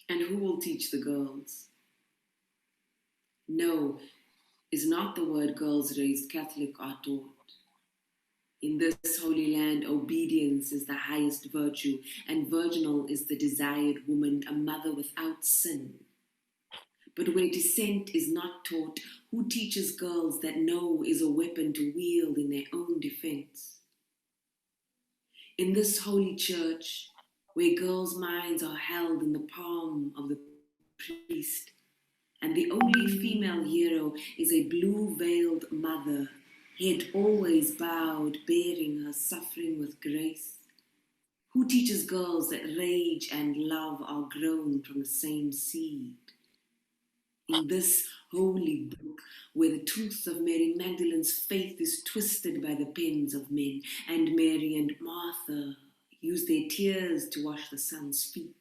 And who will teach the girls? No, is not the word girls raised Catholic are taught. In this holy land, obedience is the highest virtue, and virginal is the desired woman, a mother without sin. But where dissent is not taught, who teaches girls that no is a weapon to wield in their own defense? In this holy church, where girls' minds are held in the palm of the priest, and the only female hero is a blue-veiled mother, head always bowed, bearing her suffering with grace. Who teaches girls that rage and love are grown from the same seed? In this holy book, where the truth of Mary Magdalene's faith is twisted by the pens of men, and Mary and Martha use their tears to wash the Son's feet.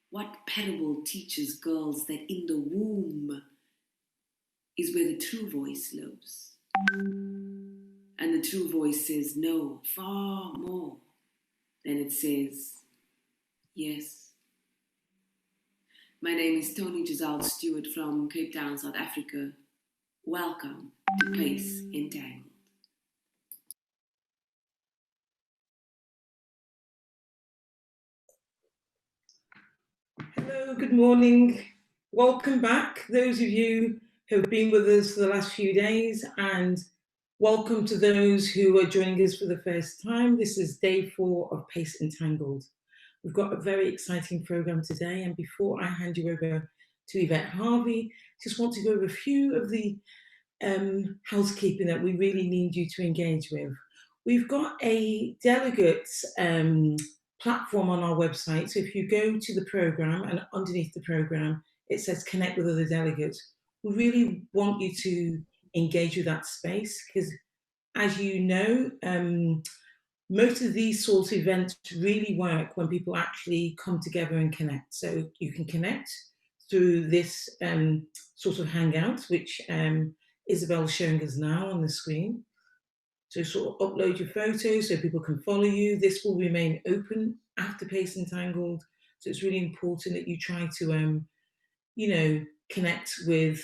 What parable teaches girls that in the womb is where the true voice lives? And the true voice says no, far more than it says yes. My name is Tony Giselle Stewart from Cape Town, South Africa. Welcome to PACE Entangled. Hello, good morning. Welcome back, those of you who have been with us for the last few days, and welcome to those who are joining us for the first time. This is day 4 of PACE Entangled. We've got a very exciting program today, and before I hand you over to Yvette Hardy, just want to go over a few of the housekeeping that we really need you to engage with. We've got a delegates platform on our website, so if you go to the program and underneath the program it says connect with other delegates, we really want you to engage with that space, because as you know, most of these sorts of events really work when people actually come together and connect. So you can connect through this sort of hangout, which Isabel's showing us now on the screen. So sort of upload your photos so people can follow you. This will remain open after PACE Entangled. So it's really important that you try to, you know, connect with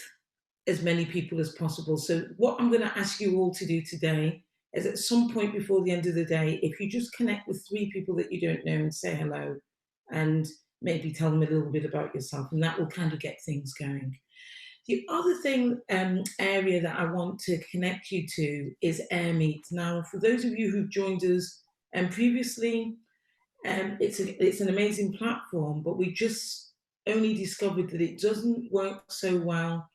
as many people as possible. So what I'm going to ask you all to do today is at some point before the end of the day, if you just connect with 3 people that you don't know and say hello, and maybe tell them a little bit about yourself, and that will kind of get things going. The other thing, area that I want to connect you to is Air Meet. Now, for those of you who've joined us previously, it's an amazing platform, but we just only discovered that it doesn't work so well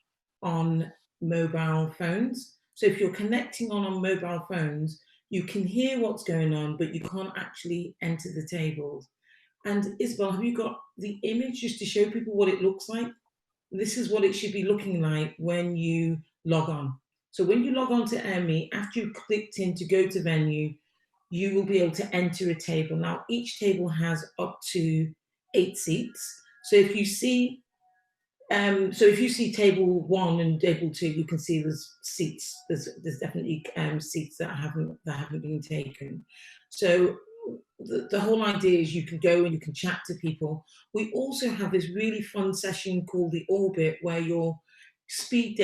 on mobile phones. So if you're connecting on mobile phones, you can hear what's going on, but you can't actually enter the tables. And Isabel, have you got the image just to show people what it looks like? This is what it should be looking like when you log on. So when you log on to AirMeet, after you've clicked in to go to venue, you will be able to enter a table. Now, each table has up to 8 seats. So if you see table 1 and table 2, you can see there's seats. There's definitely seats that haven't been taken. So the whole idea is you can go and you can chat to people. We also have this really fun session called the Orbit, where you're speed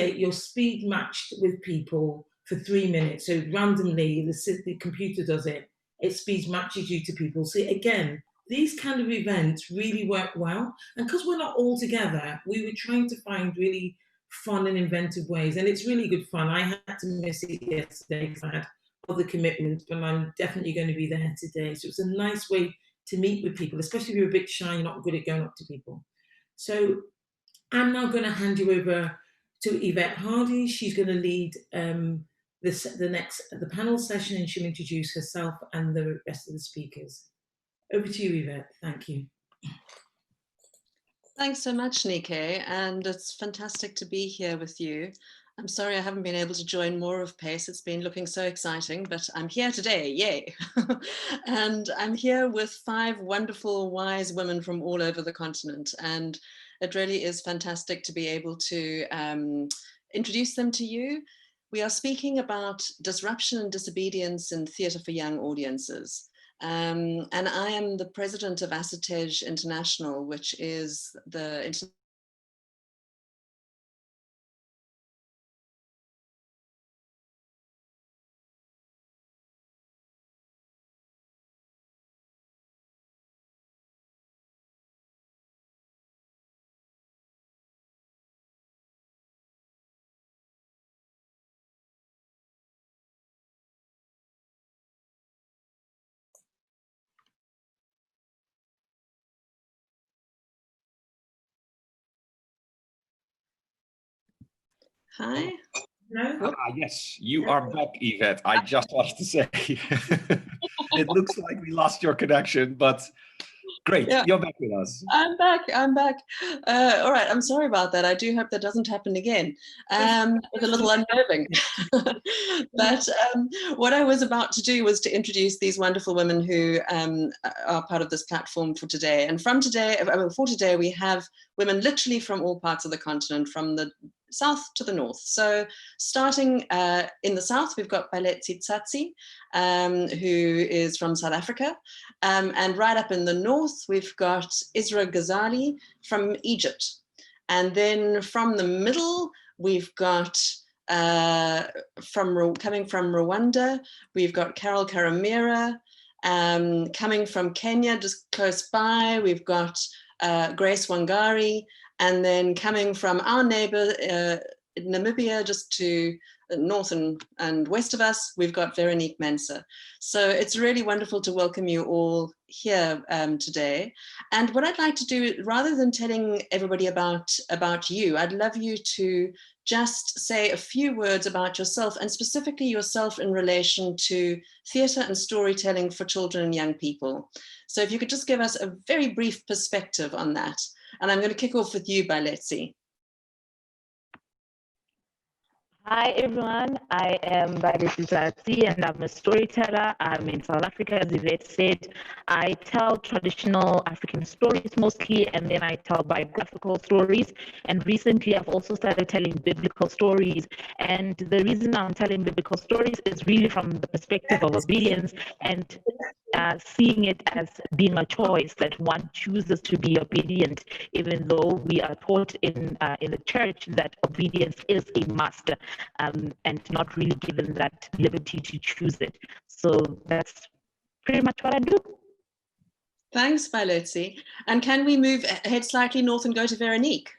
matched with people for 3 minutes. So randomly, the computer does it. It speed matches you to people. So again, these kind of events really work well. And because we're not all together, we were trying to find really fun and inventive ways. And it's really good fun. I had to miss it yesterday because I had other commitments, but I'm definitely going to be there today. So it's a nice way to meet with people, especially if you're a bit shy, you're not good at going up to people. So I'm now going to hand you over to Yvette Hardy. She's going to lead the panel session, and she'll introduce herself and the rest of the speakers. Over to you, Yvette. Thank you. Thanks so much, Nike, and it's fantastic to be here with you. I'm sorry I haven't been able to join more of PACE. It's been looking so exciting, but I'm here today, yay. And I'm here with 5 wonderful, wise women from all over the continent. And it really is fantastic to be able to introduce them to you. We are speaking about disruption and disobedience in theatre for young audiences. And I am the president of Assetege International, which is the Hi. Yes, you are back, Yvette. I just wanted to say, it looks like we lost your connection, but great, Yeah. you're back with us. I'm back. All right, I'm sorry about that. I do hope that doesn't happen again. It's a little unnerving. But what I was about to do was to introduce these wonderful women who are part of this platform for today. And for today, we have women literally from all parts of the continent, from the south to the north. So starting in the south, we've got Baeletsi Tsatsi, who is from South Africa. And right up in the north, we've got Isra Ghazali from Egypt. And then from the middle, we've got, coming from Rwanda, we've got Carole Karamera. Coming from Kenya, just close by, we've got Grace Wangari. And then coming from our neighbor, Namibia, just to the north and west of us, we've got Veronique Mensah. So it's really wonderful to welcome you all here today. And what I'd like to do, rather than telling everybody about you, I'd love you to just say a few words about yourself, and specifically yourself in relation to theatre and storytelling for children and young people. So if you could just give us a very brief perspective on that. And I'm going to kick off with you, Baeletsi. Hi everyone, I am Baeletsi Tsatsi and I'm a storyteller. I'm in South Africa, as Yvette said. I tell traditional African stories mostly, and then I tell biographical stories. And recently I've also started telling biblical stories. And the reason I'm telling biblical stories is really from the perspective of obedience and seeing it as being a choice, that one chooses to be obedient, even though we are taught in the church that obedience is a must, and not really given that liberty to choose it. So that's pretty much what I do. Thanks, Baeletsi. And can we move ahead slightly north and go to Veronique?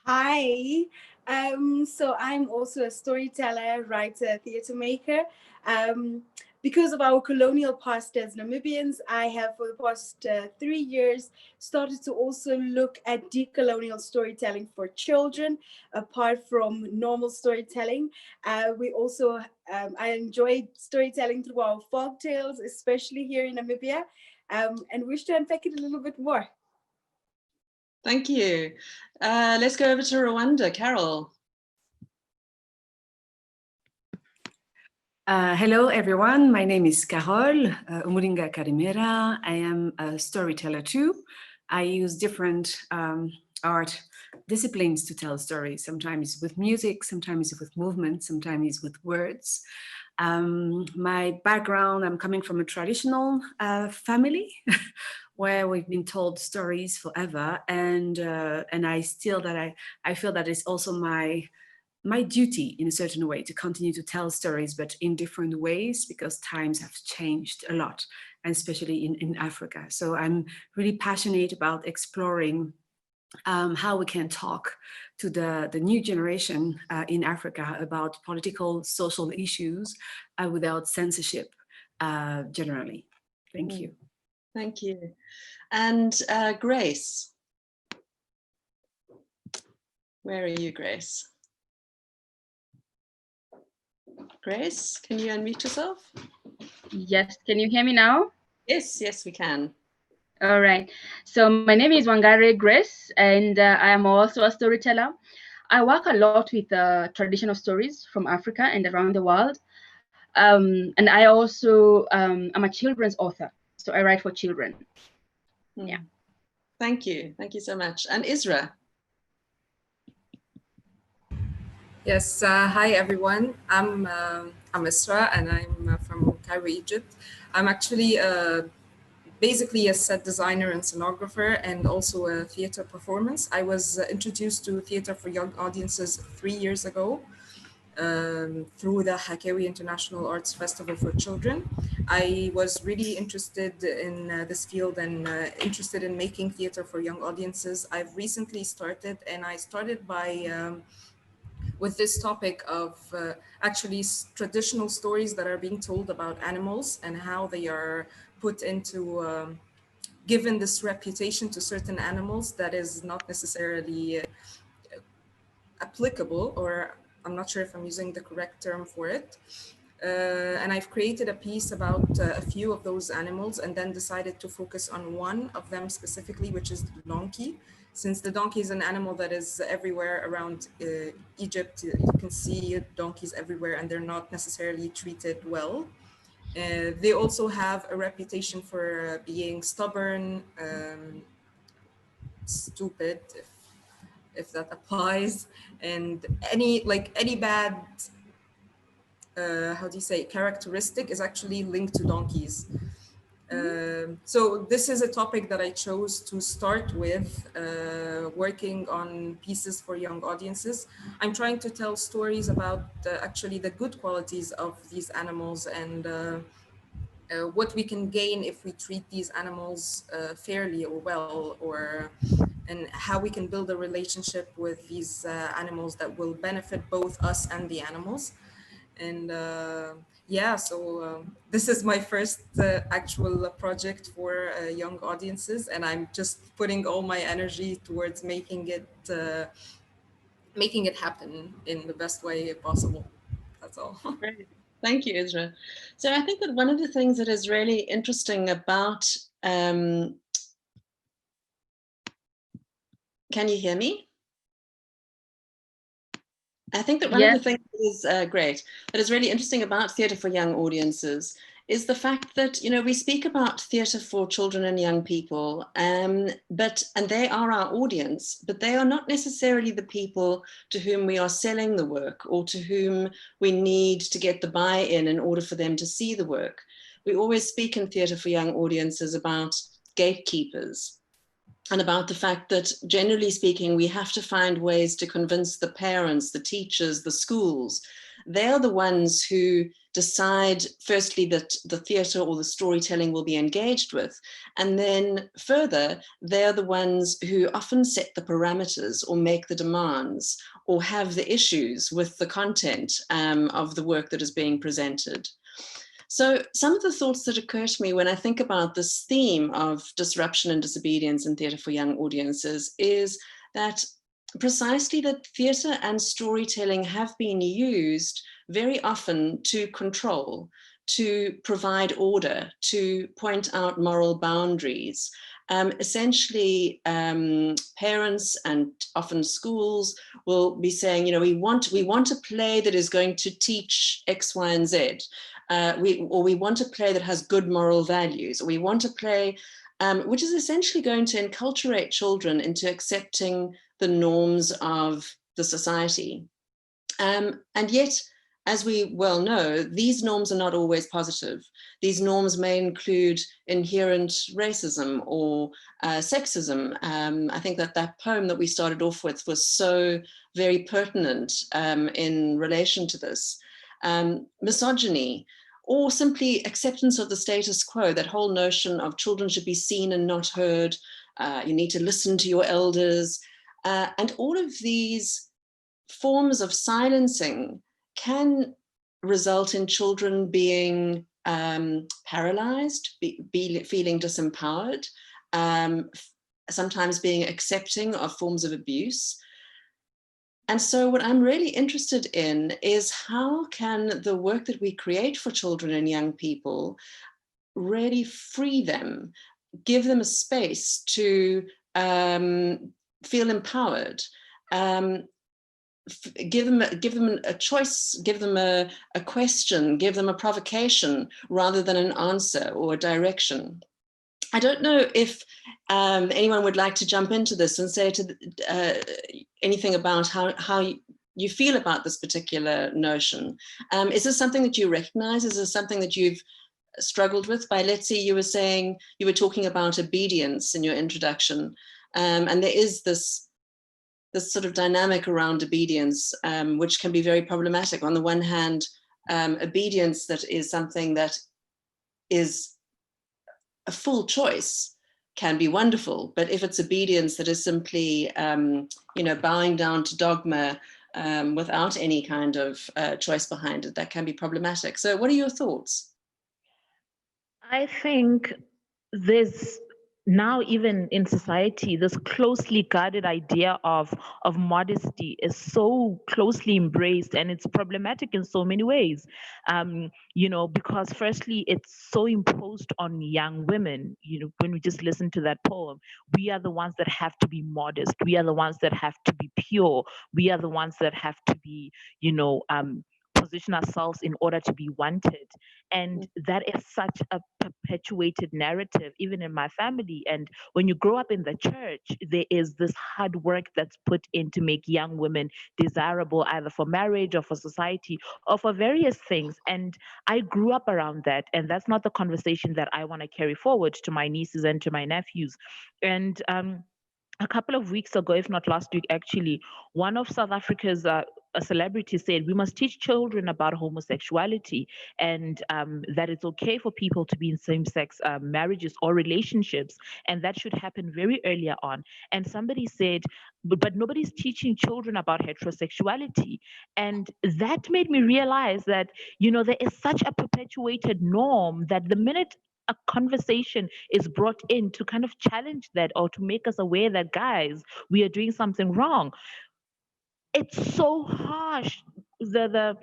Hi. So I'm also a storyteller, writer, theatre maker. Because of our colonial past as Namibians, I have for the past 3 years started to also look at decolonial storytelling for children, apart from normal storytelling. We also, I enjoy storytelling through our folk tales, especially here in Namibia, and wish to unpack it a little bit more. Thank you. Let's go over to Rwanda. Carole. Hello, everyone. My name is Carole Umuringa Karamera. I am a storyteller too. I use different art disciplines to tell stories, sometimes with music, sometimes with movement, sometimes with words. My background, I'm coming from a traditional family where we've been told stories forever, and I feel that it's also my duty in a certain way to continue to tell stories, but in different ways, because times have changed a lot, and especially in Africa. So I'm really passionate about exploring how we can talk to the new generation in Africa about political, social issues without censorship generally. Thank you. Thank you. And Grace. Where are you, Grace? Grace, can you unmute yourself? Yes, can you hear me now? Yes, yes, we can. All right. So my name is Wangari Grace, and I am also a storyteller. I work a lot with traditional stories from Africa and around the world. And I also am a children's author. So I write for children. Yeah. Thank you. Thank you so much. And Isra. Yes, hi everyone. I'm I'm Isra, and I'm from Cairo, Egypt. I'm actually basically a set designer and scenographer, and also a theater performance. I was introduced to theater for young audiences 3 years ago through the Hakawi International Arts Festival for Children. I was really interested in this field and interested in making theater for young audiences. I've recently started, and I started by with this topic of actually traditional stories that are being told about animals and how they are put into, given this reputation to certain animals that is not necessarily applicable, or I'm not sure if I'm using the correct term for it. And I've created a piece about a few of those animals, and then decided to focus on one of them specifically, which is the donkey. Since the donkey is an animal that is everywhere around Egypt, you can see donkeys everywhere, and they're not necessarily treated well. They also have a reputation for being stubborn, stupid, if that applies, and any bad how do you say, characteristic is actually linked to donkeys. So this is a topic that I chose to start with, working on pieces for young audiences. I'm trying to tell stories about actually the good qualities of these animals, and what we can gain if we treat these animals fairly or well, and how we can build a relationship with these animals that will benefit both us and the animals. And yeah, so this is my first actual project for young audiences, and I'm just putting all my energy towards making it happen in the best way possible. That's all. Great. Thank you, Isra. So I think that one of the things that is really interesting about, can you hear me? I think that one of the things that is great, that is really interesting about theatre for young audiences is the fact that, you know, we speak about theatre for children and young people, and they are our audience, but they are not necessarily the people to whom we are selling the work, or to whom we need to get the buy-in in order for them to see the work. We always speak in theatre for young audiences about gatekeepers, and about the fact that, generally speaking, we have to find ways to convince the parents, the teachers, the schools. They're the ones who decide, firstly, that the theatre or the storytelling will be engaged with. And then further, they're the ones who often set the parameters or make the demands or have the issues with the content of the work that is being presented. So some of the thoughts that occur to me when I think about this theme of disruption and disobedience in theatre for young audiences is that precisely that theatre and storytelling have been used very often to control, to provide order, to point out moral boundaries. Essentially, parents and often schools will be saying, you know, we want a play that is going to teach X, Y, and Z. We want a play that has good moral values, or we want a play which is essentially going to enculturate children into accepting the norms of the society. And yet, as we well know, these norms are not always positive. These norms may include inherent racism or sexism. I think that poem that we started off with was so very pertinent in relation to this. Misogyny, or simply acceptance of the status quo, that whole notion of children should be seen and not heard, you need to listen to your elders, and all of these forms of silencing can result in children being paralyzed, feeling disempowered, sometimes being accepting of forms of abuse. And so what I'm really interested in is how can the work that we create for children and young people really free them, give them a space to feel empowered, give them a choice, give them a question, give them a provocation rather than an answer or a direction. I don't know if anyone would like to jump into this and say anything about how you feel about this particular notion. Is this something that you recognize? Is this something that you've struggled with? Baeletsi, you were saying, you were talking about obedience in your introduction, and there is this sort of dynamic around obedience, which can be very problematic. On the one hand, obedience that is something that is a full choice can be wonderful, but if it's obedience that is simply, bowing down to dogma without any kind of choice behind it, that can be problematic. So what are your thoughts? I think there's now, even in society, this closely guarded idea of modesty is so closely embraced, and it's problematic in so many ways. Because firstly, it's so imposed on young women. When we just listen to that poem, we are the ones that have to be modest. We are the ones that have to be pure. We are the ones that have to be, position ourselves in order to be wanted. And that is such a perpetuated narrative, even in my family. And when you grow up in the church, there is this hard work that's put in to make young women desirable, either for marriage or for society or for various things. And I grew up around that. And that's not the conversation that I want to carry forward to my nieces and to my nephews. And a couple of weeks ago, if not last week, actually, one of South Africa's a celebrity said we must teach children about homosexuality, and that it's okay for people to be in same-sex marriages or relationships, and that should happen very earlier on. And somebody said, but nobody's teaching children about heterosexuality. And that made me realize that, there is such a perpetuated norm that the minute a conversation is brought in to kind of challenge that or to make us aware that, guys, we are doing something wrong, it's so harsh. The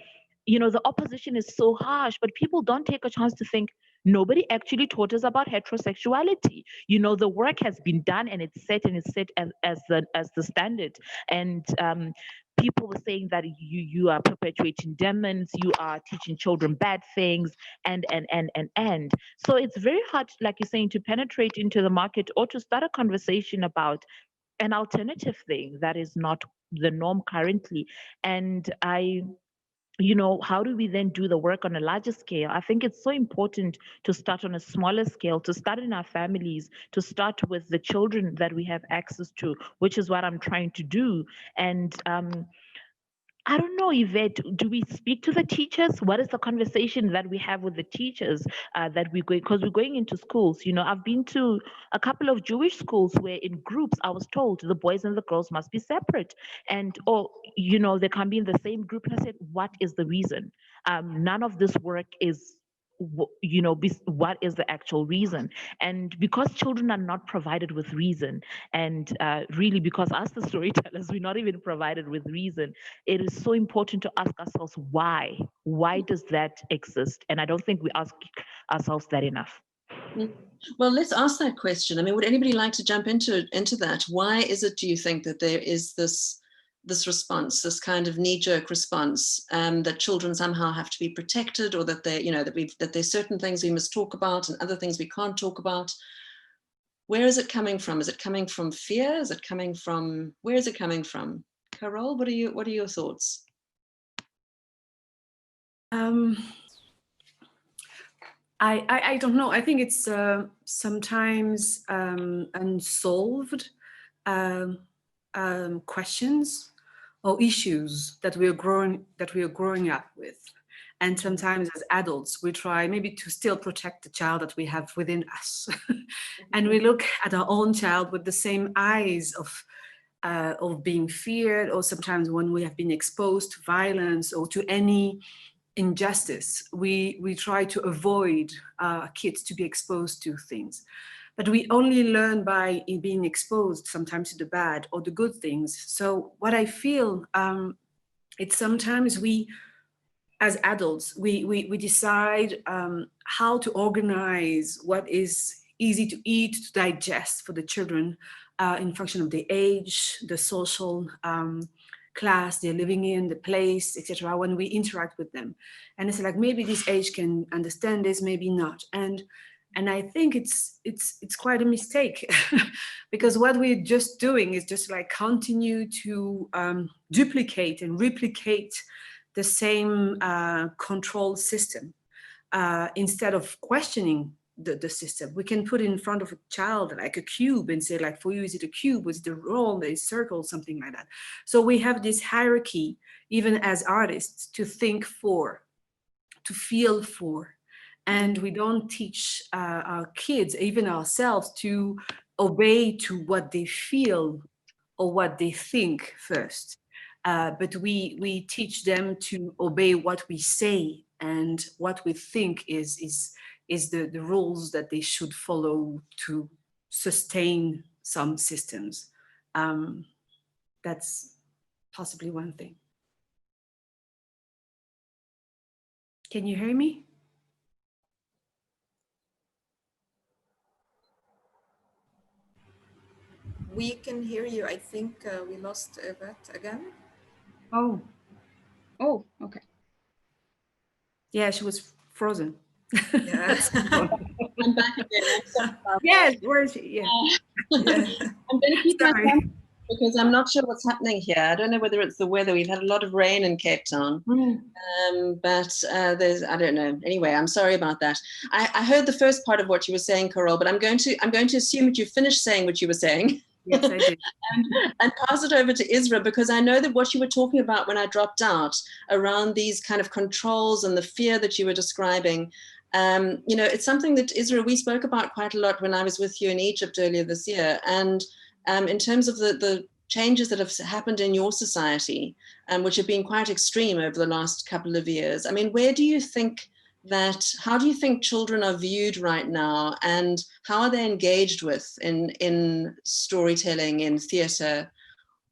opposition is so harsh, but people don't take a chance to think, nobody actually taught us about heterosexuality. The work has been done, and it's set as the standard. And people were saying that you are perpetuating demons, you are teaching children bad things, and so it's very hard, like you're saying, to penetrate into the market or to start a conversation about an alternative thing that is not the norm currently. And how do we then do the work on a larger scale? I think it's so important to start on a smaller scale, to start in our families, to start with the children that we have access to, which is what I'm trying to do. And I don't know, Yvette, do we speak to the teachers? What is the conversation that we have with the teachers that we go, because we're going into schools? I've been to a couple of Jewish schools where in groups I was told the boys and the girls must be separate, and they can be in the same group. And I said, what is the reason? None of this work is what is the actual reason? And because children are not provided with reason, and really because us, the storytellers, we're not even provided with reason, it is so important to ask ourselves why does that exist? And I don't think we ask ourselves that enough. Well, let's ask that question. I mean, would anybody like to jump into that? Why is it, do you think, that there is this response, this kind of knee-jerk response, that children somehow have to be protected, or that they, that there's certain things we must talk about and other things we can't talk about? Where is it coming from? Is it coming from fear? Is it coming from, where is it coming from? Carole, what are your thoughts? I don't know. I think it's sometimes unsolved questions or issues that we are growing up with. And sometimes as adults, we try maybe to still protect the child that we have within us. And we look at our own child with the same eyes of being feared, or sometimes when we have been exposed to violence or to any injustice, we try to avoid kids to be exposed to things. But we only learn by being exposed sometimes to the bad or the good things. So what I feel, it's sometimes we, as adults, we decide how to organize what is easy to eat, to digest for the children in function of the age, the social class they're living in, the place, etc. when we interact with them. And it's like, maybe this age can understand this, maybe not. And And I think it's quite a mistake because what we're just doing is just like continue to duplicate and replicate the same control system instead of questioning the system. We can put in front of a child like a cube and say, like, for you, is it a cube? Was it a roll? Is it a circle? Something like that. So we have this hierarchy, even as artists, to think for, to feel for. And we don't teach our kids, even ourselves, to obey to what they feel or what they think first. But we teach them to obey what we say, and what we think is the rules that they should follow to sustain some systems. That's possibly one thing. Can you hear me? We can hear you. I think we lost Yvette again. Oh, Okay. yeah, she was frozen. Yeah. I'm back again. I'm sorry about Yes, where is she? Yeah. Yeah. I'm going to keep my Sorry. camera because I'm not sure what's happening here. I don't know whether it's the weather. We've had a lot of rain in Cape Town, but I don't know. Anyway, I'm sorry about that. I heard the first part of what you were saying, Carole, but I'm going to assume that you finished saying what you were saying. Yes, I did. and pass it over to Isra, because I know that what you were talking about when I dropped out around these kind of controls and the fear that you were describing. You know, it's something that, Isra, we spoke about quite a lot when I was with you in Egypt earlier this year. And in terms of the changes that have happened in your society, which have been quite extreme over the last couple of years, I mean, where do you think how do you think children are viewed right now, and how are they engaged with in storytelling, in theatre?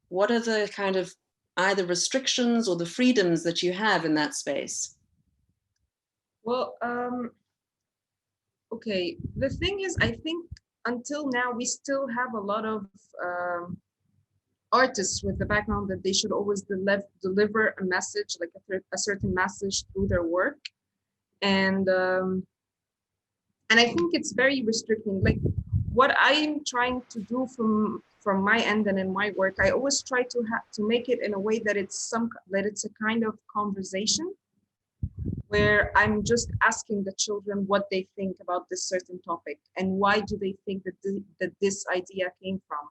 What are the kind of either restrictions or the freedoms that you have in that space? Well, okay. The thing is, I think until now, we still have a lot of artists with the background that they should always deliver a message, like a certain message through their work. And I think it's very restricting. Like, what I'm trying to do from my end and in my work, I always try to make it in a way that it's a kind of conversation, where I'm just asking the children what they think about this certain topic and why do they think that this idea came from.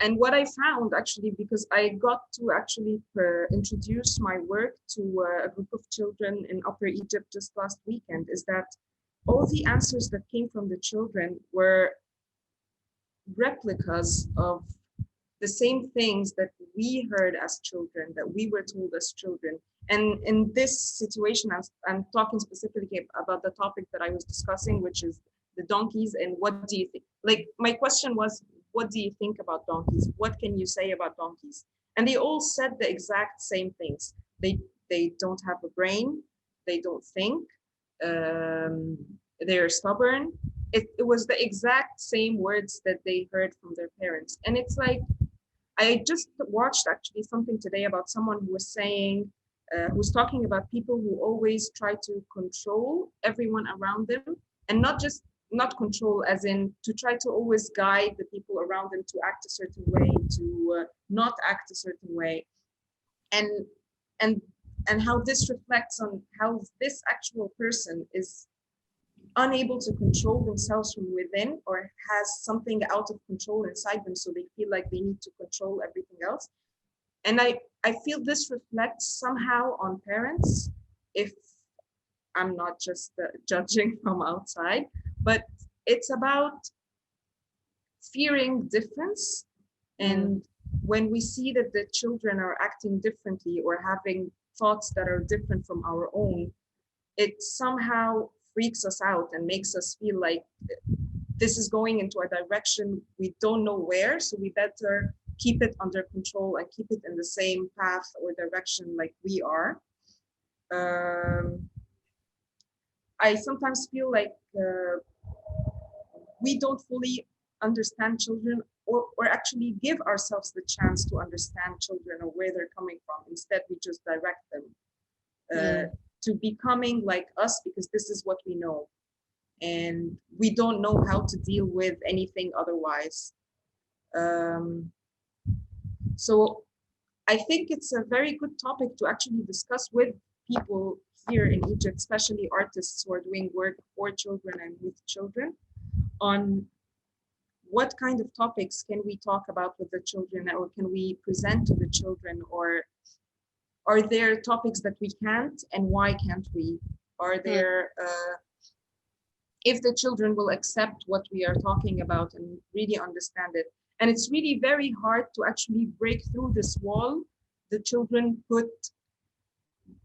And what I found, actually, because I got to actually introduce my work to a group of children in Upper Egypt just last weekend, is that all the answers that came from the children were replicas of the same things that we heard as children, that we were told as children. And in this situation, I'm talking specifically about the topic that I was discussing, which is the donkeys. And what do you think? Like, my question was, what do you think about donkeys? What can you say about donkeys? And they all said the exact same things. They don't have a brain. They don't think. They're stubborn. It was the exact same words that they heard from their parents. And it's like, I just watched actually something today about someone who was saying, who's talking about people who always try to control everyone around them, and not control as in to try to always guide the people around them to act a certain way, to not act a certain way. And how this reflects on how this actual person is unable to control themselves from within, or has something out of control inside them, so they feel like they need to control everything else. And I feel this reflects somehow on parents, if I'm not just judging from outside, but it's about fearing difference. And when we see that the children are acting differently or having thoughts that are different from our own, it somehow freaks us out and makes us feel like this is going into a direction we don't know where, so we better keep it under control and keep it in the same path or direction like we are. I sometimes feel like we don't fully understand children, or actually give ourselves the chance to understand children or where they're coming from. Instead, we just direct them. to becoming like us because this is what we know. And we don't know how to deal with anything otherwise. So I think it's a very good topic to actually discuss with people here in Egypt, especially artists who are doing work for children and with children, on what kind of topics can we talk about with the children, or can we present to the children, or are there topics that we can't, and why can't we? Are there, if the children will accept what we are talking about and really understand it. And it's really very hard to actually break through this wall the children put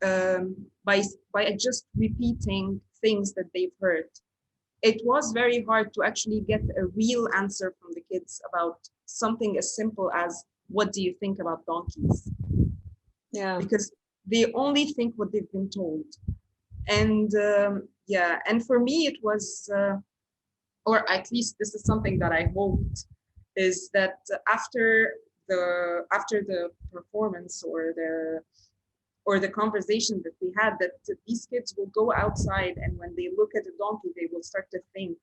by just repeating things that they've heard. It was very hard to actually get a real answer from the kids about something as simple as, what do you think about donkeys? Yeah. Because they only think what they've been told. And yeah, and for me it was, or at least this is something that I hoped, is that after the performance or the conversation that we had, that these kids will go outside, and when they look at a donkey, they will start to think,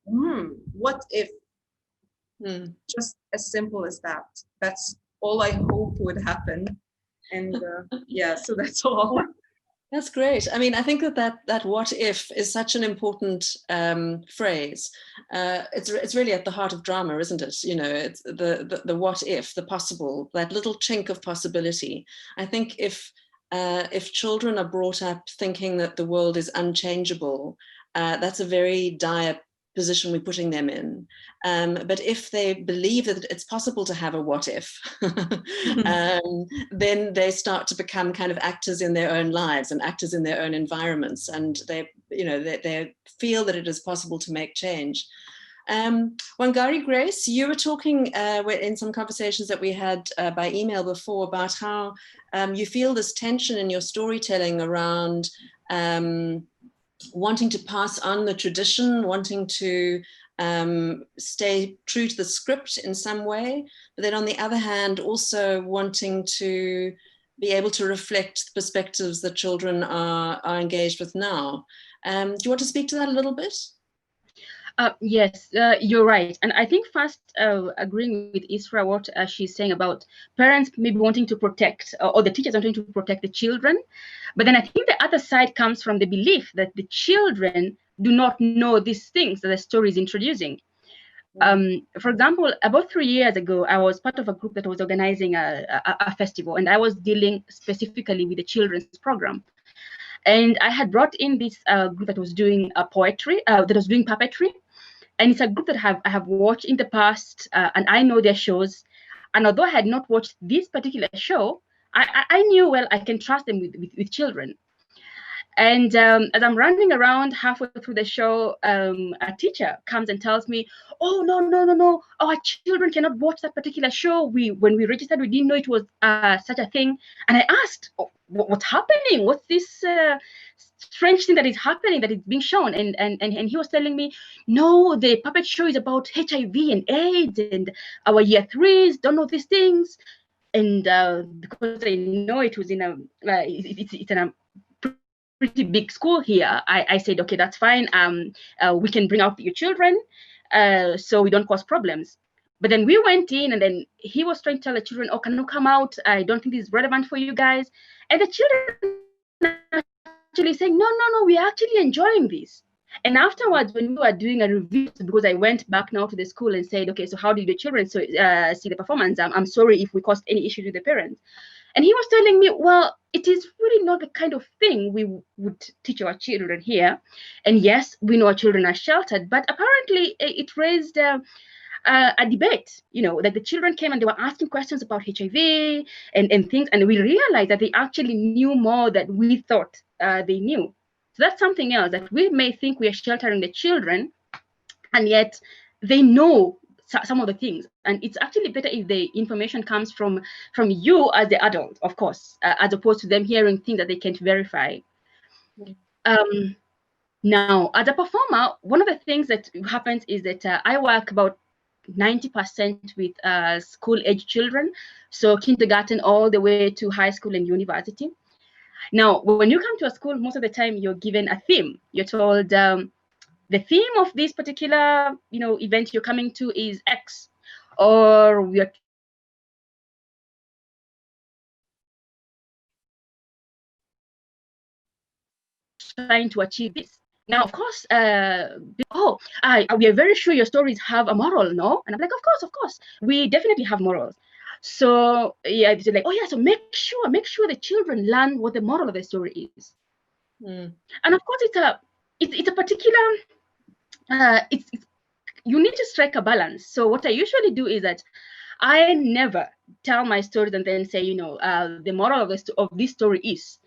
what if? Just as simple as that. That's all I hope would happen. And yeah, so that's all. That's great. I mean, I think that what if is such an important phrase. It's really at the heart of drama, isn't it? You know, it's the what if, the possible, that little chink of possibility. I think if children are brought up thinking that the world is unchangeable, that's a very dire position we're putting them in. But if they believe that it's possible to have a what if, then they start to become kind of actors in their own lives and actors in their own environments, and they feel that it is possible to make change. Wangari, Grace, you were talking in some conversations that we had by email before about how you feel this tension in your storytelling around wanting to pass on the tradition, wanting to stay true to the script in some way, but then on the other hand, also wanting to be able to reflect the perspectives that children are engaged with now. Do you want to speak to that a little bit? Yes, you're right. And I think first, agreeing with Isra, what she's saying about parents maybe wanting to protect, or the teachers wanting to protect the children. But then I think the other side comes from the belief that the children do not know these things that the story is introducing. For example, about 3 years ago, I was part of a group that was organizing a festival, and I was dealing specifically with the children's program. And I had brought in this group that was doing poetry, that was doing puppetry. And it's a group that I have watched in the past, and I know their shows. And although I had not watched this particular show, I knew, well, I can trust them with children. And as I'm running around halfway through the show, a teacher comes and tells me, oh, no, our children cannot watch that particular show. When we registered, we didn't know it was such a thing. And I asked, what's happening? What's this strange thing that is happening, that is being shown? And he was telling me, no, the puppet show is about HIV and AIDS, and our year threes don't know these things. And because I know it was in it's in a pretty big school here, I said, okay, that's fine. We can bring out your children, so we don't cause problems. But then we went in, and then he was trying to tell the children, oh, can you come out? I don't think this is relevant for you guys. And the children actually saying, no, we're actually enjoying this. And afterwards, when we were doing a review, because I went back now to the school and said, okay, so how did the children see the performance? I'm sorry if we caused any issues with the parents. And he was telling me, well, it is really not the kind of thing we would teach our children here. And yes, we know our children are sheltered, but apparently it raised a debate, that the children came and they were asking questions about HIV and things. And we realized that they actually knew more than we thought they knew. So that's something else, that we may think we are sheltering the children, and yet they know some of the things. And it's actually better if the information comes from you as the adult, of course, as opposed to them hearing things that they can't verify. Now, as a performer, one of the things that happens is that I work about 90% with school-age children, so kindergarten all the way to high school and university. Now, when you come to a school, most of the time you're given a theme. You're told the theme of this particular, event you're coming to is X, or we're trying to achieve this. Now, of course, we are very sure your stories have a moral, no? And I'm like, of course, we definitely have morals. So yeah, they're like, oh yeah, so make sure the children learn what the moral of the story is. And of course, it's a particular, you need to strike a balance. So what I usually do is that I never tell my stories and then say, the moral of this story is,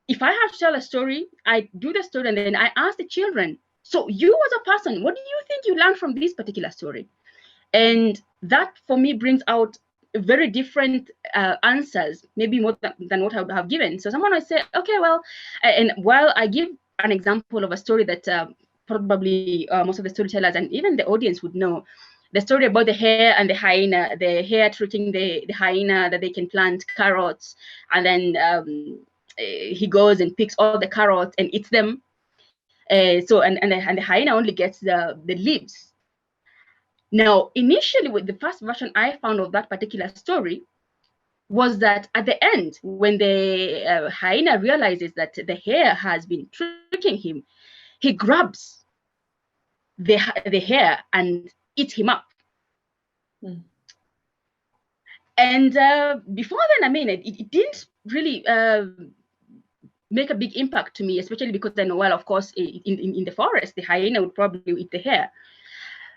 if I have to tell a story, I do the story and then I ask the children, so you as a person, what do you think you learned from this particular story? And that for me brings out very different answers, maybe more than what I would have given. So someone might say, okay, well, and while I give an example of a story that probably most of the storytellers and even the audience would know, the story about the hare and the hyena, the hare tricking the hyena that they can plant carrots, and then he goes and picks all the carrots and eats them. And the hyena only gets the leaves. Now, initially, with the first version I found of that particular story was that at the end, when the hyena realizes that the hare has been tricking him, he grabs the hare and eats him up. And before then, I mean, it didn't really make a big impact to me, especially because I know, well, of course, in the forest, the hyena would probably eat the hare.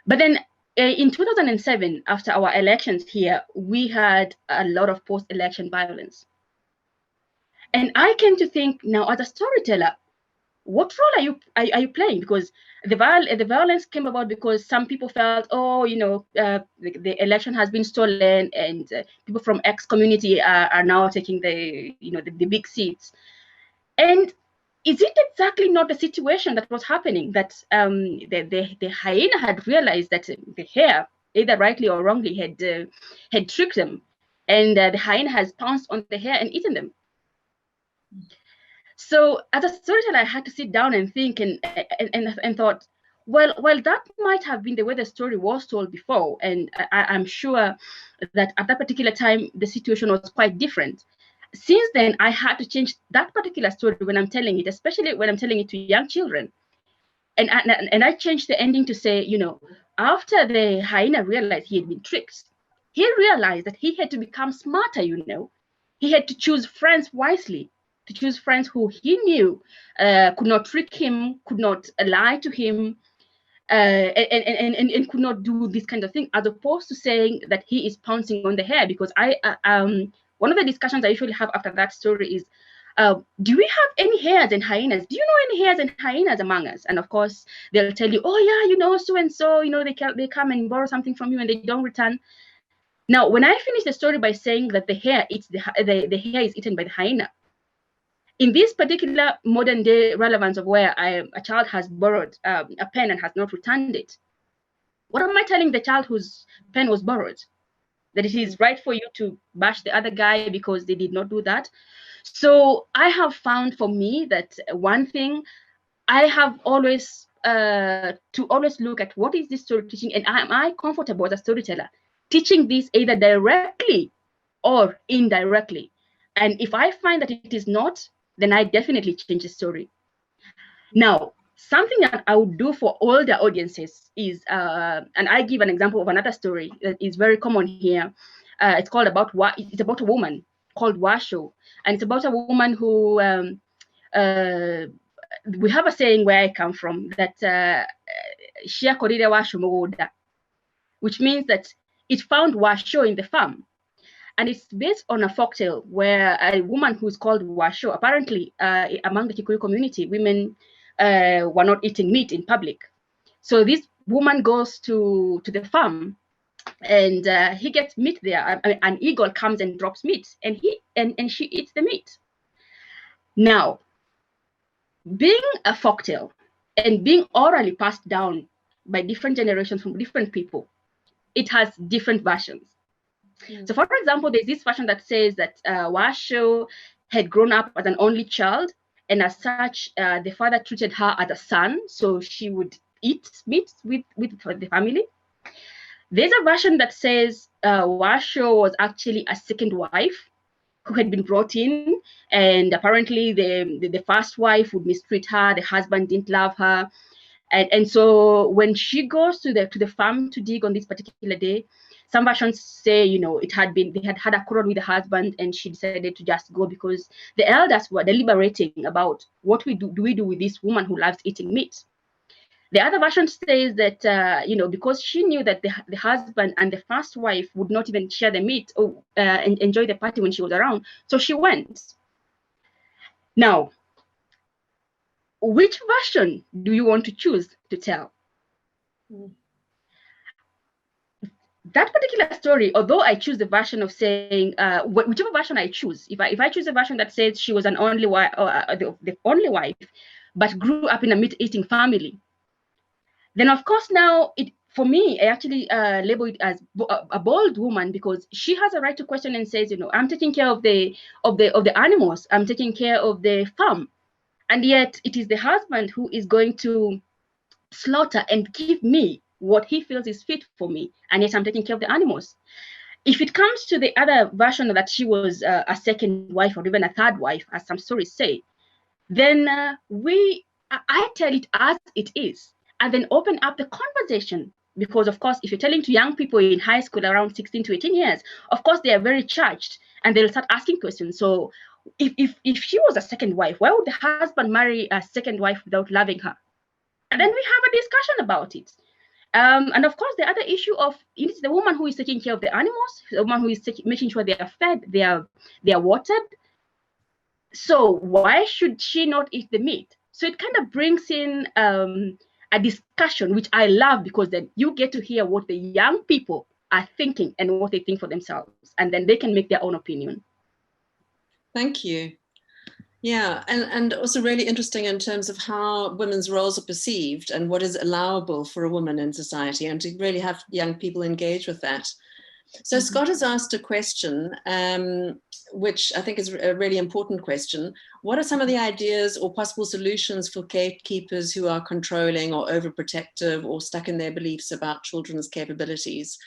But then in 2007, after our elections here, we had a lot of post-election violence. And I came to think now, as a storyteller, what role are you playing? Because the violence came about because some people felt, oh, the election has been stolen, and people from X community are now taking the big seats. And is it exactly not the situation that was happening, that the hyena had realized that the hare, either rightly or wrongly, had tricked them, and the hyena has pounced on the hare and eaten them? So as a storyteller, I had to sit down and think and thought, well, that might have been the way the story was told before, and I'm sure that at that particular time the situation was quite different. Since then, I had to change that particular story when I'm telling it, especially when I'm telling it to young children. And I changed the ending to say, after the hyena realized he had been tricked, he realized that he had to become smarter, He had to choose friends wisely, to choose friends who he knew could not trick him, could not lie to him, and could not do this kind of thing, as opposed to saying that he is pouncing on the hare. Because one of the discussions I usually have after that story is, do we have any hares and hyenas? Do you know any hares and hyenas among us? And of course, they'll tell you, oh yeah, so-and-so, they come and borrow something from you and they don't return. Now, when I finish the story by saying that the hare eats the hare is eaten by the hyena, in this particular modern day relevance of where a child has borrowed a pen and has not returned it, what am I telling the child whose pen was borrowed? That it is right for you to bash the other guy because they did not do that? So I have found for me that one thing, I have always to always look at what is this story teaching, and am I comfortable as a storyteller teaching this either directly or indirectly? And if I find that it is not, then I definitely change the story. Now, something that I would do for older audiences is, and I give an example of another story that is very common here. It's about a woman called Washo, and it's about a woman who we have a saying where I come from that Shia Korire Washo Mogoda, which means that it found Washo in the farm. And it's based on a folktale where a woman who's called Washo, apparently among the Kikuyu community, women were not eating meat in public. So this woman goes to the farm, and he gets meat there. An eagle comes and drops meat, and she eats the meat. Now, being a folktale and being orally passed down by different generations from different people, it has different versions. So, for example, there's this version that says that Washo had grown up as an only child, and as such, the father treated her as a son, so she would eat meat with the family. There's a version that says Washo was actually a second wife who had been brought in, and apparently the first wife would mistreat her, the husband didn't love her. And so when she goes to the farm to dig on this particular day, some versions say, you know, they had had a quarrel with the husband, and she decided to just go because the elders were deliberating about what we do with this woman who loves eating meat. The other version says that, you know, because she knew that the husband and the first wife would not even share the meat or enjoy the party when she was around, so she went. Now, which version do you want to choose to tell? That particular story, although I choose the version of saying, whichever version I choose, if I choose a version that says she was an only wife, the only wife, but grew up in a meat-eating family, then of course now for me, I actually label it as a bold woman, because she has a right to question and says, you know, I'm taking care of the animals, I'm taking care of the farm, and yet it is the husband who is going to slaughter and give me what he feels is fit for me, and yet I'm taking care of the animals. If it comes to the other version that she was a second wife or even a third wife, as some stories say, then I tell it as it is, and then open up the conversation. Because of course, if you're telling to young people in high school around 16 to 18 years, of course they are very charged and they'll start asking questions. So if she was a second wife, why would the husband marry a second wife without loving her? And then we have a discussion about it. And of course, the other issue of it's the woman who is taking care of the animals, the woman who is making sure they are fed, they are watered. So why should she not eat the meat? So it kind of brings in a discussion, which I love, because then you get to hear what the young people are thinking and what they think for themselves, and then they can make their own opinion. Thank you. Yeah, and also really interesting in terms of how women's roles are perceived and what is allowable for a woman in society, and to really have young people engage with that. So Scott has asked a question, which I think is a really important question. What are some of the ideas or possible solutions for gatekeepers who are controlling or overprotective or stuck in their beliefs about children's capabilities?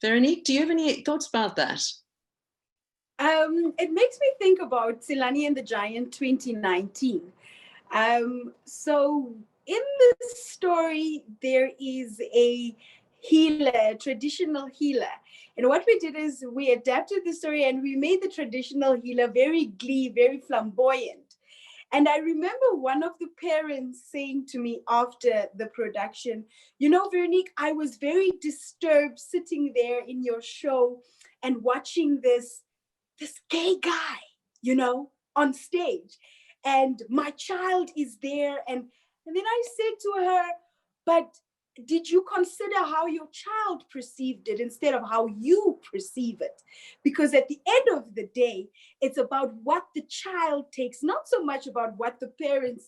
Veronique, do you have any thoughts about that? It makes me think about Tsilani and the Giant 2019. So in this story, there is a healer, a traditional healer. And what we did is we adapted the story and we made the traditional healer very glee, very flamboyant. And I remember one of the parents saying to me after the production, you know, Veronique, I was very disturbed sitting there in your show and watching this gay guy, you know, on stage. And my child is there. And then I said to her, but did you consider how your child perceived it instead of how you perceive it? Because at the end of the day, it's about what the child takes, not so much about what the parent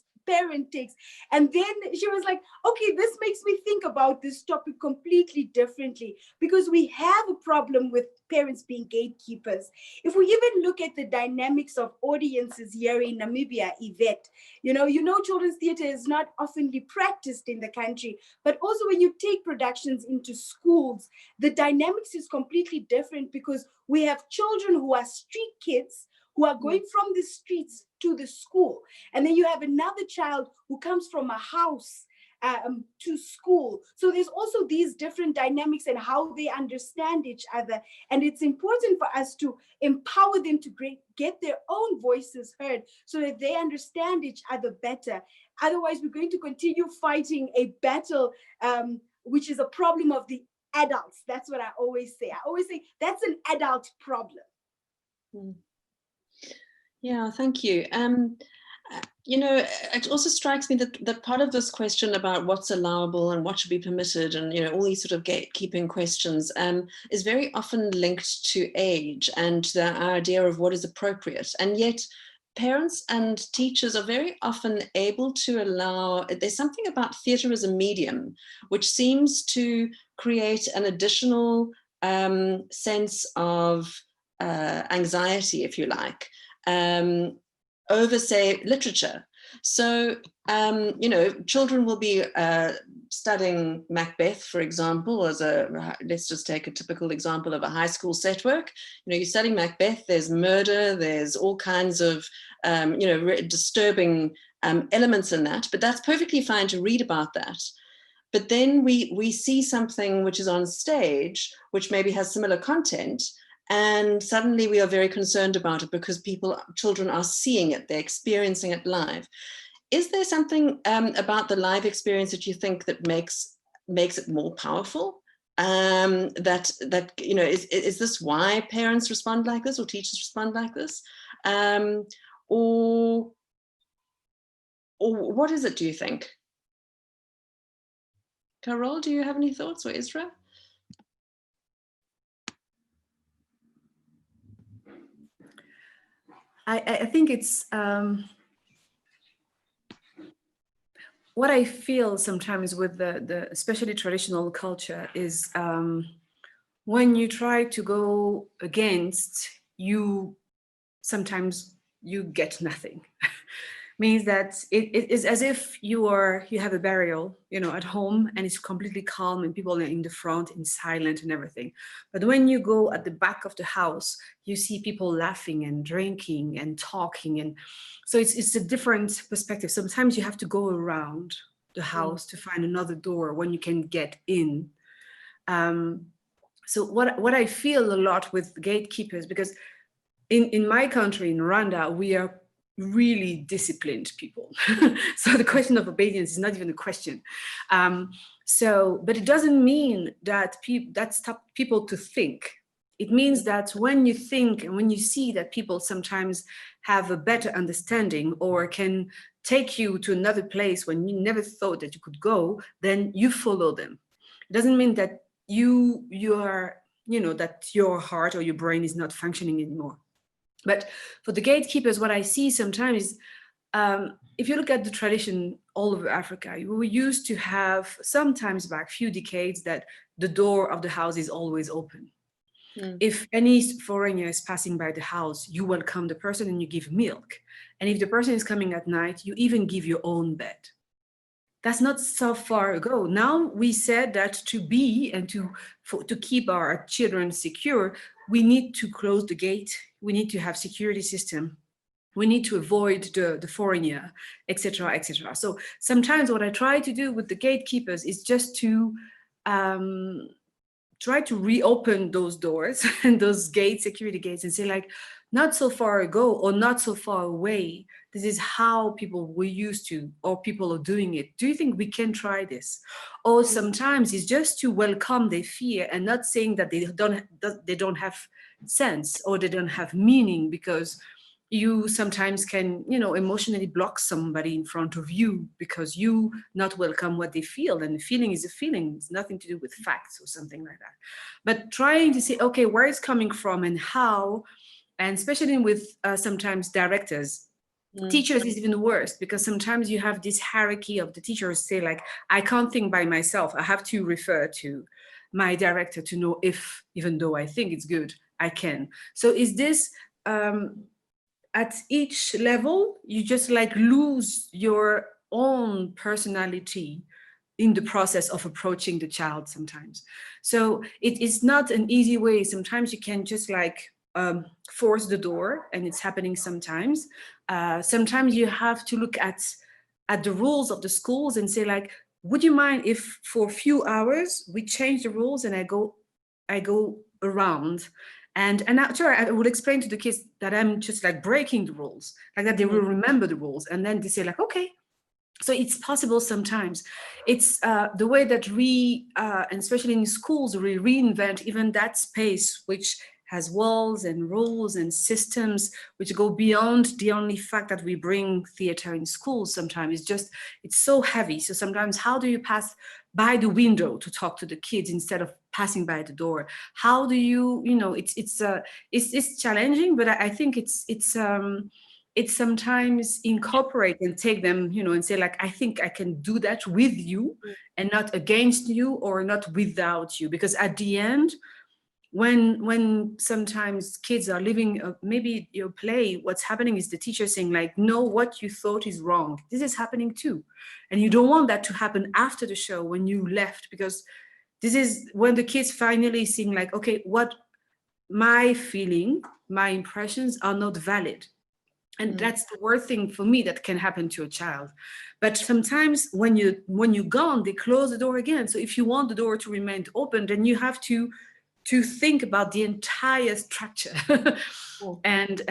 takes. And then she was like, okay, this makes me think about this topic completely differently, because we have a problem with parents being gatekeepers. If we even look at the dynamics of audiences here in Namibia, Yvette, you know, children's theater is not oftenly practiced in the country, but also when you take productions into schools, the dynamics is completely different, because we have children who are street kids who are going from the streets to the school. And then you have another child who comes from a house to school. So there's also these different dynamics and how they understand each other. And it's important for us to empower them to get their own voices heard so that they understand each other better. Otherwise, we're going to continue fighting a battle, which is a problem of the adults. That's what I always say. I always say that's an adult problem. Yeah, thank you. You know, it also strikes me that part of this question about what's allowable and what should be permitted, and, you know, all these sort of gatekeeping questions is very often linked to age and the idea of what is appropriate. And yet parents and teachers are very often able to allow, there's something about theatre as a medium, which seems to create an additional sense of anxiety, if you like, over, say, literature. So, you know, children will be studying Macbeth, for example, as let's just take a typical example of a high school set work. You know, you're studying Macbeth, there's murder, there's all kinds of, you know, disturbing elements in that, but that's perfectly fine to read about that. But then we see something which is on stage, which maybe has similar content, and suddenly we are very concerned about it because children are seeing it, they're experiencing it live. Is there something about the live experience that you think that makes it more powerful? That you know, is this why parents respond like this or teachers respond like this? Or what is it, do you think? Carole, do you have any thoughts, or Isra? I think it's what I feel sometimes with the especially traditional culture is when you try to go against, sometimes you get nothing. Means that it is as if you have a burial, you know, at home, and it's completely calm and people are in the front and silent and everything. But when you go at the back of the house, you see people laughing and drinking and talking, and so it's a different perspective. Sometimes you have to go around the house to find another door when you can get in. So what I feel a lot with gatekeepers, because in my country, in Rwanda, we are really disciplined people. So the question of obedience is not even a question. But it doesn't mean that that stops people to think. It means that when you think and when you see that people sometimes have a better understanding or can take you to another place when you never thought that you could go, then you follow them. It doesn't mean that you are, you know, that your heart or your brain is not functioning anymore. But for the gatekeepers, what I see sometimes is, if you look at the tradition all over Africa, we used to have sometimes back a few decades that the door of the house is always open. If any foreigner is passing by the house, you welcome the person and you give milk. And if the person is coming at night, you even give your own bed. That's not so far ago. Now we said that to be and to keep our children secure, we need to close the gate. We need to have security system. We need to avoid the foreigner, etc., etc. So sometimes what I try to do with the gatekeepers is just to try to reopen those doors and those gates, security gates, and say like, not so far ago or not so far away, this is how people were used to, or people are doing it. Do you think we can try this? Or sometimes it's just to welcome their fear and not saying that they don't have sense or they don't have meaning, because you sometimes can, you know, emotionally block somebody in front of you because you not welcome what they feel, and the feeling is a feeling. It's nothing to do with facts or something like that. But trying to say, okay, where it's coming from and how, and especially with sometimes directors, teachers is even worse, because sometimes you have this hierarchy of the teachers say like, I can't think by myself. I have to refer to my director to know if, even though I think it's good, I can. So is this, at each level, you just like lose your own personality in the process of approaching the child sometimes. So it is not an easy way. Sometimes you can just like force the door, and it's happening sometimes. Sometimes you have to look at the rules of the schools and say like, would you mind if for a few hours we change the rules and I go around? And after I would explain to the kids that I'm just like breaking the rules, like that they will remember the rules. And then they say like, okay. So it's possible sometimes. It's the way that we, and especially in schools, we reinvent even that space, which has walls and rules and systems which go beyond the only fact that we bring theater in schools. Sometimes it's so heavy. So sometimes how do you pass by the window to talk to the kids instead of passing by the door? How do you, you know, it's challenging, but I think it's sometimes incorporate and take them, you know, and say like, I think I can do that with you and not against you or not without you, because at the end, when sometimes kids are living maybe your play, what's happening is the teacher saying like, no, what you thought is wrong, this is happening too, and you don't want that to happen after the show when you left, because this is when the kids finally seeing like, okay, what my feeling, my impressions are not valid. And that's the worst thing for me that can happen to a child. But sometimes when you're gone, they close the door again. So if you want the door to remain open, then you have to think about the entire structure. and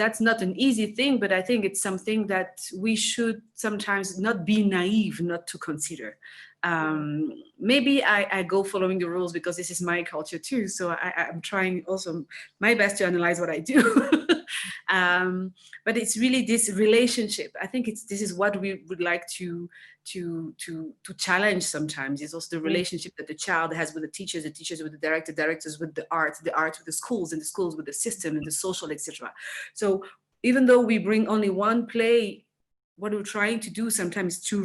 that's not an easy thing, but I think it's something that we should sometimes not be naive not to consider. Maybe I go following the rules because this is my culture too. So I'm trying also my best to analyze what I do. But it's really this relationship. I think this is what we would like to challenge sometimes. It's also the relationship that the child has with the teachers with the directors with the art with the schools, and the schools with the system and the social, etc. So even though we bring only one play, what we're trying to do sometimes is to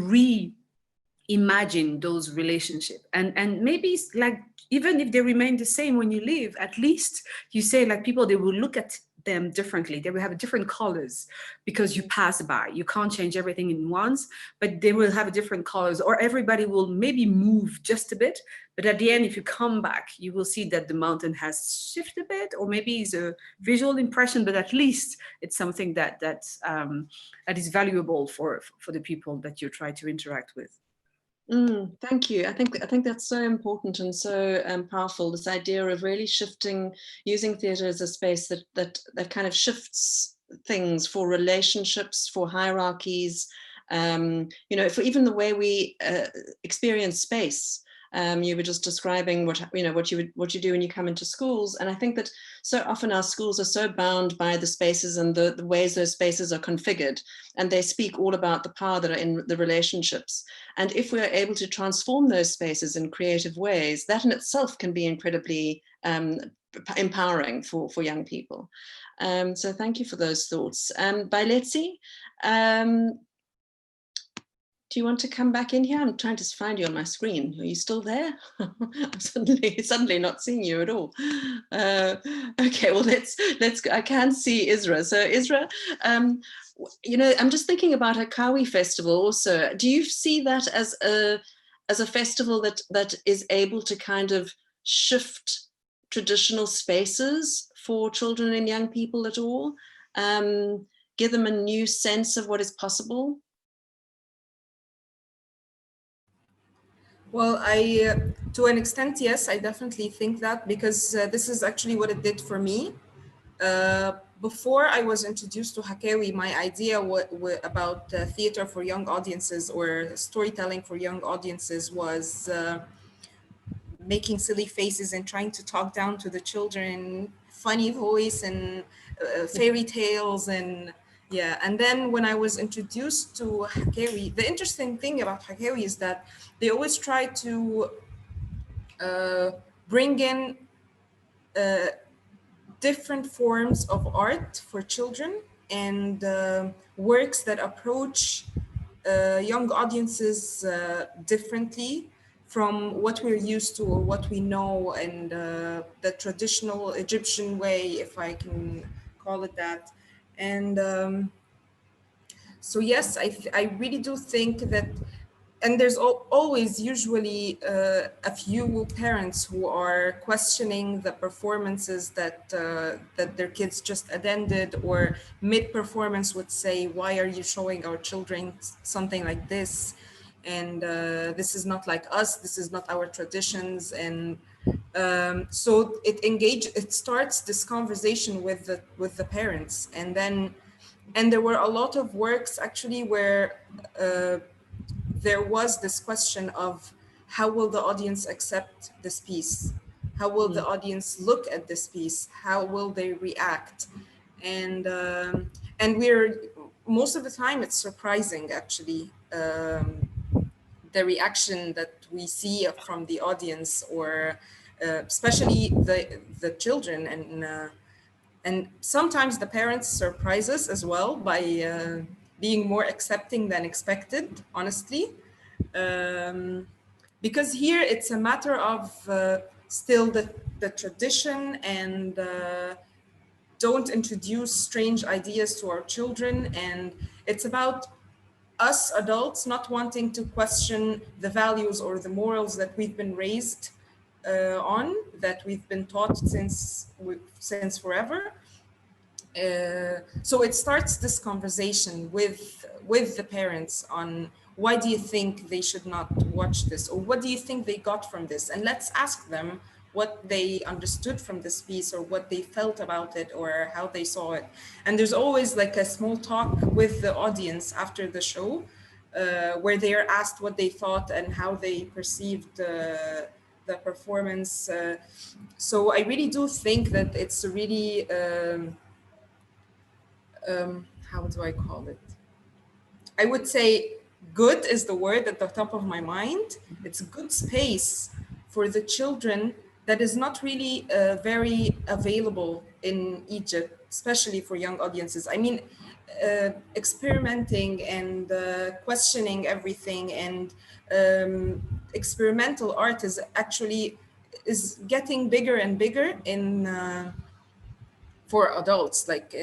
reimagine those relationships, and maybe like even if they remain the same when you leave, at least you say like people, they will look at them differently. They will have different colors because you pass by. You can't change everything in once, but they will have different colors, or everybody will maybe move just a bit. But at the end, if you come back, you will see that the mountain has shifted a bit, or maybe it's a visual impression, but at least it's something that is valuable for the people that you try to interact with. Thank you. I think that's so important and so powerful, this idea of really shifting, using theatre as a space that kind of shifts things for relationships, for hierarchies, you know, for even the way we experience space. You were just describing what you do when you come into schools, and I think that so often our schools are so bound by the spaces and the ways those spaces are configured, and they speak all about the power that are in the relationships. And if we are able to transform those spaces in creative ways, that in itself can be incredibly empowering for young people. So thank you for those thoughts. Baeletsi, do you want to come back in here? I'm trying to find you on my screen. Are you still there? I'm suddenly not seeing you at all. Okay, well, let's go. I can see Isra. So Isra, you know, I'm just thinking about Akawi Festival also. Do you see that as a festival that is able to kind of shift traditional spaces for children and young people at all? Give them a new sense of what is possible? Well, to an extent, yes, I definitely think that, because this is actually what it did for me. Before I was introduced to Hakawi, my idea about theater for young audiences or storytelling for young audiences was making silly faces and trying to talk down to the children, funny voice and fairy tales and yeah. And then when I was introduced to Hakawi, the interesting thing about Hakawi is that they always try to bring in different forms of art for children and works that approach young audiences differently from what we're used to or what we know, and the traditional Egyptian way, if I can call it that. And so yes, I really do think that, and there's always usually a few parents who are questioning the performances that their kids just attended, or mid-performance would say, why are you showing our children something like this? And this is not like us, this is not our traditions. And so it starts this conversation with the parents. And there were a lot of works actually where there was this question of how will the audience accept this piece? How will the audience look at this piece? How will they react? And we're, most of the time it's surprising actually, the reaction that we see from the audience, or especially the children, and sometimes the parents surprise us as well by being more accepting than expected, honestly. Because here it's a matter of still the tradition and don't introduce strange ideas to our children. And it's about us adults not wanting to question the values or the morals that we've been raised on, that we've been taught since forever. So it starts this conversation with the parents on why do you think they should not watch this, or what do you think they got from this, and let's ask them what they understood from this piece or what they felt about it or how they saw it. And there's always like a small talk with the audience after the show where they are asked what they thought and how they perceived the performance. So I really do think that it's a really how do I call it? I would say good is the word at the top of my mind. It's a good space for the children that is not really very available in Egypt, especially for young audiences. I mean, experimenting and questioning everything and experimental art is actually getting bigger and bigger in for adults. Like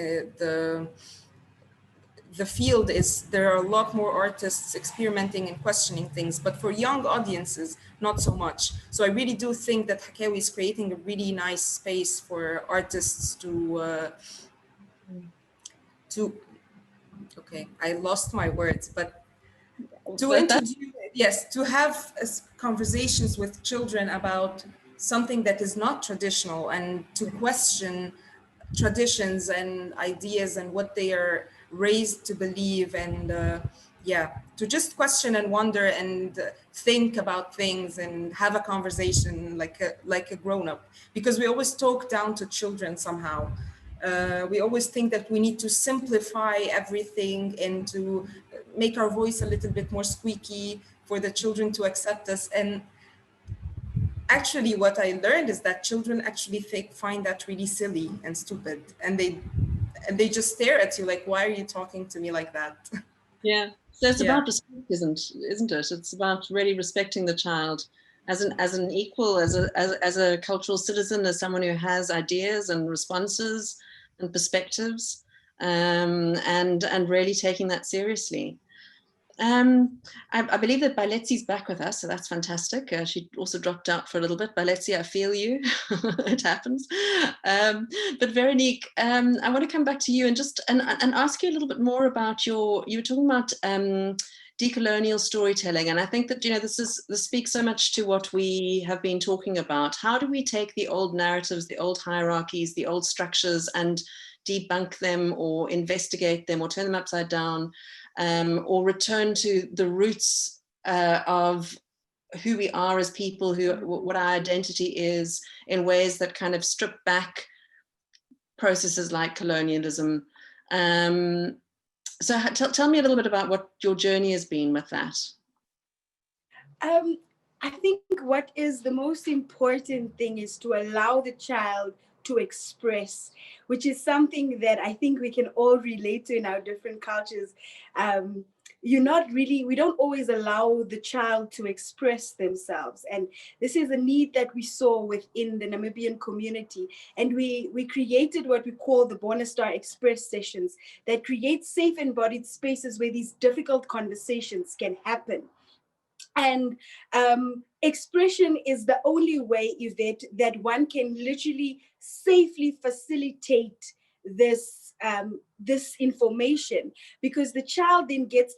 the field is, there are a lot more artists experimenting and questioning things, but for young audiences, not so much. So I really do think that Hakawi is creating a really nice space for artists to okay, I lost my words, but to introduce, yes, to have conversations with children about something that is not traditional and to question traditions and ideas and what they are raised to believe, and yeah, to just question and wonder and think about things and have a conversation like a grown-up, because we always talk down to children somehow. We always think that we need to simplify everything and to make our voice a little bit more squeaky for the children to accept us. And actually what I learned is that children actually find that really silly and stupid, and they just stare at you like, why are you talking to me like that? Yeah, so it's about respect, isn't it? It's about really respecting the child as an equal, as a cultural citizen, as someone who has ideas and responses and perspectives, and really taking that seriously. I believe that Baeletsi is back with us, so that's fantastic. She also dropped out for a little bit. Baeletsi, I feel you. It happens. But Veronique, I want to come back to you and just and ask you a little bit more about you were talking about decolonial storytelling, and I think that this speaks so much to what we have been talking about. How do we take the old narratives, the old hierarchies, the old structures, and debunk them or investigate them or turn them upside down? Or return to the roots of who we are as people, what our identity is, in ways that kind of strip back processes like colonialism. So tell me a little bit about what your journey has been with that. I think what is the most important thing is to allow the child to express, which is something that I think we can all relate to in our different cultures. We don't always allow the child to express themselves. And this is a need that we saw within the Namibian community. And we created what we call the Bonastar Express sessions that create safe embodied spaces where these difficult conversations can happen. And expression is the only way, Yvette, that one can literally safely facilitate this this information, because the child then gets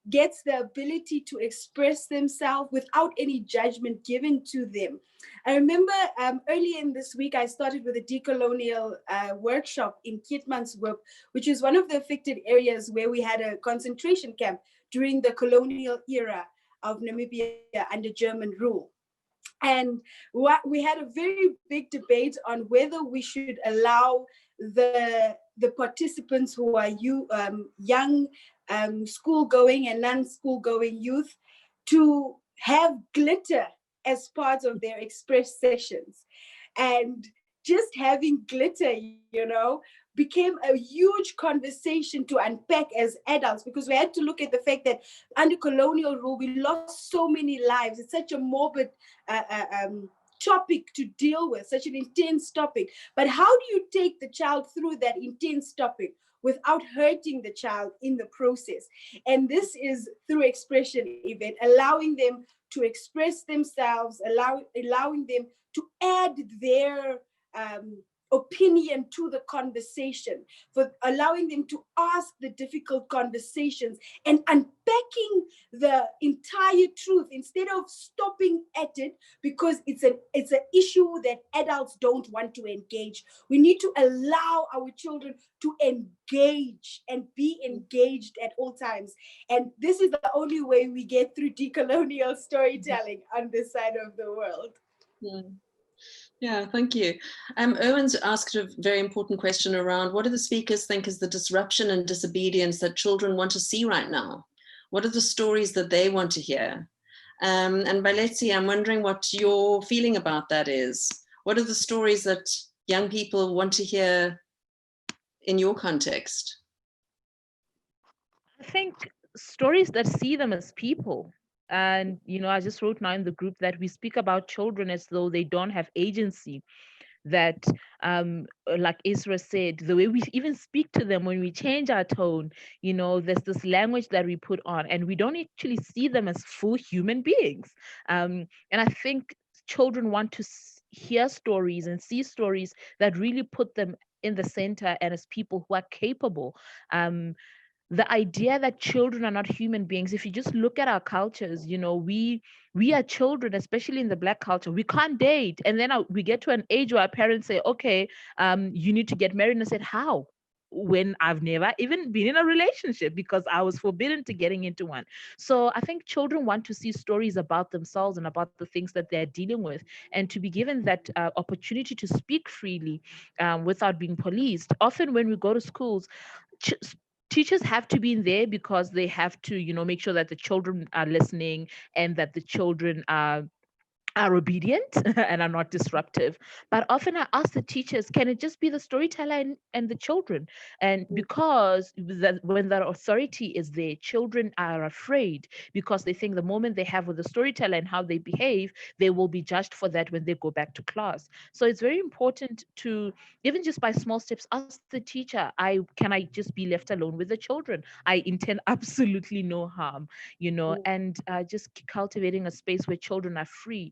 gets the ability to express themselves without any judgment given to them. I remember earlier in this week, I started with a decolonial workshop in Keetmanshoop, which is one of the affected areas where we had a concentration camp during the colonial era of Namibia under German rule. And we had a very big debate on whether we should allow the participants who are young school-going and non-school-going youth to have glitter as part of their express sessions. And just having glitter, became a huge conversation to unpack as adults, because we had to look at the fact that under colonial rule, we lost so many lives. It's such a morbid topic to deal with, such an intense topic. But how do you take the child through that intense topic without hurting the child in the process? And this is through expression, Yvette, allowing them to express themselves, allowing them to add their opinion to the conversation, for allowing them to ask the difficult conversations and unpacking the entire truth instead of stopping at it, because it's an issue that adults don't want to engage. We need to allow our children to engage and be engaged at all times. And this is the only way we get through decolonial storytelling on this side of the world. Yeah, thank you. Owen's asked a very important question around what do the speakers think is the disruption and disobedience that children want to see right now? What are the stories that they want to hear? And Baeletsi, I'm wondering what your feeling about that is. What are the stories that young people want to hear in your context? I think stories that see them as people. And, I just wrote now in the group that we speak about children as though they don't have agency. That, like Isra said, the way we even speak to them, when we change our tone, there's this language that we put on, and we don't actually see them as full human beings. And I think children want to hear stories and see stories that really put them in the center and as people who are capable. The idea that children are not human beings, if you just look at our cultures, we are children, especially in the Black culture. We can't date. And then we get to an age where our parents say, okay, you need to get married. And I said, how? When I've never even been in a relationship, because I was forbidden to getting into one. So I think children want to see stories about themselves and about the things that they're dealing with, and to be given that opportunity to speak freely without being policed. Often when we go to schools, teachers have to be in there because they have to, make sure that the children are listening and that the children are obedient and are not disruptive. But often I ask the teachers, can it just be the storyteller and the children? And because when that authority is there, children are afraid, because they think the moment they have with the storyteller and how they behave, they will be judged for that when they go back to class. So it's very important to, even just by small steps, ask the teacher, can I just be left alone with the children? I intend absolutely no harm, and just cultivating a space where children are free.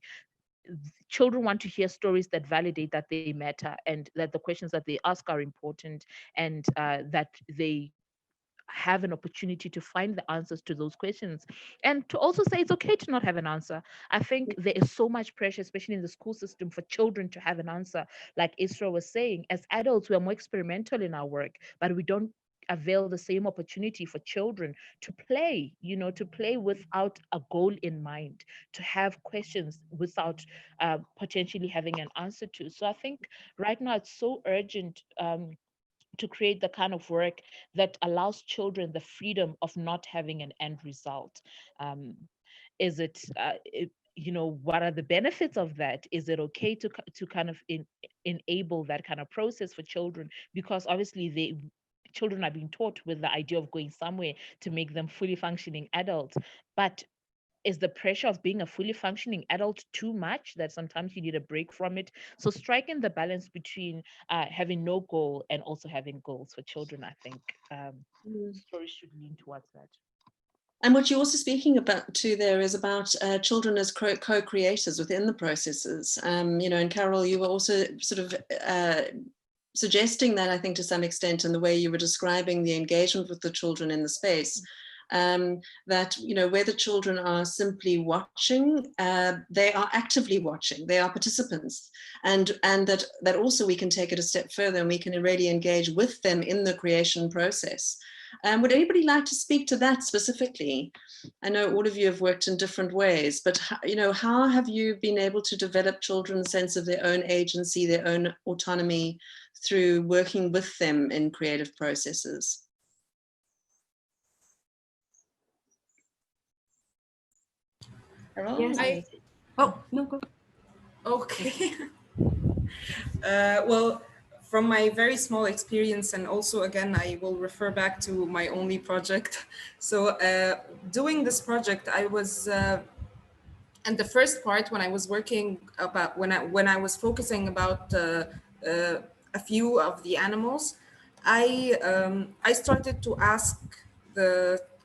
Children want to hear stories that validate that they matter, and that the questions that they ask are important, and that they have an opportunity to find the answers to those questions, and to also say it's okay to not have an answer. I think there is so much pressure, especially in the school system, for children to have an answer. Like Isra was saying, as adults, we are more experimental in our work, but we don't avail the same opportunity for children to play, to play without a goal in mind, to have questions without potentially having an answer to. So I think right now it's so urgent to create the kind of work that allows children the freedom of not having an end result. Is it, what are the benefits of that? Is it okay to kind of enable that kind of process for children? Because obviously children are being taught with the idea of going somewhere to make them fully functioning adults. But is the pressure of being a fully functioning adult too much that sometimes you need a break from it? So striking the balance between having no goal and also having goals for children, I think stories should lean towards that. And what you're also speaking about too there is about children as co-creators within the processes. And Carole, you were also sort of suggesting that, I think, to some extent, in the way you were describing the engagement with the children in the space. That where the children are simply watching, they are actively watching, they are participants, and that also we can take it a step further and we can already engage with them in the creation process. Would anybody like to speak to that specifically? I know all of you have worked in different ways, but how have you been able to develop children's sense of their own agency, their own autonomy, through working with them in creative processes? Yes. Oh, no, go. Okay. Well, from my very small experience, and also again, I will refer back to my only project. So doing this project, I was, and the first part when I was working about, when I was focusing about a few of the animals, I started to ask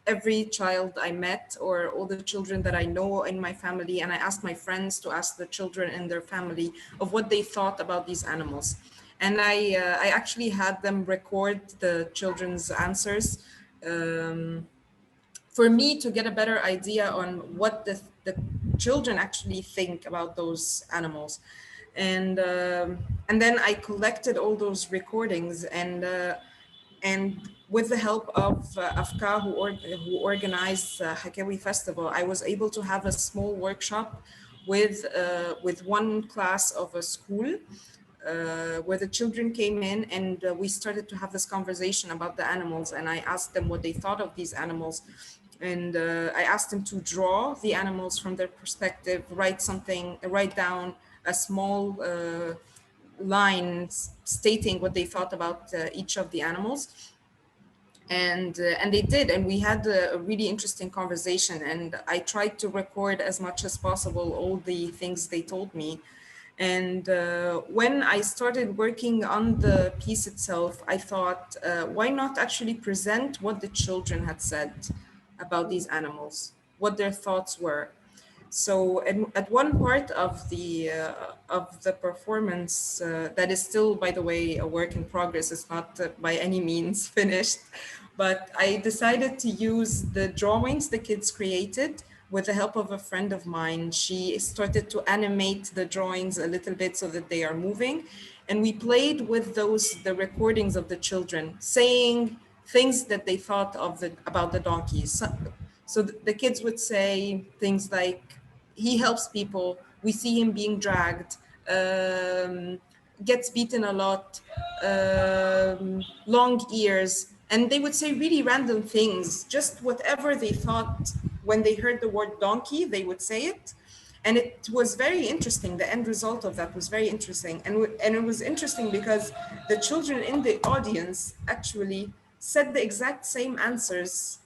every child I met, or all the children that I know in my family, and I asked my friends to ask the children in their family of what they thought about these animals. And I actually had them record the children's answers for me to get a better idea on what the children actually think about those animals. And then I collected all those recordings, and with the help of Afka, who organized Hakawi Festival, I was able to have a small workshop with one class of a school where the children came in, and we started to have this conversation about the animals, and I asked them what they thought of these animals. And I asked them to draw the animals from their perspective, write down a small line stating what they thought about each of the animals. And they did, and we had a really interesting conversation, and I tried to record as much as possible all the things they told me. And when I started working on the piece itself, I thought, why not actually present what the children had said about these animals, what their thoughts were. So at one part of the performance, that is still, by the way, a work in progress, it's not by any means finished, but I decided to use the drawings the kids created with the help of a friend of mine. She started to animate the drawings a little bit so that they are moving. And we played with the recordings of the children, saying things that they thought about the donkeys. So the kids would say things like, he helps people, we see him being dragged, gets beaten a lot, long ears. And they would say really random things, just whatever they thought when they heard the word donkey, they would say it. And it was very interesting. The end result of that was very interesting. And it was interesting because the children in the audience actually said the exact same answers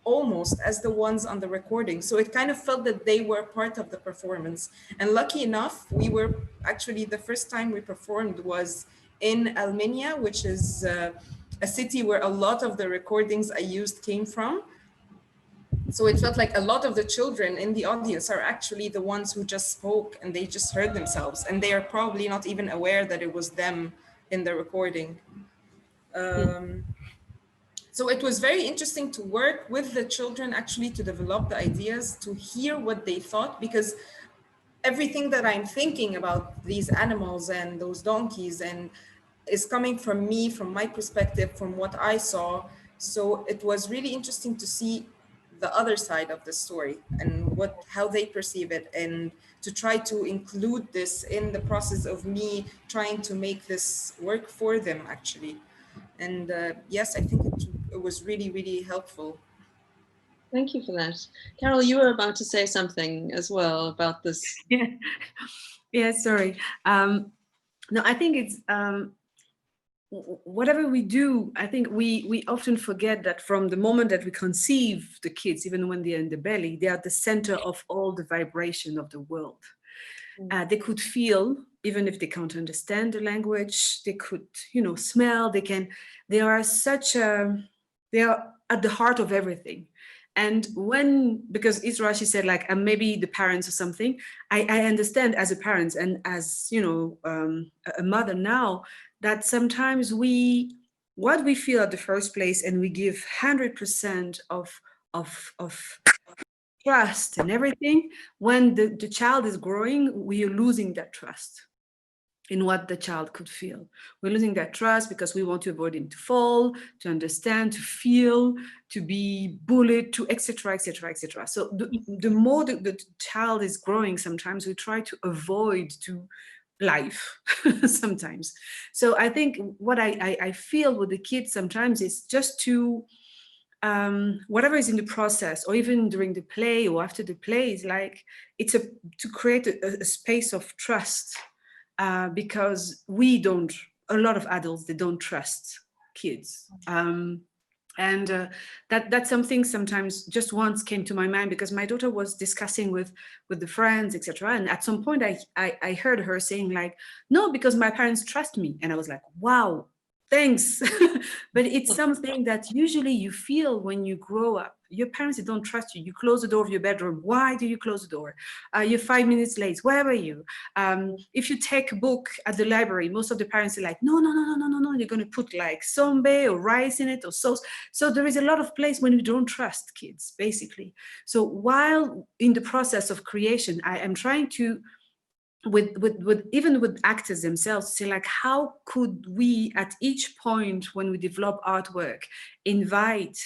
almost as the ones on the recording. So it kind of felt that they were part of the performance. And lucky enough, we were actually, the first time we performed was in Armenia, which is a city where a lot of the recordings I used came from. So it felt like a lot of the children in the audience are actually the ones who just spoke, and they just heard themselves, and they are probably not even aware that it was them in the recording. So it was very interesting to work with the children actually to develop the ideas, to hear what they thought, because everything that I'm thinking about these animals and those donkeys and is coming from me, from my perspective, from what I saw. So it was really interesting to see the other side of the story and how they perceive it, and to try to include this in the process of me trying to make this work for them actually. And yes, I think it was really, really helpful. Thank you for that. Carole, you were about to say something as well about this. Yeah, sorry. No, I think it's, whatever we do, I think we often forget that from the moment that we conceive the kids, even when they're in the belly, they are the center of all the vibration of the world. They could feel, even if they can't understand the language, they could, smell, they are at the heart of everything. And because Isra, she said like, maybe the parents or something, I understand as a parent and as, a mother now, that sometimes what we feel at the first place, and we give 100% of trust and everything, when the child is growing, we are losing that trust in what the child could feel. We're losing that trust because we want to avoid him to fall, to understand, to feel, to be bullied, to etc., etc., etc. So the more the child is growing, sometimes we try to avoid to life sometimes. So I think what I feel with the kids sometimes is just to, whatever is in the process, or even during the play or after the play, is like, to create a space of trust, because we don't a lot of adults, they don't trust kids. That's something sometimes just once came to my mind, because my daughter was discussing with the friends, etc. And at some point I heard her saying like, no, because my parents trust me. And I was like, wow, thanks. But it's something that usually you feel when you grow up. Your parents, they don't trust you. You close the door of your bedroom. Why do you close the door? You're 5 minutes late. Where were you? If you take a book at the library, most of the parents are like, no, you're going to put like sombe or rice in it or sauce. So there is a lot of place when you don't trust kids, basically. So while in the process of creation, I am trying to, even with actors themselves, say like, how could we at each point when we develop artwork invite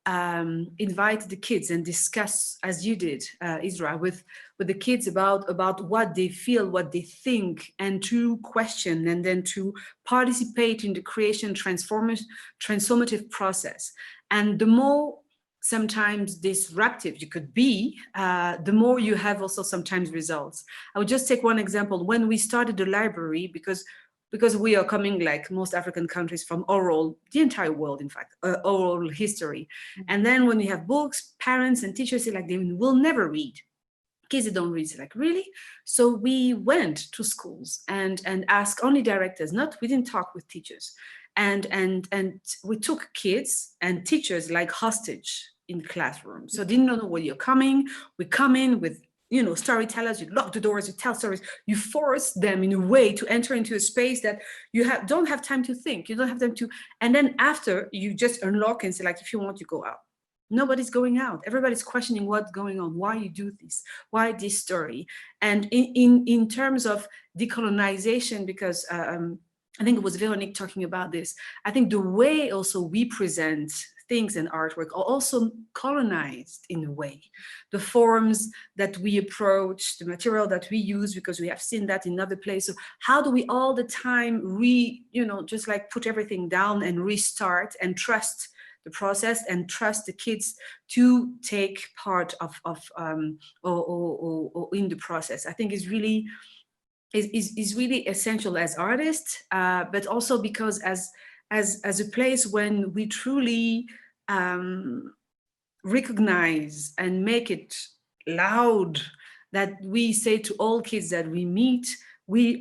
the kids and discuss, as you did, Isra, with the kids about what they feel, what they think, and to question and then to participate in the creation transformative process. And the more sometimes disruptive you could be, the more you have also sometimes results. I would just take one example. When we started the library, because we are coming, like most African countries, from oral, the entire world, in fact, oral history. And then when you have books, parents and teachers say like, they will never read. Kids that don't read, like, really? So we went to schools and asked only directors, we didn't talk with teachers. And we took kids and teachers like hostage in the classroom. So didn't know where you're coming. We come in with, storytellers, you lock the doors, you tell stories, you force them in a way to enter into a space that you don't have time to think, you don't have time to, and then after you just unlock and say like, if you want, you go out. Nobody's going out. Everybody's questioning what's going on, why you do this, why this story. And in terms of decolonization, because I think it was Veronique talking about this, I think the way also we present things in artwork are also colonized in a way. The forms that we approach, the material that we use, because we have seen that in other places. So how do we all the time just like put everything down and restart and trust the process and trust the kids to take part of or in the process? I think is really essential as artists, but also because as a place when we truly recognize and make it loud, that we say to all kids that we meet,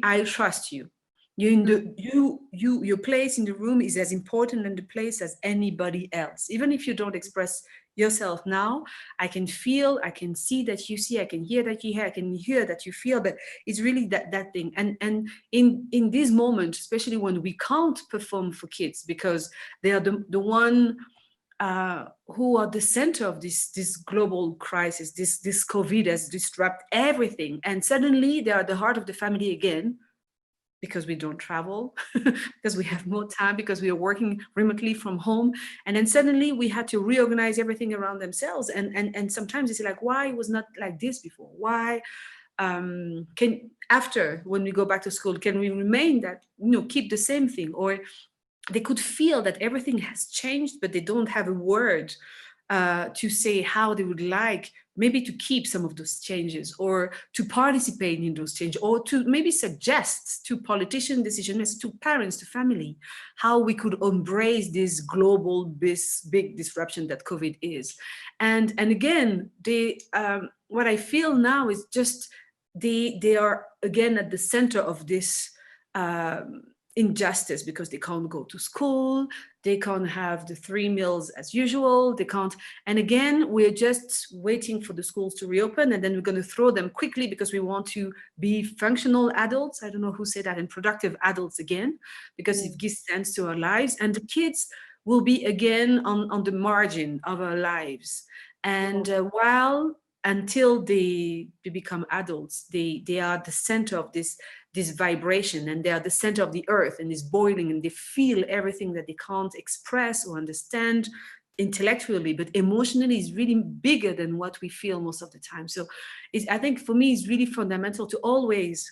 I trust you. Your place in the room is as important in the place as anybody else. Even if you don't express yourself now, I can feel, I can see that you see, I can hear that you hear, I can hear that you feel, but it's really that thing. And in this moment, especially when we can't perform for kids because they are the one who are the center of this global crisis, this COVID has disrupted everything. And suddenly they are the heart of the family again, because we don't travel, because we have more time, because we are working remotely from home. And then suddenly we had to reorganize everything around themselves. And sometimes it's like, why it was not like this before? Why after, when we go back to school, can we remain that, keep the same thing? Or they could feel that everything has changed, but they don't have a word to say how they would like maybe to keep some of those changes, or to participate in those changes, or to maybe suggest to politicians, decision makers, to parents, to family, how we could embrace this global, big disruption that COVID is. And again, what I feel now is just they are again at the center of this injustice, because they can't go to school, they can't have the 3 meals as usual, they can't. And again, we're just waiting for the schools to reopen, and then we're going to throw them quickly because we want to be functional adults. I don't know who said that, and productive adults again, because it gives sense to our lives. And the kids will be again on the margin of our lives. And until they become adults, they are the center of this vibration, and they are the center of the earth, and it's boiling, and they feel everything that they can't express or understand intellectually, but emotionally is really bigger than what we feel most of the time. So I think for me, it's really fundamental to always,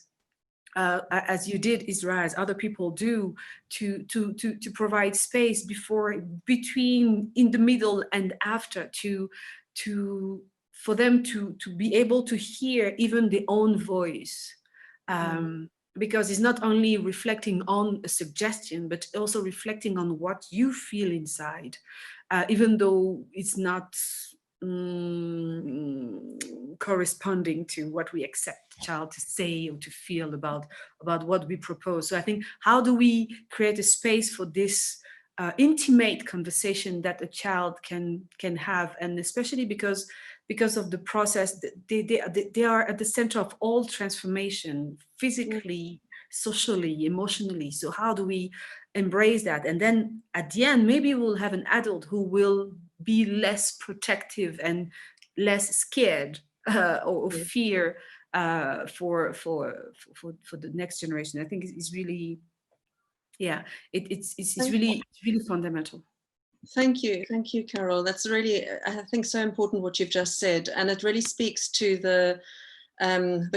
as you did, Isra, as other people do, to provide space between, in the middle, and after, for them to be able to hear even their own voice. because it's not only reflecting on a suggestion, but also reflecting on what you feel inside, even though it's not corresponding to what we accept the child to say or to feel about what we propose. So I think, how do we create a space for this intimate conversation that a child can have, and especially because of the process, they are at the center of all transformation, physically, socially, emotionally. So how do we embrace that? And then at the end, maybe we'll have an adult who will be less protective and less scared or fear for the next generation. I think it's really, yeah, it's really fundamental. Thank you, Carole. That's really, I think, so important what you've just said, and it really speaks to the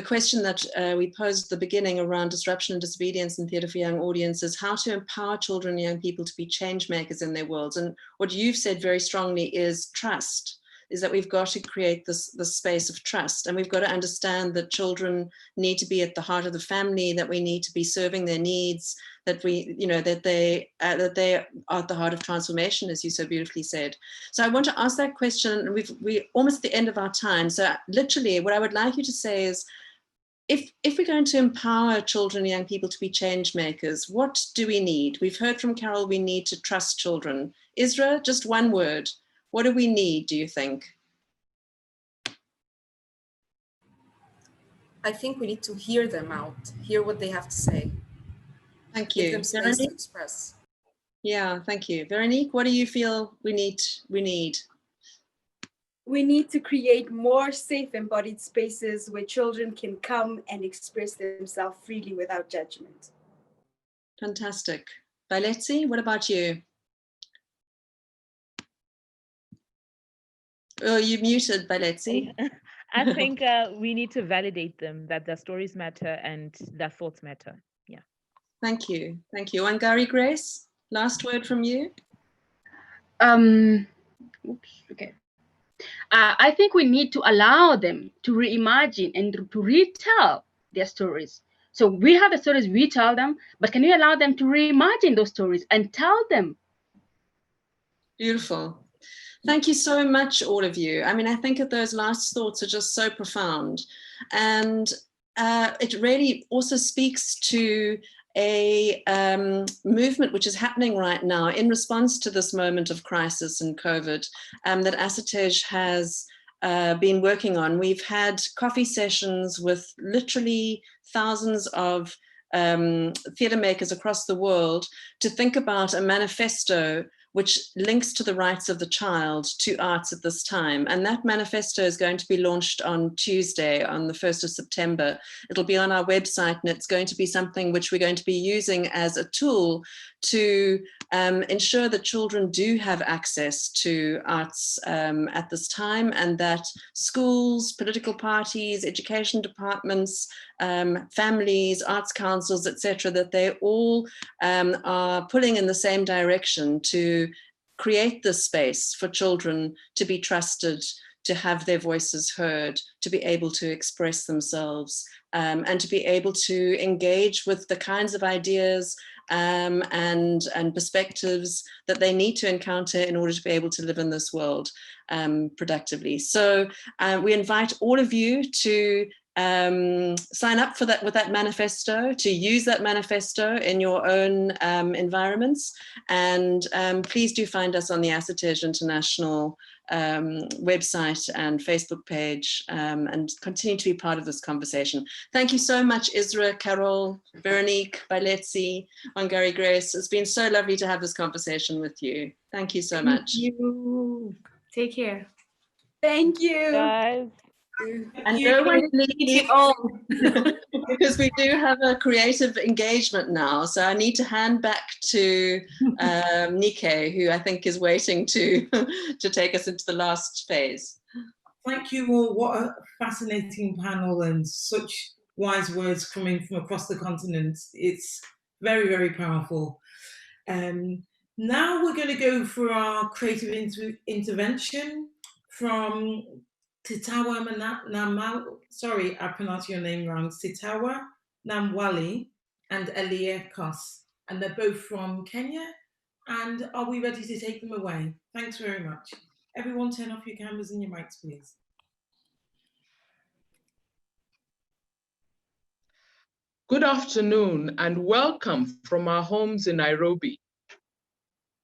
question that we posed at the beginning around disruption and disobedience in theatre for young audiences, how to empower children and young people to be change makers in their worlds. And what you've said very strongly is trust, is that we've got to create this space of trust, and we've got to understand that children need to be at the heart of the family, that we need to be serving their needs, that we, you know, that they are at the heart of transformation, as you so beautifully said. So I want to ask that question, and we're almost at the end of our time. So literally what I would like you to say is, if we're going to empower children and young people to be change makers, what do we need? We've heard from Carole, we need to trust children. Isra, just one word. What do we need, do you think? I think we need to hear them out, hear what they have to say. Thank you. Give them space to express. Yeah, thank you. Veronique, what do you feel we need? We need to create more safe embodied spaces where children can come and express themselves freely without judgment. Fantastic. Baeletsi, what about you? Oh, you muted, Baeletsi. I think we need to validate them, that their stories matter and their thoughts matter. Yeah. Thank you. Thank you. Wangari Grace, last word from you. Okay. I think we need to allow them to reimagine and to retell their stories. So we have the stories, we tell them, but can we allow them to reimagine those stories and tell them? Beautiful. Thank you so much, all of you. I mean, I think that those last thoughts are just so profound. And it really also speaks to a movement which is happening right now in response to this moment of crisis and COVID that Asatej has been working on. We've had coffee sessions with literally thousands of theatre makers across the world to think about a manifesto which links to the rights of the child to arts at this time. And that manifesto is going to be launched on Tuesday, on the 1st of September. It'll be on our website, and it's going to be something which we're going to be using as a tool to ensure that children do have access to arts at this time, and that schools, political parties, education departments, families, arts councils, etc., that they all are pulling in the same direction to create this space for children to be trusted, to have their voices heard, to be able to express themselves, and to be able to engage with the kinds of ideas and perspectives that they need to encounter in order to be able to live in this world productively. So we invite all of you to sign up for that with that manifesto, to use that manifesto in your own environments, and please do find us on the Asatej International website and Facebook page, and continue to be part of this conversation. Thank you so much, Isra, Carole, Veronique, Baeletsi, Wangari Grace. It's been so lovely to have this conversation with you. Thank you so much. Thank you. Take care. Thank you. Guys. And no one leave because we do have a creative engagement now. So I need to hand back to Nike, who I think is waiting to take us into the last phase. Thank you all. What a fascinating panel, and such wise words coming from across the continent. It's very, very powerful. Now we're going to go for our creative intervention from Sitawa, sorry, I pronounced your name wrong. Sitawa Namwalie, and Aleya, and they're both from Kenya. And are we ready to take them away? Thanks very much. Everyone turn off your cameras and your mics, please. Good afternoon and welcome from our homes in Nairobi.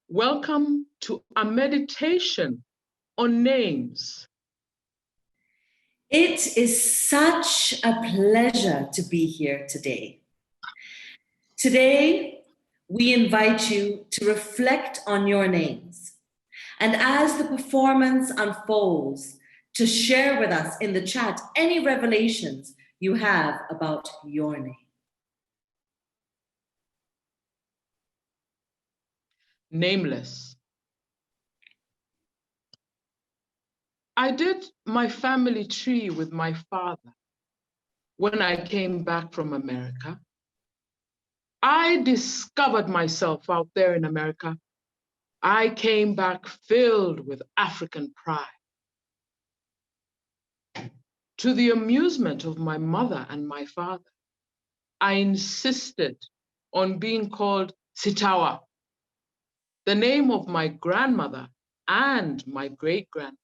Welcome to a meditation on names. It is such a pleasure to be here today. Today, we invite you to reflect on your names. And as the performance unfolds, to share with us in the chat any revelations you have about your name. Nameless. I did my family tree with my father when I came back from America. I discovered myself out there in America. I came back filled with African pride. To the amusement of my mother and my father, I insisted on being called Sitawa, the name of my grandmother and my great-grandmother.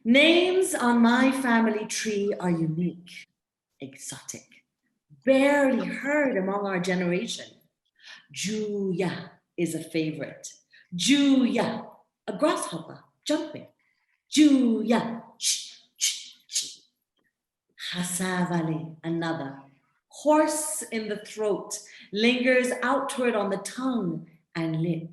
Names on my family tree are unique, exotic, barely heard among our generation. Juya is a favorite. Juya, a grasshopper jumping. Juya, Hasavale, another. Hoarse in the throat, lingers outward on the tongue and lip.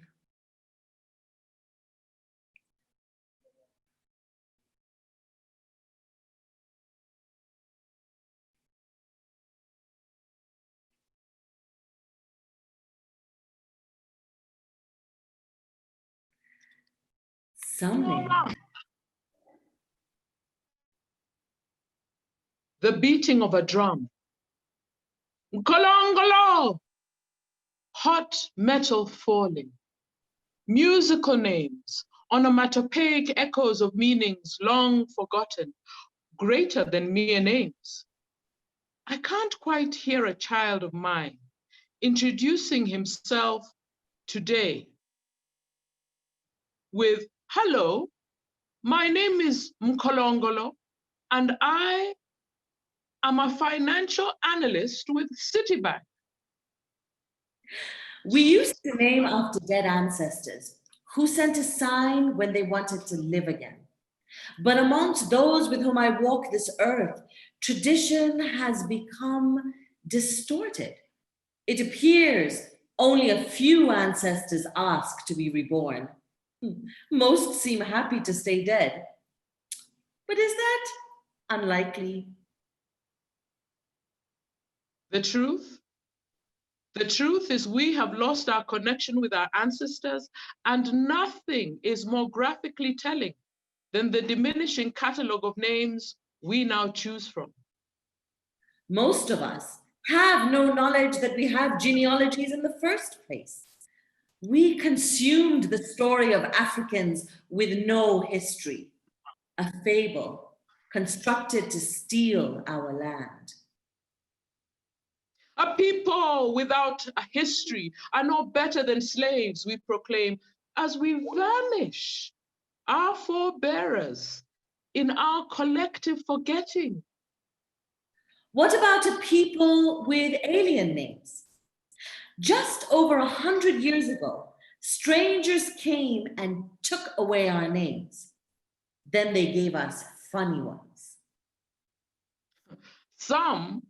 Some names. The beating of a drum. Golongolo! Hot metal falling. Musical names, onomatopoeic echoes of meanings long forgotten, greater than mere names. I can't quite hear a child of mine introducing himself today with, hello, my name is Mkolongolo, and I am a financial analyst with Citibank. We used to name after dead ancestors who sent a sign when they wanted to live again. But amongst those with whom I walk this earth, tradition has become distorted. It appears only a few ancestors ask to be reborn. Most seem happy to stay dead. But is that unlikely? The truth? The truth is we have lost our connection with our ancestors, and nothing is more graphically telling than the diminishing catalogue of names we now choose from. Most of us have no knowledge that we have genealogies in the first place. We consumed the story of Africans with no history, a fable constructed to steal our land. A people without a history are no better than slaves, we proclaim, as we vanish, our forebearers, in our collective forgetting. What about a people with alien names? Just over 100 years ago, strangers came and took away our names. Then they gave us funny ones. Some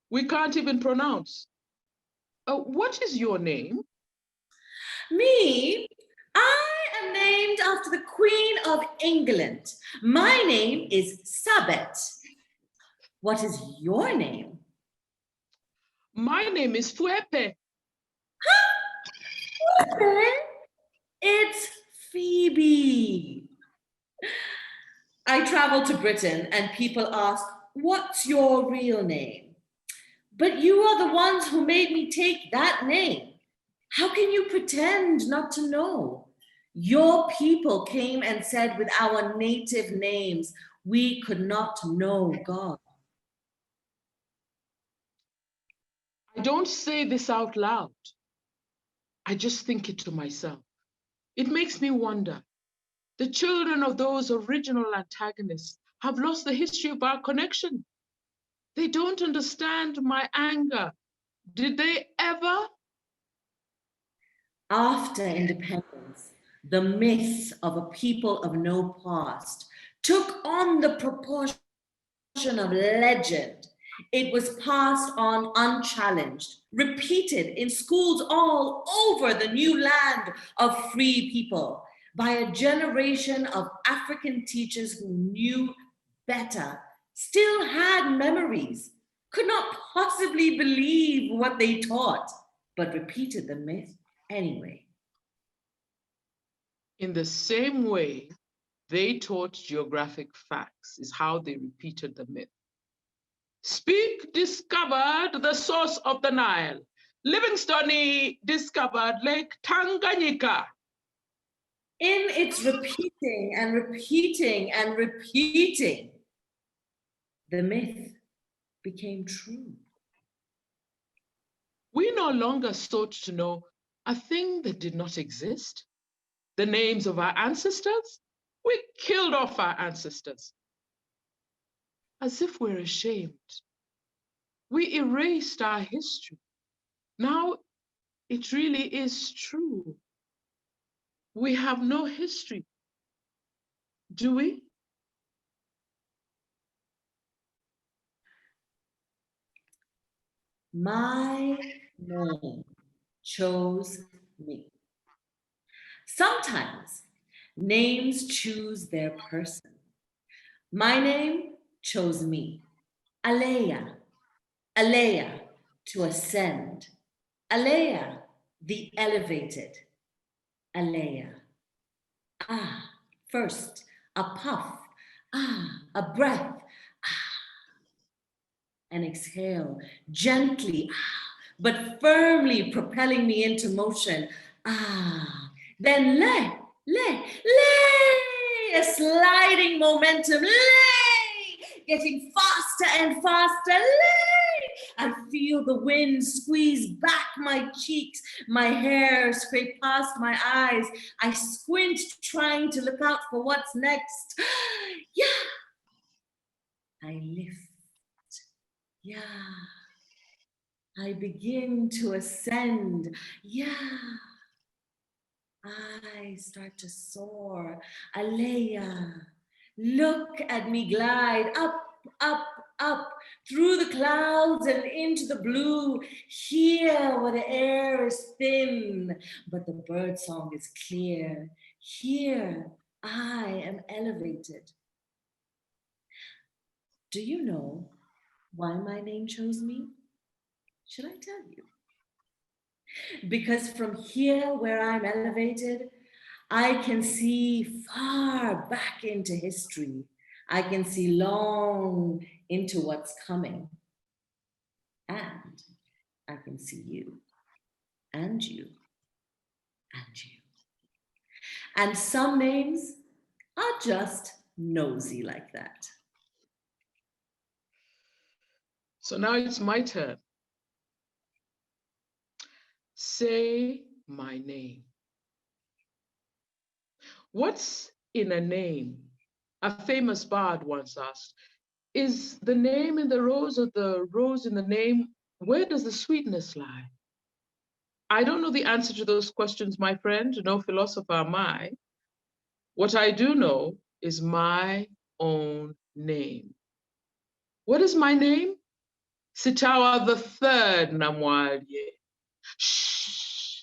we can't even pronounce. What is your name? Me? I am named after the Queen of England. My name is Sabet. What is your name? My name is Fuepe. Fuepe? It's Phoebe. I travel to Britain and people ask, what's your real name? But you are the ones who made me take that name. How can you pretend not to know? Your people came and said with our native names, we could not know God. I don't say this out loud. I just think it to myself. It makes me wonder. The children of those original antagonists have lost the history of our connection. They don't understand my anger. Did they ever? After independence, the myth of a people of no past took on the proportion of legend. It was passed on unchallenged, repeated in schools all over the new land of free people by a generation of African teachers who knew better, still had memories, could not possibly believe what they taught, but repeated the myth anyway. In the same way, they taught geographic facts, is how they repeated the myth. Speak discovered the source of the Nile. Livingstone discovered Lake Tanganyika. In its repeating and repeating and repeating, the myth became true. We no longer sought to know a thing that did not exist. The names of our ancestors, we killed off our ancestors. As if we're ashamed. We erased our history. Now it really is true. We have no history. Do we? My name chose me. Sometimes names choose their person. My name chose me. Aleya, Aleya, to ascend. Aleya, the elevated. Aleya. Ah, first, a puff. Ah, a breath. Ah, and exhale, gently, but firmly propelling me into motion. Ah, then lay, a sliding momentum, getting faster and faster, I feel the wind squeeze back my cheeks, my hair scrape past my eyes. I squint, trying to look out for what's next. Yeah, I lift. Yeah, I begin to ascend. Yeah, I start to soar. Aleya, look at me glide up, up, up, through the clouds and into the blue. Here where the air is thin, but the bird song is clear. Here I am elevated. Do you know why my name chose me? Should I tell you? Because from here where I'm elevated, I can see far back into history. I can see long into what's coming. And I can see you, and you, and you. And some names are just nosy like that. So now it's my turn. Say my name. What's in a name? A famous bard once asked, is the name in the rose or the rose in the name? Where does the sweetness lie? I don't know the answer to those questions, my friend, no philosopher am I. What I do know is my own name. What is my name? Sitawa the third Namwalie. Shh.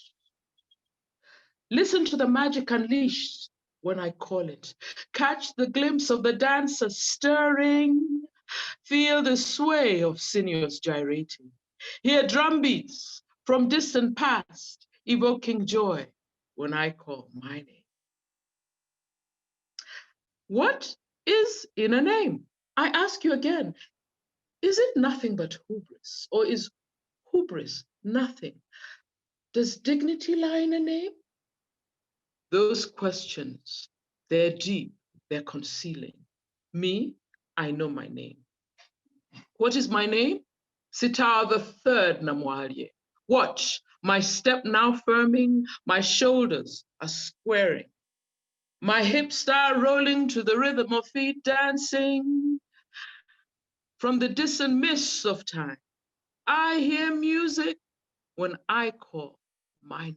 Listen to the magic unleashed when I call it. Catch the glimpse of the dancer stirring. Feel the sway of sinews gyrating. Hear drum beats from distant past, evoking joy when I call my name. What is in a name? I ask you again, is it nothing but hubris, or is hubris nothing? Does dignity lie in a name? Those questions, they're deep, they're concealing. Me, I know my name. What is my name? Sitawa the third Namwalie. Watch, my step now firming, my shoulders are squaring. My hips start rolling to the rhythm of feet dancing. From the distant mists of time, I hear music when I call my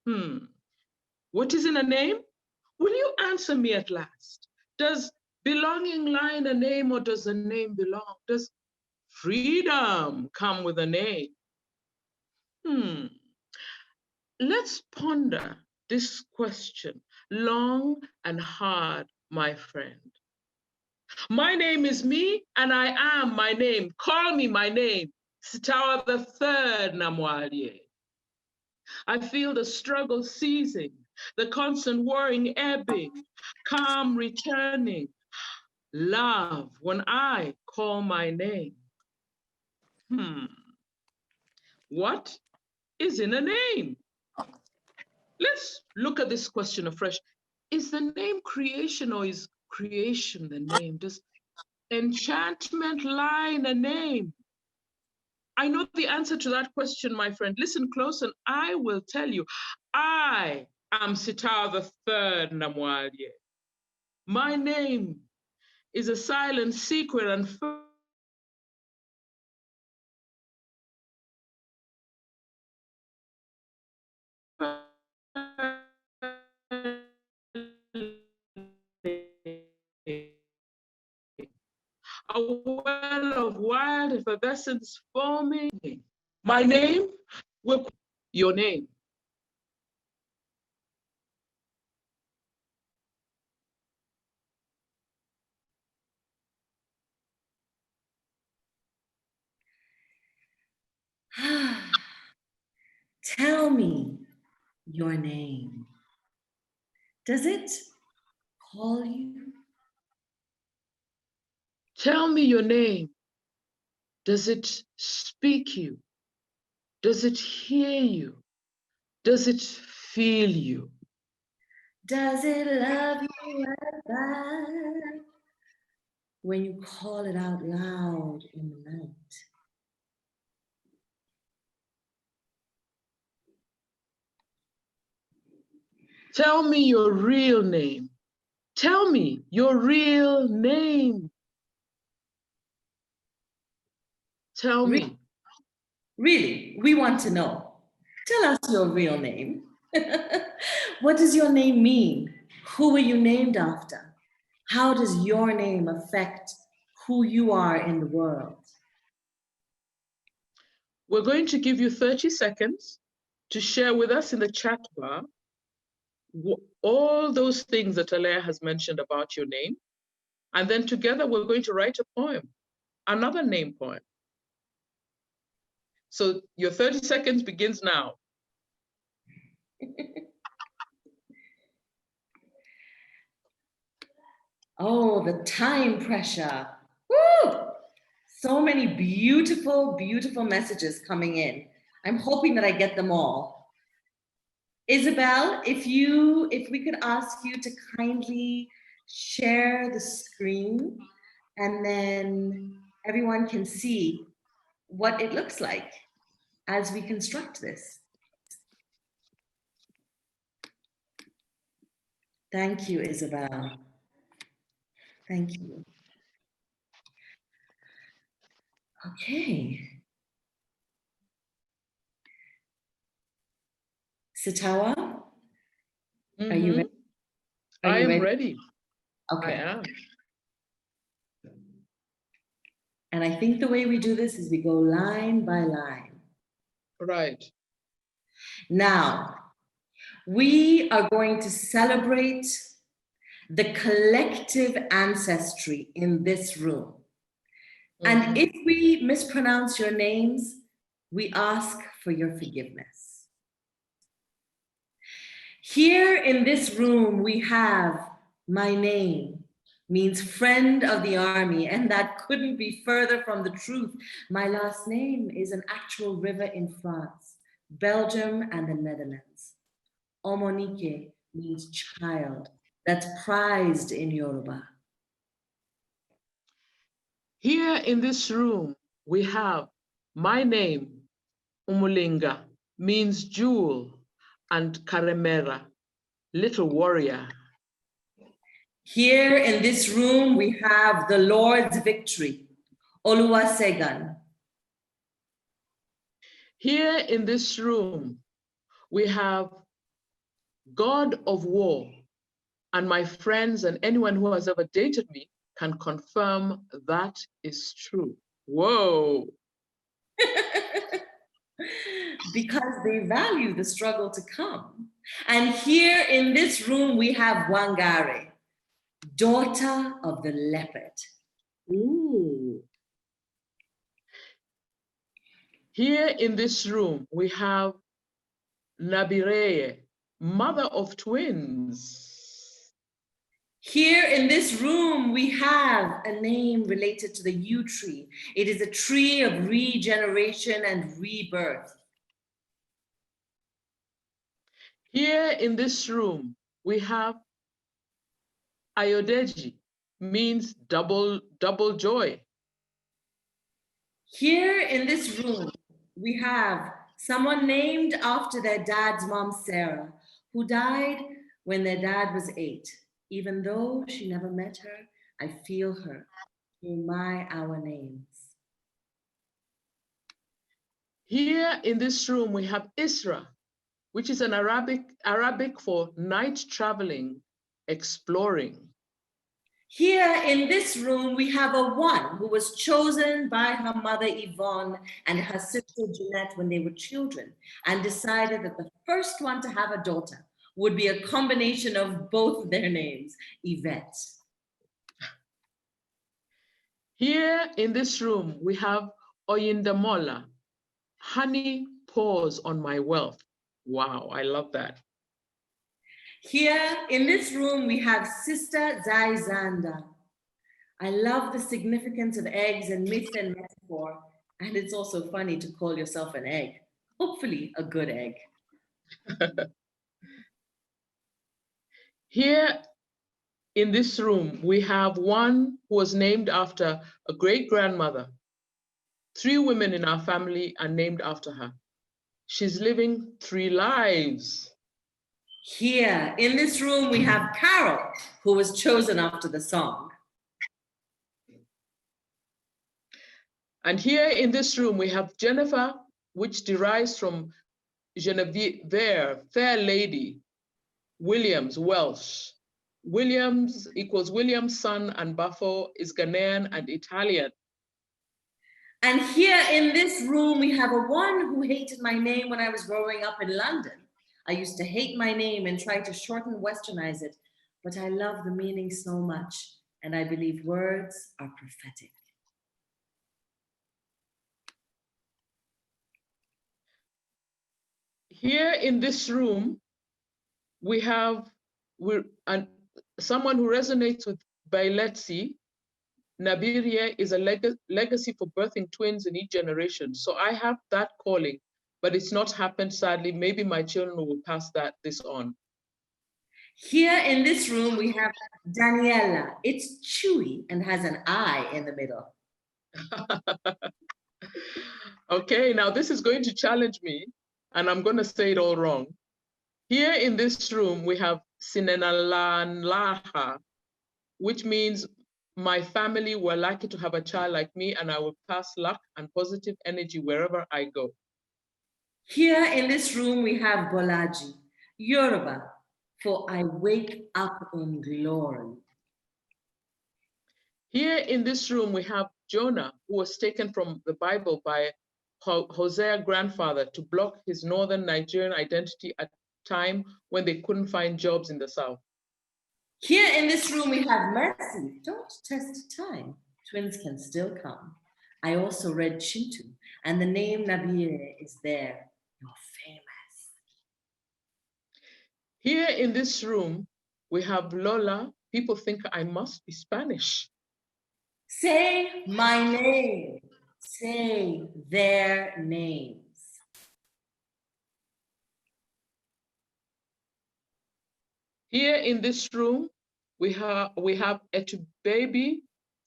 name. What is in a name? Will you answer me at last? Does belonging lie in a name, or does a name belong? Does freedom come with a name? Let's ponder this question long and hard, my friend. My name is me, and I am my name. Call me my name, Sitawa the third Namwalie. I feel the struggle ceasing, the constant warring ebbing, calm returning, love when I call my name. What is in a name? Let's look at this question afresh. Is the name creation, or is creation the name? Does enchantment lie in a name? I know the answer to that question, my friend. Listen close and I will tell you. I am Sitawa the third Namwalie. My name is a silent secret and a well of wild effervescence forming. My name will your name. Tell me your name. Does it call you? Tell me your name. Does it speak you? Does it hear you? Does it feel you? Does it love you back when you call it out loud in the night? Tell me your real name. Tell me your real name. Tell me. Really, we want to know. Tell us your real name. What does your name mean? Who were you named after? How does your name affect who you are in the world? We're going to give you 30 seconds to share with us in the chat bar all those things that Aleya has mentioned about your name. And then together we're going to write a poem, another name poem. So your 30 seconds begins now. Oh, the time pressure. Woo! So many beautiful, beautiful messages coming in. I'm hoping that I get them all. Isabel, if we could ask you to kindly share the screen, and then everyone can see what it looks like as we construct this. Thank you, Isabel. Thank you. Okay. Sitawa, are you ready? I am ready. Okay. I am. And I think the way we do this is we go line by line. Right. Now, we are going to celebrate the collective ancestry in this room. And if we mispronounce your names, we ask for your forgiveness. Here in this room, we have my name, means friend of the army, and that couldn't be further from the truth. My last name is an actual river in France, Belgium, and the Netherlands. Omonike means child, that's prized in Yoruba. Here in this room, we have my name, Umulinga, means jewel, and Karamera, little warrior. Here in this room, we have the Lord's victory, Oluwasegun. Here in this room, we have God of War, and my friends and anyone who has ever dated me can confirm that is true. Whoa. Because they value the struggle to come. And here in this room, we have Wangari, daughter of the leopard. Ooh. Here in this room, we have Nabireye, mother of twins. Here in this room, we have a name related to the yew tree. It is a tree of regeneration and rebirth. Here in this room, we have Ayodeji, means double joy. Here in this room, we have someone named after their dad's mom, Sarah, who died when their dad was 8. Even though she never met her, I feel her through our names. Here in this room, we have Isra, which is an Arabic for night traveling, exploring. Here in this room, we have a one who was chosen by her mother Yvonne and her sister Jeanette when they were children, and decided that the first one to have a daughter would be a combination of both their names, Yvette. Here in this room, we have Oyindamola, honey pours on my wealth. Wow, I love that. Here in this room, we have Sister Zaizanda. I love the significance of eggs and myth and metaphor, and it's also funny to call yourself an egg. Hopefully a good egg. Here in this room, we have one who was named after a great-grandmother. 3 women in our family are named after her. She's living 3 lives. Here in this room, we have Carole, who was chosen after the song. And here in this room, we have Jennifer, which derives from Genevieve, fair lady, Williams, Welsh. Williams equals William's son, and Bafo is Ghanaian and Italian. And here in this room, we have a one who hated my name when I was growing up in London. I used to hate my name and try to shorten, westernize it, but I love the meaning so much, and I believe words are prophetic. Here in this room, we have someone who resonates with Baeletsi. Namibia is a legacy for birthing twins in each generation. So I have that calling, but it's not happened, sadly. Maybe my children will pass this on. Here in this room, we have Daniela. It's chewy and has an I in the middle. Okay, now this is going to challenge me, and I'm going to say it all wrong. Here in this room, we have Sinenalanlaha, which means my family were lucky to have a child like me, and I will pass luck and positive energy wherever I go. Here in this room, we have Bolaji, Yoruba, for I wake up in glory. Here in this room, we have Jonah, who was taken from the Bible by Hosea's grandfather to block his northern Nigerian identity at a time when they couldn't find jobs in the South. Here in this room, we have Mercy. Don't test time. Twins can still come. I also read Chintu, and the name Nabire is there. You're famous. Here in this room, we have Lola. People think I must be Spanish. Say my name. Say their names. Here in this room, we have Etubaby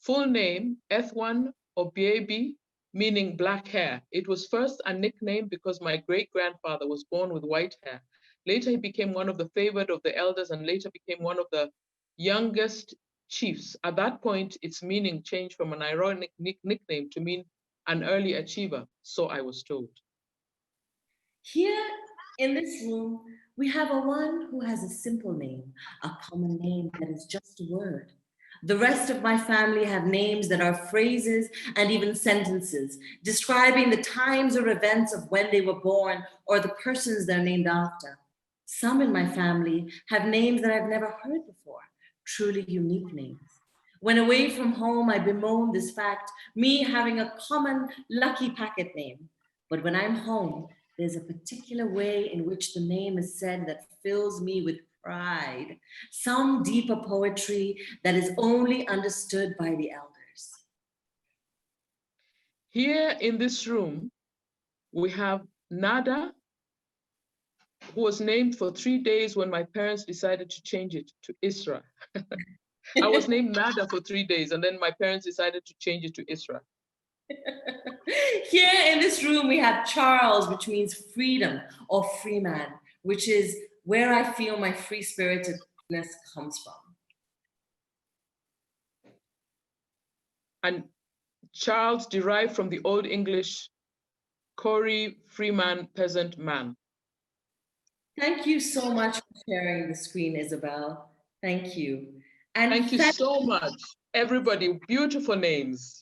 Full name, Ethwan Obiebi, meaning black hair. It was first a nickname because my great-grandfather was born with white hair. Later, he became one of the favored of the elders and later became one of the youngest chiefs. At that point, its meaning changed from an ironic nickname to mean an early achiever, so I was told. Here in this room, we have a one who has a simple name, a common name that is just a word. The rest of my family have names that are phrases and even sentences, describing the times or events of when they were born or the persons they're named after. Some in my family have names that I've never heard before, truly unique names. When away from home, I bemoan this fact, me having a common lucky packet name. But when I'm home, there's a particular way in which the name is said that fills me with pride, some deeper poetry that is only understood by the elders. Here in this room, we have Nada, who was named for 3 days when my parents decided to change it to Isra. I was named Nada for 3 days, and then my parents decided to change it to Isra. Here in this room, we have Charles, which means freedom or free man, which is where I feel my free-spiritedness comes from. And Charles derived from the Old English Corey, freeman, peasant man. Thank you so much for sharing the screen, Isabel. Thank you. And thank you so much, everybody. Beautiful names.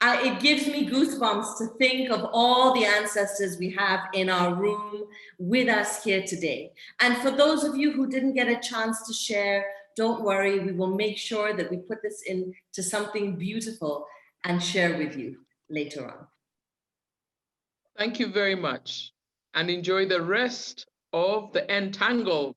It gives me goosebumps to think of all the ancestors we have in our room with us here today. And for those of you who didn't get a chance to share, don't worry, we will make sure that we put this into something beautiful and share with you later on. Thank you very much, and enjoy the rest of the Entangled.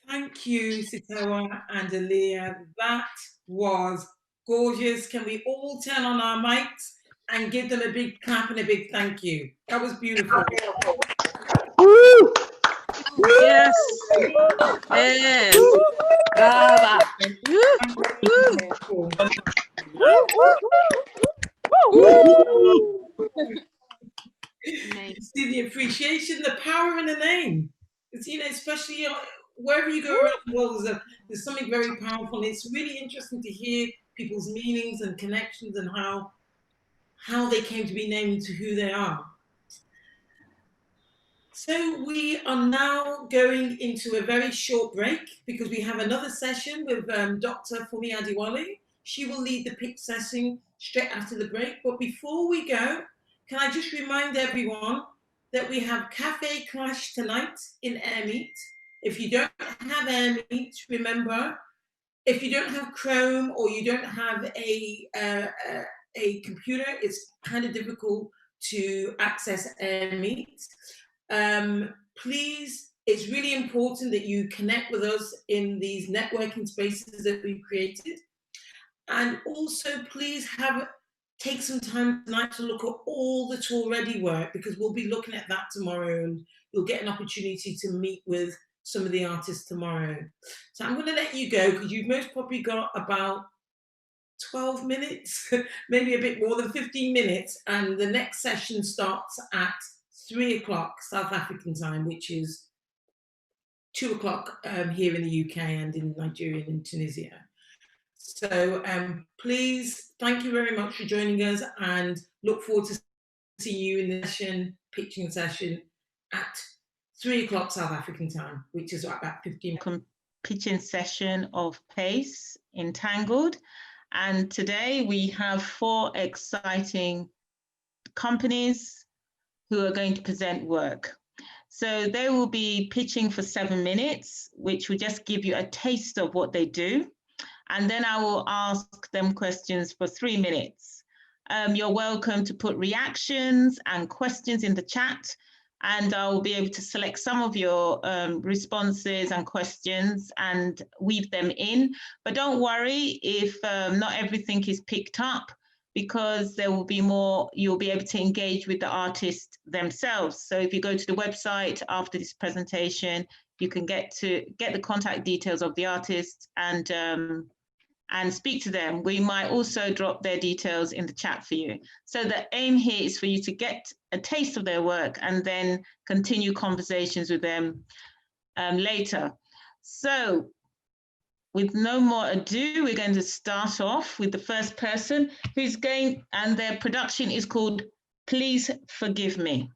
Thank you, Sitawa and Aleya. That was gorgeous. Can we all turn on our mics and give them a big clap and a big thank you? That was beautiful. Woo! Yes. Yes. Brava. See the appreciation, the power in the name. It's, you know, especially wherever you go around the world, there's something very powerful. And it's really interesting to hear people's meanings and connections and how they came to be named to who they are. So we are now going into a very short break because we have another session with Dr. Funmi Adewole. She will lead the pitch session straight after the break. But before we go, can I just remind everyone that we have Cafe Clash tonight in Airmeet. If you don't have Airmeet, remember, if you don't have Chrome or you don't have a computer, it's kind of difficult to access Airmeet. Please, it's really important that you connect with us in these networking spaces that we've created. And also, please take some time tonight to look at all the tool ready work, because we'll be looking at that tomorrow and you'll get an opportunity to meet with some of the artists tomorrow. So I'm going to let you go because you've most probably got about 12 minutes, maybe a bit more than 15 minutes. And the next session starts at 3 o'clock South African time, which is 2 o'clock here in the UK and in Nigeria and in Tunisia. So please, thank you very much for joining us and look forward to seeing you in the session, pitching session at 3 o'clock South African time, which is about 15 minutes. Pitching session of PACE Entangled. And today we have 4 exciting companies who are going to present work. So they will be pitching for 7 minutes, which will just give you a taste of what they do. And then I will ask them questions for 3 minutes. You're welcome to put reactions and questions in the chat, and I'll be able to select some of your responses and questions and weave them in. But don't worry if not everything is picked up, because there will be more, you'll be able to engage with the artists themselves. So if you go to the website after this presentation, you can get the contact details of the artist and and speak to them. We might also drop their details in the chat for you. So the aim here is for you to get a taste of their work and then continue conversations with them later. So with no more ado, we're going to start off with the first person who's going, and their production is called Please Forgive Me.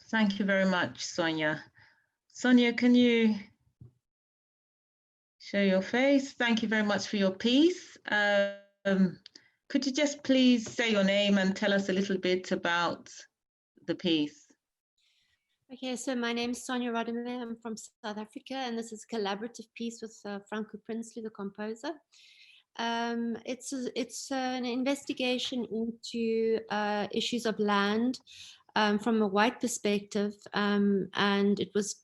Thank you very much, Sonia. Sonia, can you show your face? Thank you very much for your piece. Could you just please say your name and tell us a little bit about the piece? Okay, so my name is Sonia Rodeme. I'm from South Africa, and this is a collaborative piece with Franco Prinsley, the composer. It's an investigation into issues of land from a white perspective, and it was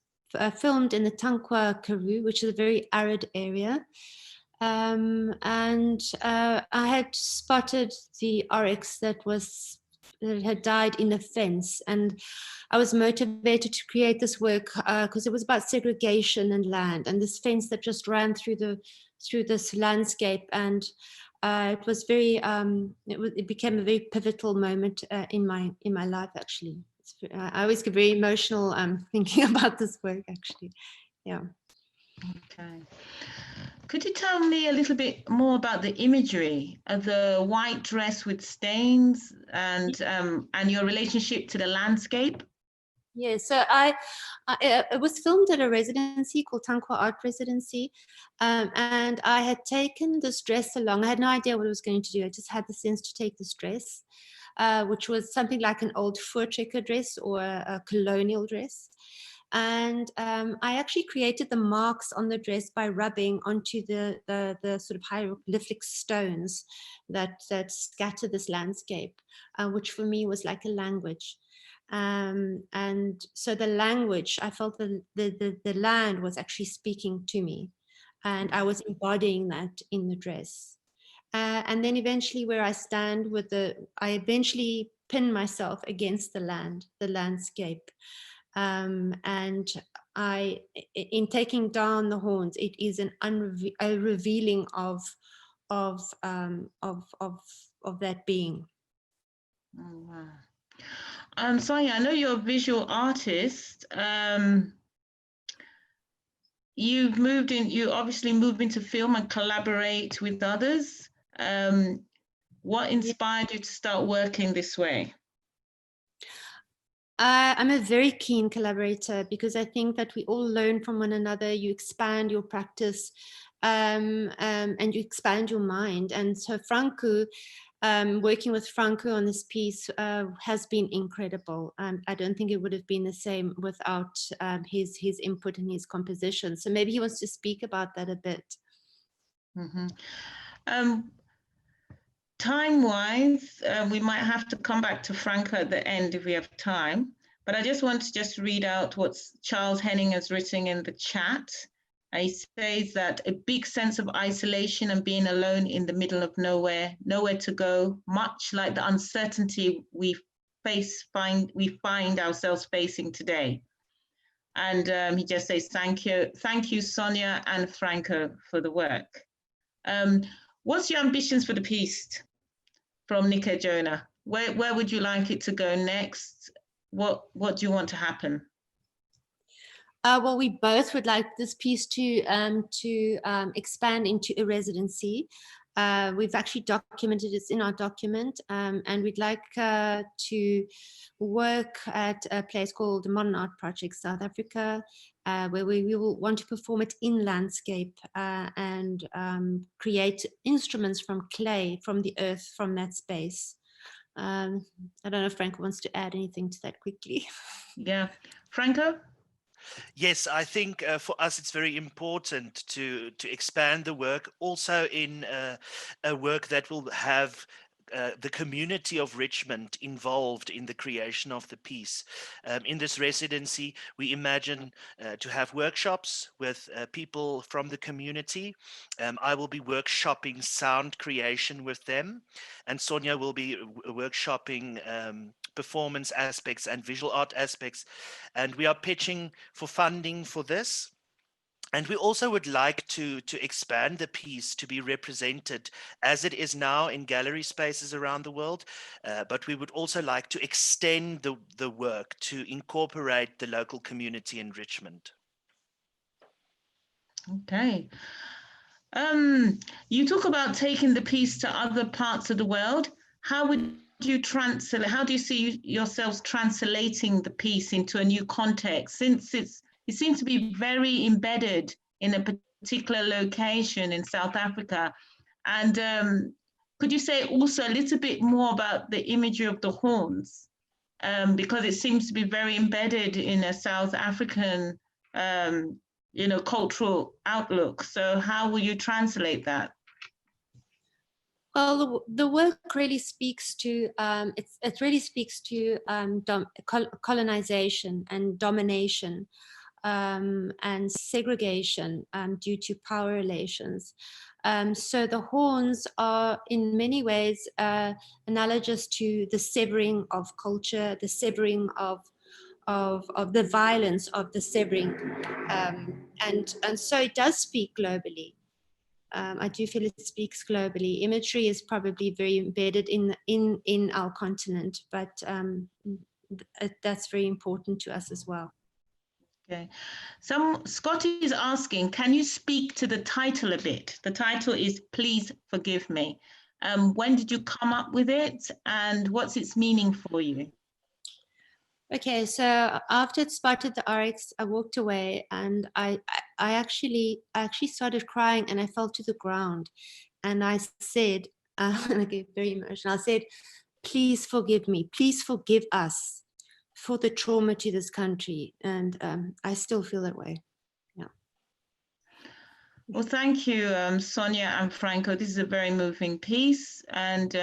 filmed in the Tankwa Karoo, which is a very arid area. And I had spotted the oryx that had died in a fence, and I was motivated to create this work because it was about segregation and land, and this fence that just ran through this landscape, and it was very it became a very pivotal moment in my life, actually. I always get very emotional thinking about this work, actually. Yeah. Okay. Could you tell me a little bit more about the imagery of the white dress with stains and your relationship to the landscape? Yeah, so it was filmed at a residency called Tankwa Art Residency, and I had taken this dress along. I had no idea what I was going to do. I just had the sense to take this dress, which was something like an old voortrekker dress or a colonial dress. And I actually created the marks on the dress by rubbing onto the sort of hieroglyphic stones that scatter this landscape, which for me was like a language. And so the language, I felt the land was actually speaking to me, and I was embodying that in the dress. And then eventually where I stand I eventually pin myself against the landscape. And in taking down the horns, it is a revealing of that being. Oh, wow. Sonia, I know you're a visual artist. You obviously moved into film and collaborate with others. What inspired you to start working this way? I'm a very keen collaborator because I think that we all learn from one another. You expand your practice and you expand your mind. And so Franco, working with Franco on this piece has been incredible. I don't think it would have been the same without his input and his composition. So maybe he wants to speak about that a bit. Mm-hmm. Time-wise, we might have to come back to Franco at the end if we have time, but I just want to read out what Charles Henning has written in the chat. He says that a big sense of isolation and being alone in the middle of nowhere to go, much like the uncertainty we find ourselves facing today. And he just says, thank you, Sonia and Franco, for the work. What's your ambitions for the piece? From Nika Jonah, where would you like it to go next? What do you want to happen? Well, we both would like this piece to expand into a residency. We've actually documented it in our document, and we'd like to work at a place called the Modern Art Project South Africa, where we will want to perform it in landscape and create instruments from clay, from the earth, from that space. I don't know if Franco wants to add anything to that quickly. Yeah, Franco? Yes, I think for us it's very important to expand the work also in a work that will have the community of Richmond involved in the creation of the piece. In this residency, we imagine to have workshops with people from the community. I will be workshopping sound creation with them, and Sonia will be workshopping performance aspects and visual art aspects. And we are pitching for funding for this. And we also would like to expand the piece to be represented as it is now in gallery spaces around the world. But we would also like to extend the work to incorporate the local community in Richmond. Okay. You talk about taking the piece to other parts of the world. How would you translate? How do you see yourselves translating the piece into a new context? Since it seems to be very embedded in a particular location in South Africa, and could you say also a little bit more about the imagery of the horns, because it seems to be very embedded in a South African, cultural outlook. So how will you translate that? Well, the work really speaks to it really speaks to colonization and domination and segregation due to power relations. So the horns are in many ways analogous to the severing of culture, the severing of the violence of the severing, and so it does speak globally. I do feel it speaks globally. Imagery is probably very embedded in our continent, but that's very important to us as well. Okay, so Scotty is asking, can you speak to the title a bit? The title is Please Forgive Me. When did you come up with it, and what's its meaning for you? Okay, so after it spotted the RX, I walked away, and I actually started crying, and I fell to the ground, and I said, and I get very emotional. I said, "Please forgive me. Please forgive us for the trauma to this country," and I still feel that way. Yeah. Well, thank you, Sonia and Franco. This is a very moving piece, and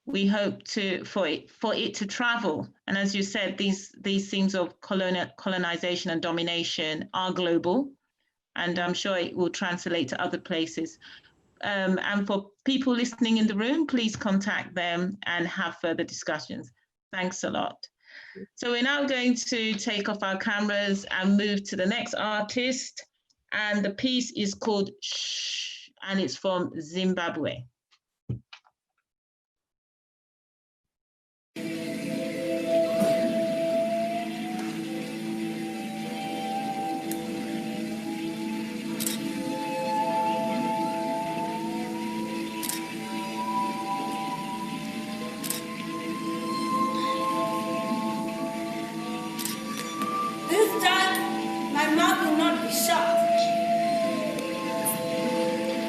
we hope for it to travel. And as you said, these themes of colonization and domination are global, and I'm sure it will translate to other places. And for people listening in the room, please contact them and have further discussions. Thanks a lot. So we're now going to take off our cameras and move to the next artist. And the piece is called Shh, and it's from Zimbabwe. This time, my mouth will not be shut.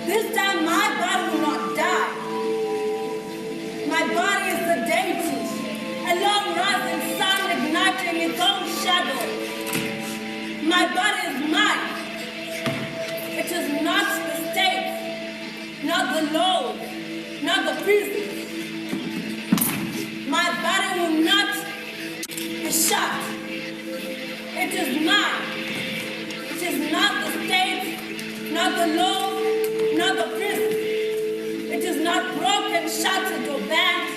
This time, my body will not die. My body is the deity, a long rising sun igniting its own shadow. My body is mine. It is not the state, not the law, not the prison. My body will not be shut. It is mine. It is not the state, not the law, not the prison. It is not broken, shattered, or banned.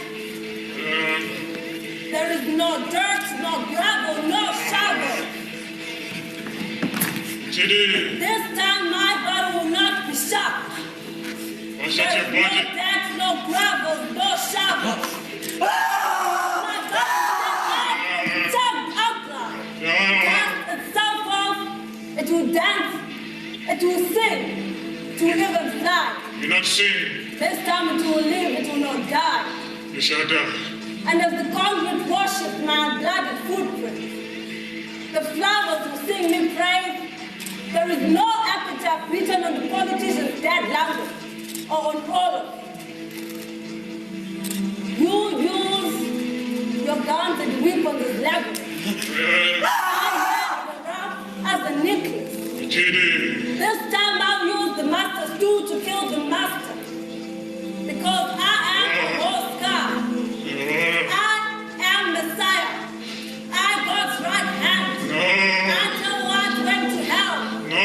There is no dirt, no gravel, no shovel. This time my body will not be shut. There is no dirt, no gravel, no shovel. My body is turned outline. Dance itself off. It will dance. It will sing. It will even fly. You're not singing. This time it will live, it will not die. You shall die. And as the concrete worships my bloody footprint, the flowers will sing me praise. There is no epitaph written on the politician's dead language or on all of it. You use your guns and weapons as leverage. I wear the rough as a necklace. This time I'll use the master's tool to kill the master. Because I am the Most God. I am Messiah. I God's right hand. I tell what went to hell. I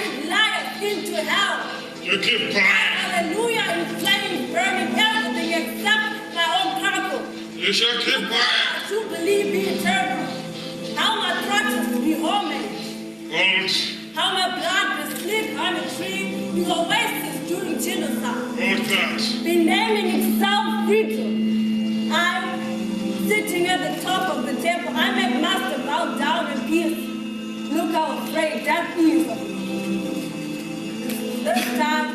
lead liars into hell. You keep quiet. Hallelujah in flames burning everything except my own cargo. You shall keep quiet. To believe be eternal. How my practice be homage. How my blood be slick on a tree with oasis during genocide. Be naming itself freedom. I'm sitting at the top of the table. I make master bow down and peace. Look how afraid that is of me. This time,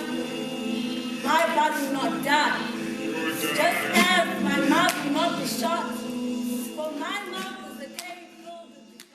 my body will not die. Just as my mouth shot. For my mouth is a cave filled with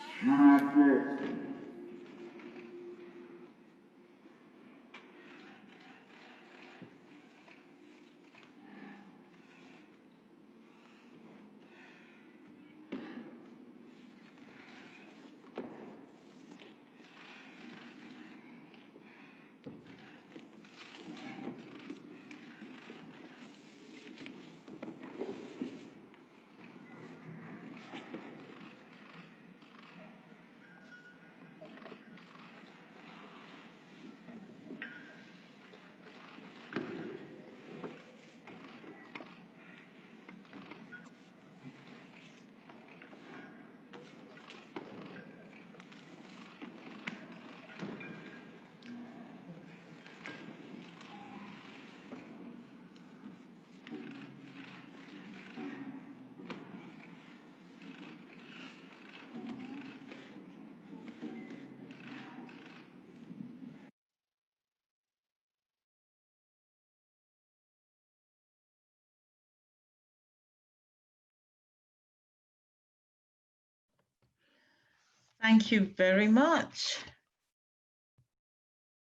Thank you very much.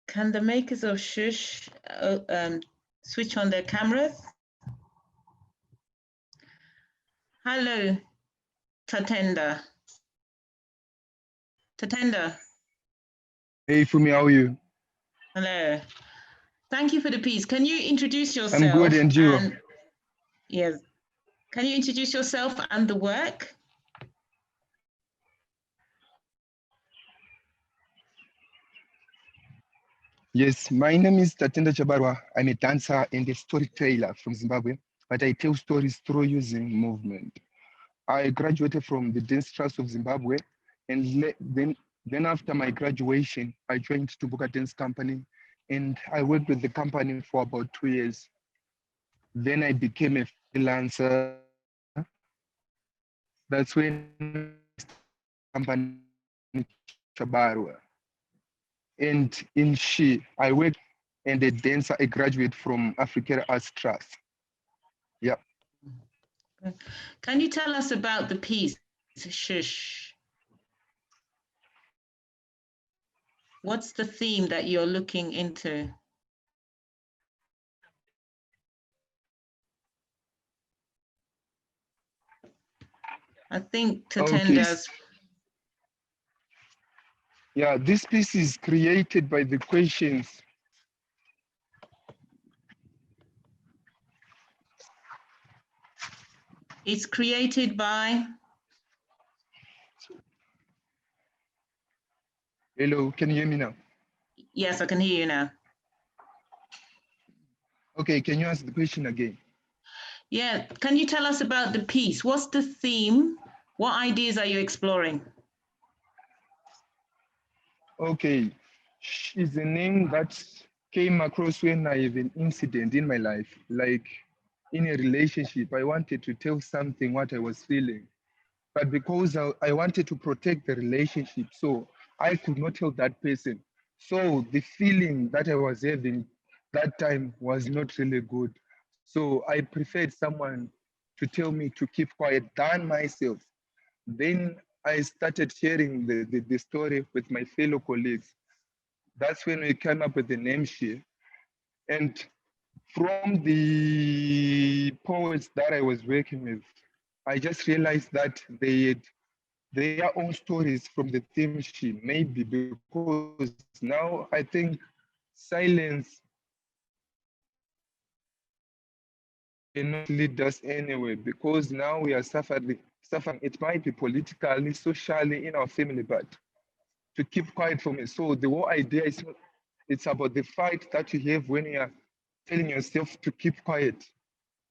Can the makers of Shush switch on their cameras? Hello, Tatenda. Tatenda. Hey, Funmi, how are you? Hello. Thank you for the piece. Can you introduce yourself? I'm good, and you? Yes. Can you introduce yourself and the work? Yes, my name is Tatenda Chabarwa. I'm a dancer and a storyteller from Zimbabwe, but I tell stories through using movement. I graduated from the Dance Trust of Zimbabwe, and then after my graduation, I joined Tubuka Dance Company, and I worked with the company for about 2 years. Then I became a freelancer. That's when I started the company Chabarwa. And in I worked and a dancer, a graduate from African Arts Trust. Yeah. Can you tell us about the piece, Shush? What's the theme that you're looking into? I think Tatenda's. Okay. Yeah, this piece is created by the questions. It's created by? Hello, can you hear me now? Yes, I can hear you now. Okay, can you ask the question again? Yeah, can you tell us about the piece? What's the theme? What ideas are you exploring? Okay, is a name that came across when I have an incident in my life, like in a relationship. I wanted to tell something what I was feeling, but because I wanted to protect the relationship, so I could not tell that person. So the feeling that I was having that time was not really good. So I preferred someone to tell me to keep quiet than myself. Then I started sharing the story with my fellow colleagues. That's when we came up with the name She. And from the poets that I was working with, I just realized that they had their own stories from the theme She, maybe because now I think silence cannot lead us anywhere, because now we are suffering. It might be politically, socially in our family, but to keep quiet from it. So the whole idea is it's about the fight that you have when you are telling yourself to keep quiet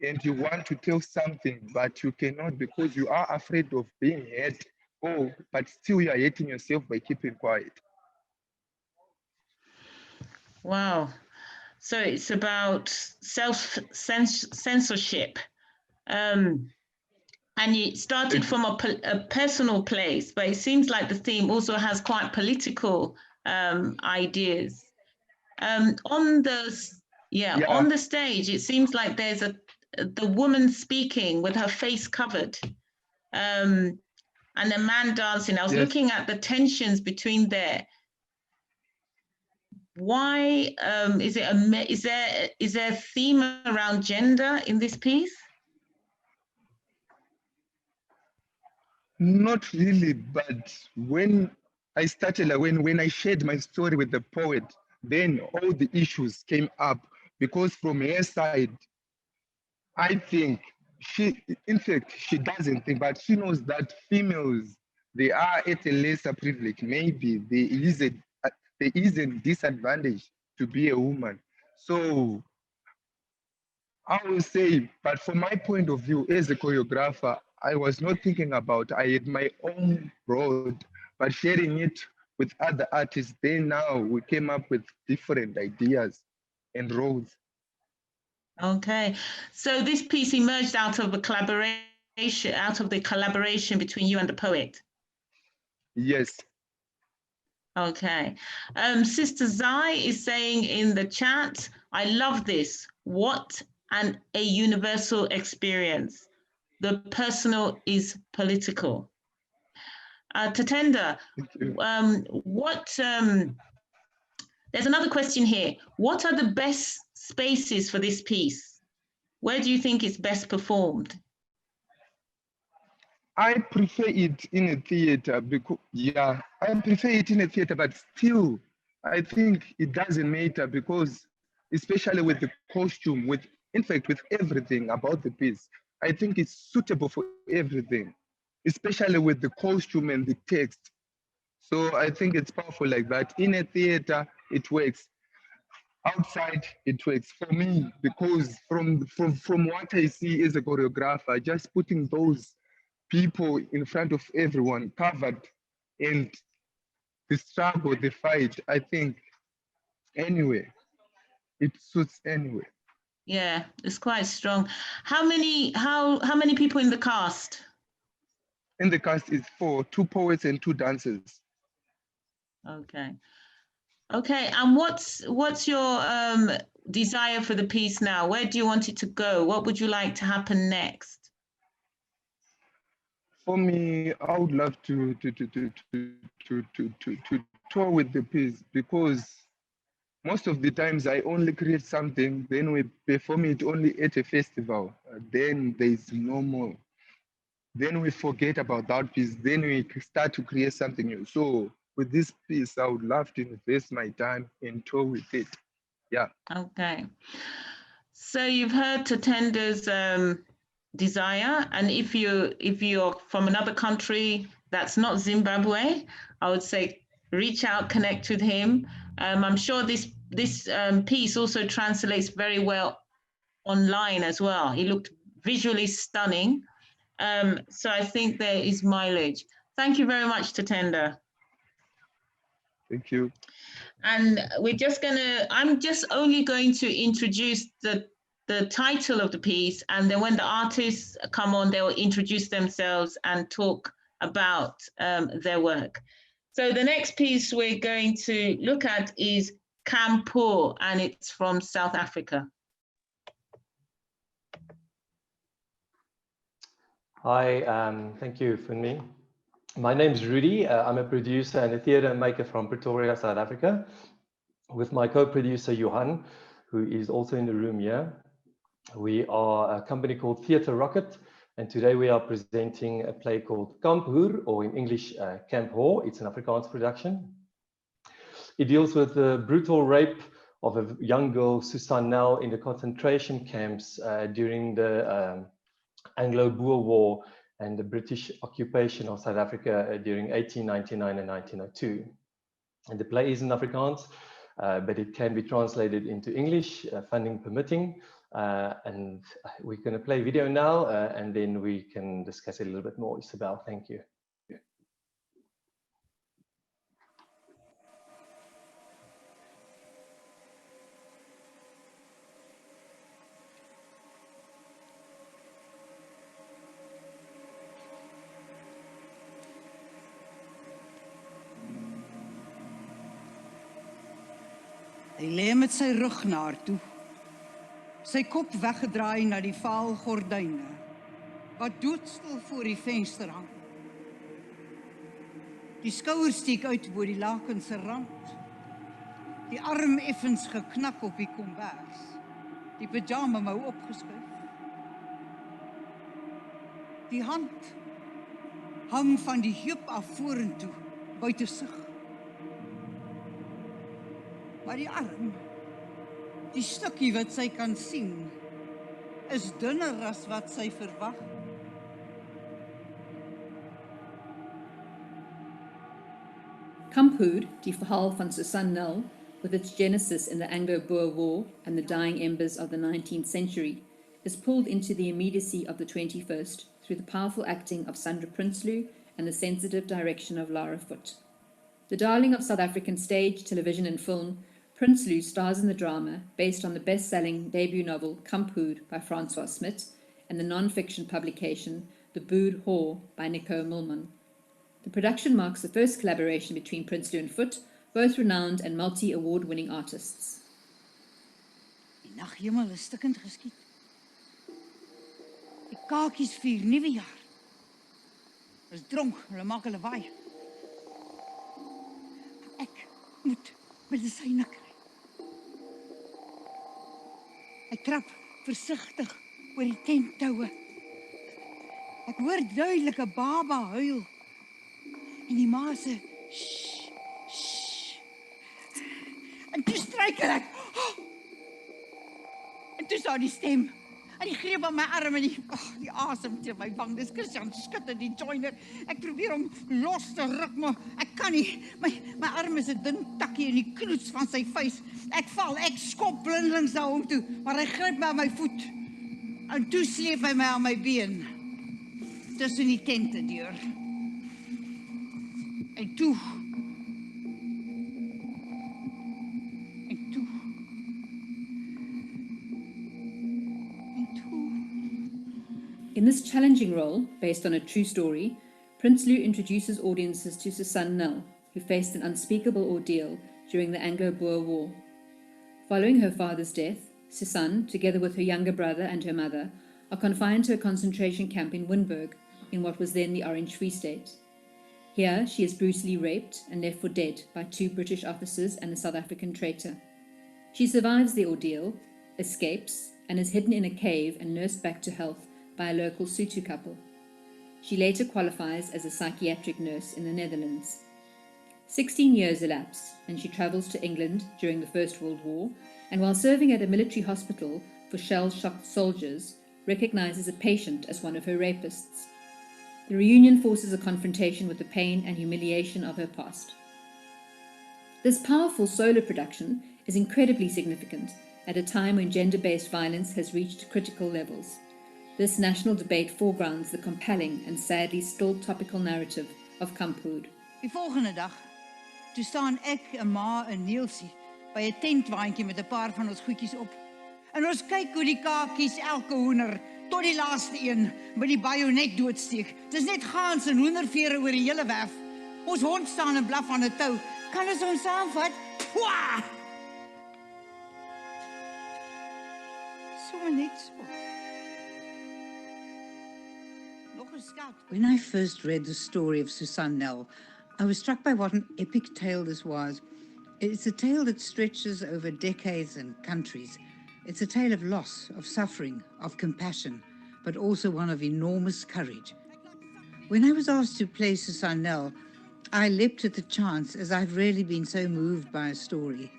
and you want to tell something, but you cannot because you are afraid of being hurt. Oh, but still you are hating yourself by keeping quiet. Wow. So it's about self-censorship. And you started from a personal place, but it seems like the theme also has quite political ideas. On the stage, it seems like there's the woman speaking with her face covered, and the man dancing. I was looking at the tensions between there. Why is there a theme around gender in this piece? Not really, but when I started, like, when I shared my story with the poet, then all the issues came up, because from her side, I think in fact, she doesn't think, but she knows that females, they are at a lesser privilege. Maybe there is a disadvantage to be a woman. So I will say, but from my point of view as a choreographer, I was not thinking about, I had my own road, but sharing it with other artists, then now we came up with different ideas and roads. Okay, so this piece emerged out of a collaboration between you and the poet. Yes. Okay. Sister Zai is saying in the chat, I love this. What a universal experience. The personal is political. Tatenda, there's another question here. What are the best spaces for this piece? Where do you think it's best performed? I prefer it in a theater because, yeah, I prefer it in a theater, but still, I think it doesn't matter because, especially with the costume, in fact, with everything about the piece, I think it's suitable for everything, especially with the costume and the text. So I think it's powerful like that. In a theater, it works. Outside, it works for me because from what I see as a choreographer, just putting those people in front of everyone covered and the struggle, the fight, I think anyway, it suits anyway. Yeah, it's quite strong. How many people in the cast? In the cast is 4, 2 poets and 2 dancers. Okay. Okay, and what's your desire for the piece now? Where do you want it to go? What would you like to happen next? For me, I would love to tour with the piece because most of the times I only create something, then we perform it only at a festival. Then there's no more. Then we forget about that piece. Then we start to create something new. So with this piece, I would love to invest my time and tour with it. Yeah. Okay. So you've heard Tatenda's desire, and if you're from another country that's not Zimbabwe, I would say reach out, connect with him. I'm sure this piece also translates very well online as well. He looked visually stunning. So I think there is mileage. Thank you very much, Tatenda. Thank you. And I'm just only going to introduce the title of the piece, and then when the artists come on, they will introduce themselves and talk about their work. So the next piece we're going to look at is Kampoor, and it's from South Africa. Hi, thank you, Funmi. My name is Rudy. I'm a producer and a theatre maker from Pretoria, South Africa, with my co-producer Johan, who is also in the room here. We are a company called Theatre Rocket, and today we are presenting a play called Kampoor, or in English, Camp Hoor. It's an Afrikaans production. It deals with the brutal rape of a young girl, Susanelle, in the concentration camps during the Anglo-Boer War and the British occupation of South Africa during 1899 and 1902. And the play is in Afrikaans, but it can be translated into English, funding permitting. And we're going to play video now, and then we can discuss it a little bit more. Isabel, thank you. Hy lê met sy rug na haar toe. Sy kop weggedraai na die vaal gordyne, wat doodstil voor die venster hang. Die skouers steek uit bo die lakense rand, die arm effens geknak op die kombers, die pyjama mou opgeskuif. Die hand hang van die heup af vorentoe, buite sig. Maar die arm, die stukkie wat sy kan sien, is dunner as wat sy verwag. Kamphud, die verhaal van Susan Nell, with its genesis in the Anglo-Boer War and the dying embers of the 19th century, is pulled into the immediacy of the 21st through the powerful acting of Sandra Prinsloo and the sensitive direction of Lara Foote. The darling of South African stage, television and film, Prinsloo stars in the drama based on the best-selling debut novel Kamphud by Francois Smit and the non-fiction publication The Bood Whore by Nico Milman. The production marks the first collaboration between Prinsloo and Foote, both renowned and multi-award-winning artists. Die naghemel is stikkend geskiet. Die kakies vier nuwe jaar. Is dronk, hulle maak hulle waai. Ek moet medisyne kry. Ek trap versigtig oor die tenttoue. Ek hoor duidelik 'n baba huil. En die ma sê, shh, shh. En toe struikel ek. Oh! En toe sou die stem. En die greep aan my arm en die asem teen my wang. Dis Christian skutte die joiner. Ek probeer hom los te ruk, maar ek kan nie. My arm is 'n dun takkie in die knoets van sy vuis. Ek val, ek skop blindelings na hom toe, maar hy gryp my aan my voet. En toe sleep hy my aan my been. Tussen die tente deur. En toe. In this challenging role, based on a true story, Prinsloo introduces audiences to Susan Nell, who faced an unspeakable ordeal during the Anglo-Boer War. Following her father's death, Susan, together with her younger brother and her mother, are confined to a concentration camp in Winburg, in what was then the Orange Free State. Here, she is brutally raped and left for dead by 2 British officers and a South African traitor. She survives the ordeal, escapes, and is hidden in a cave and nursed back to health by a local Sotho couple. She later qualifies as a psychiatric nurse in the Netherlands. 16 years elapse, and she travels to England during the First World War, and while serving at a military hospital for shell-shocked soldiers, recognizes a patient as one of her rapists. The reunion forces a confrontation with the pain and humiliation of her past. This powerful solo production is incredibly significant at a time when gender-based violence has reached critical levels. This national debate foregrounds the compelling and sadly still topical narrative of Kamphud. Die volgende dag, toe staan ek, 'n ma en Neelsie by 'n tentwaandjie met 'n paar van ons goedjies op. En ons kyk hoe die kakies elke hoender tot die laaste een met die bajonet doodsteek. Dis net gaans en hoendervere oor die hele werf. Ons hond staan en blaf aan 'n tou. Kan ons hom saamvat? Pwa! So net so. When I first read the story of Susan Nell, I was struck by what an epic tale this was. It's a tale that stretches over decades and countries. It's a tale of loss, of suffering, of compassion, but also one of enormous courage. When I was asked to play Susan Nell, I leapt at the chance, as I've rarely been so moved by a story.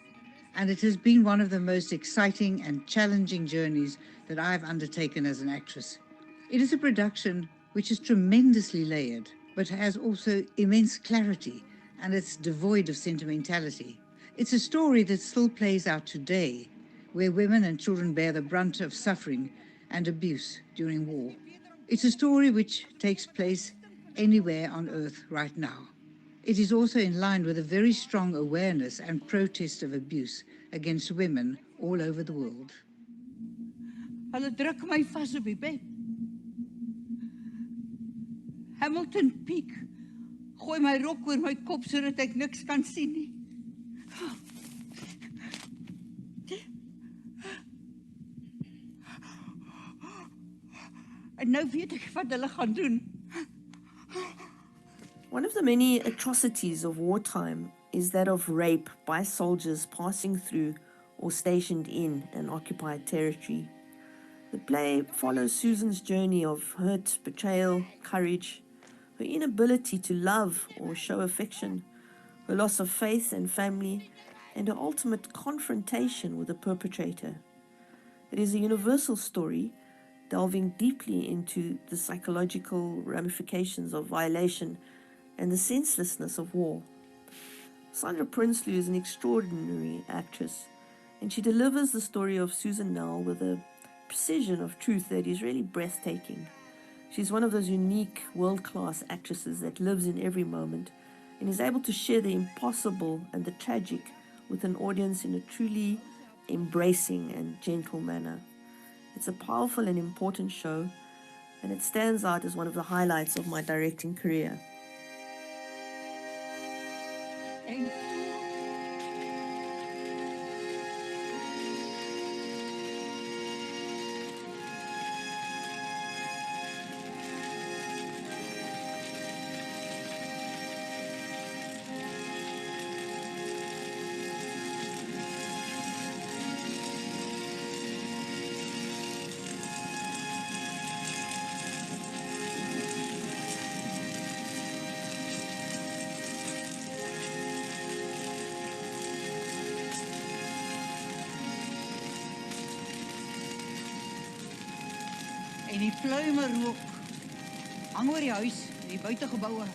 And it has been one of the most exciting and challenging journeys that I've undertaken as an actress. It is a production which is tremendously layered, but has also immense clarity, and it's devoid of sentimentality. It's a story that still plays out today, where women and children bear the brunt of suffering and abuse during war. It's a story which takes place anywhere on earth right now. It is also in line with a very strong awareness and protest of abuse against women all over the world. Hulle druk my vas op die bed. Hamilton Peak. Gooi my rok oor my kop sodat ek niks kan sien nie. En nou weet ek wat hulle gaan doen. One of the many atrocities of wartime is that of rape by soldiers passing through or stationed in an occupied territory. The play follows Susan's journey of hurt, betrayal, courage, her inability to love or show affection, her loss of faith and family, and her ultimate confrontation with the perpetrator. It is a universal story, delving deeply into the psychological ramifications of violation and the senselessness of war. Sandra Prinsloo is an extraordinary actress, and she delivers the story of Susan Nell with a precision of truth that is really breathtaking. She's one of those unique, world-class actresses that lives in every moment and is able to share the impossible and the tragic with an audience in a truly embracing and gentle manner. It's a powerful and important show, and it stands out as one of the highlights of my directing career. En die pluime rook hang oor die huis, die buitegeboue.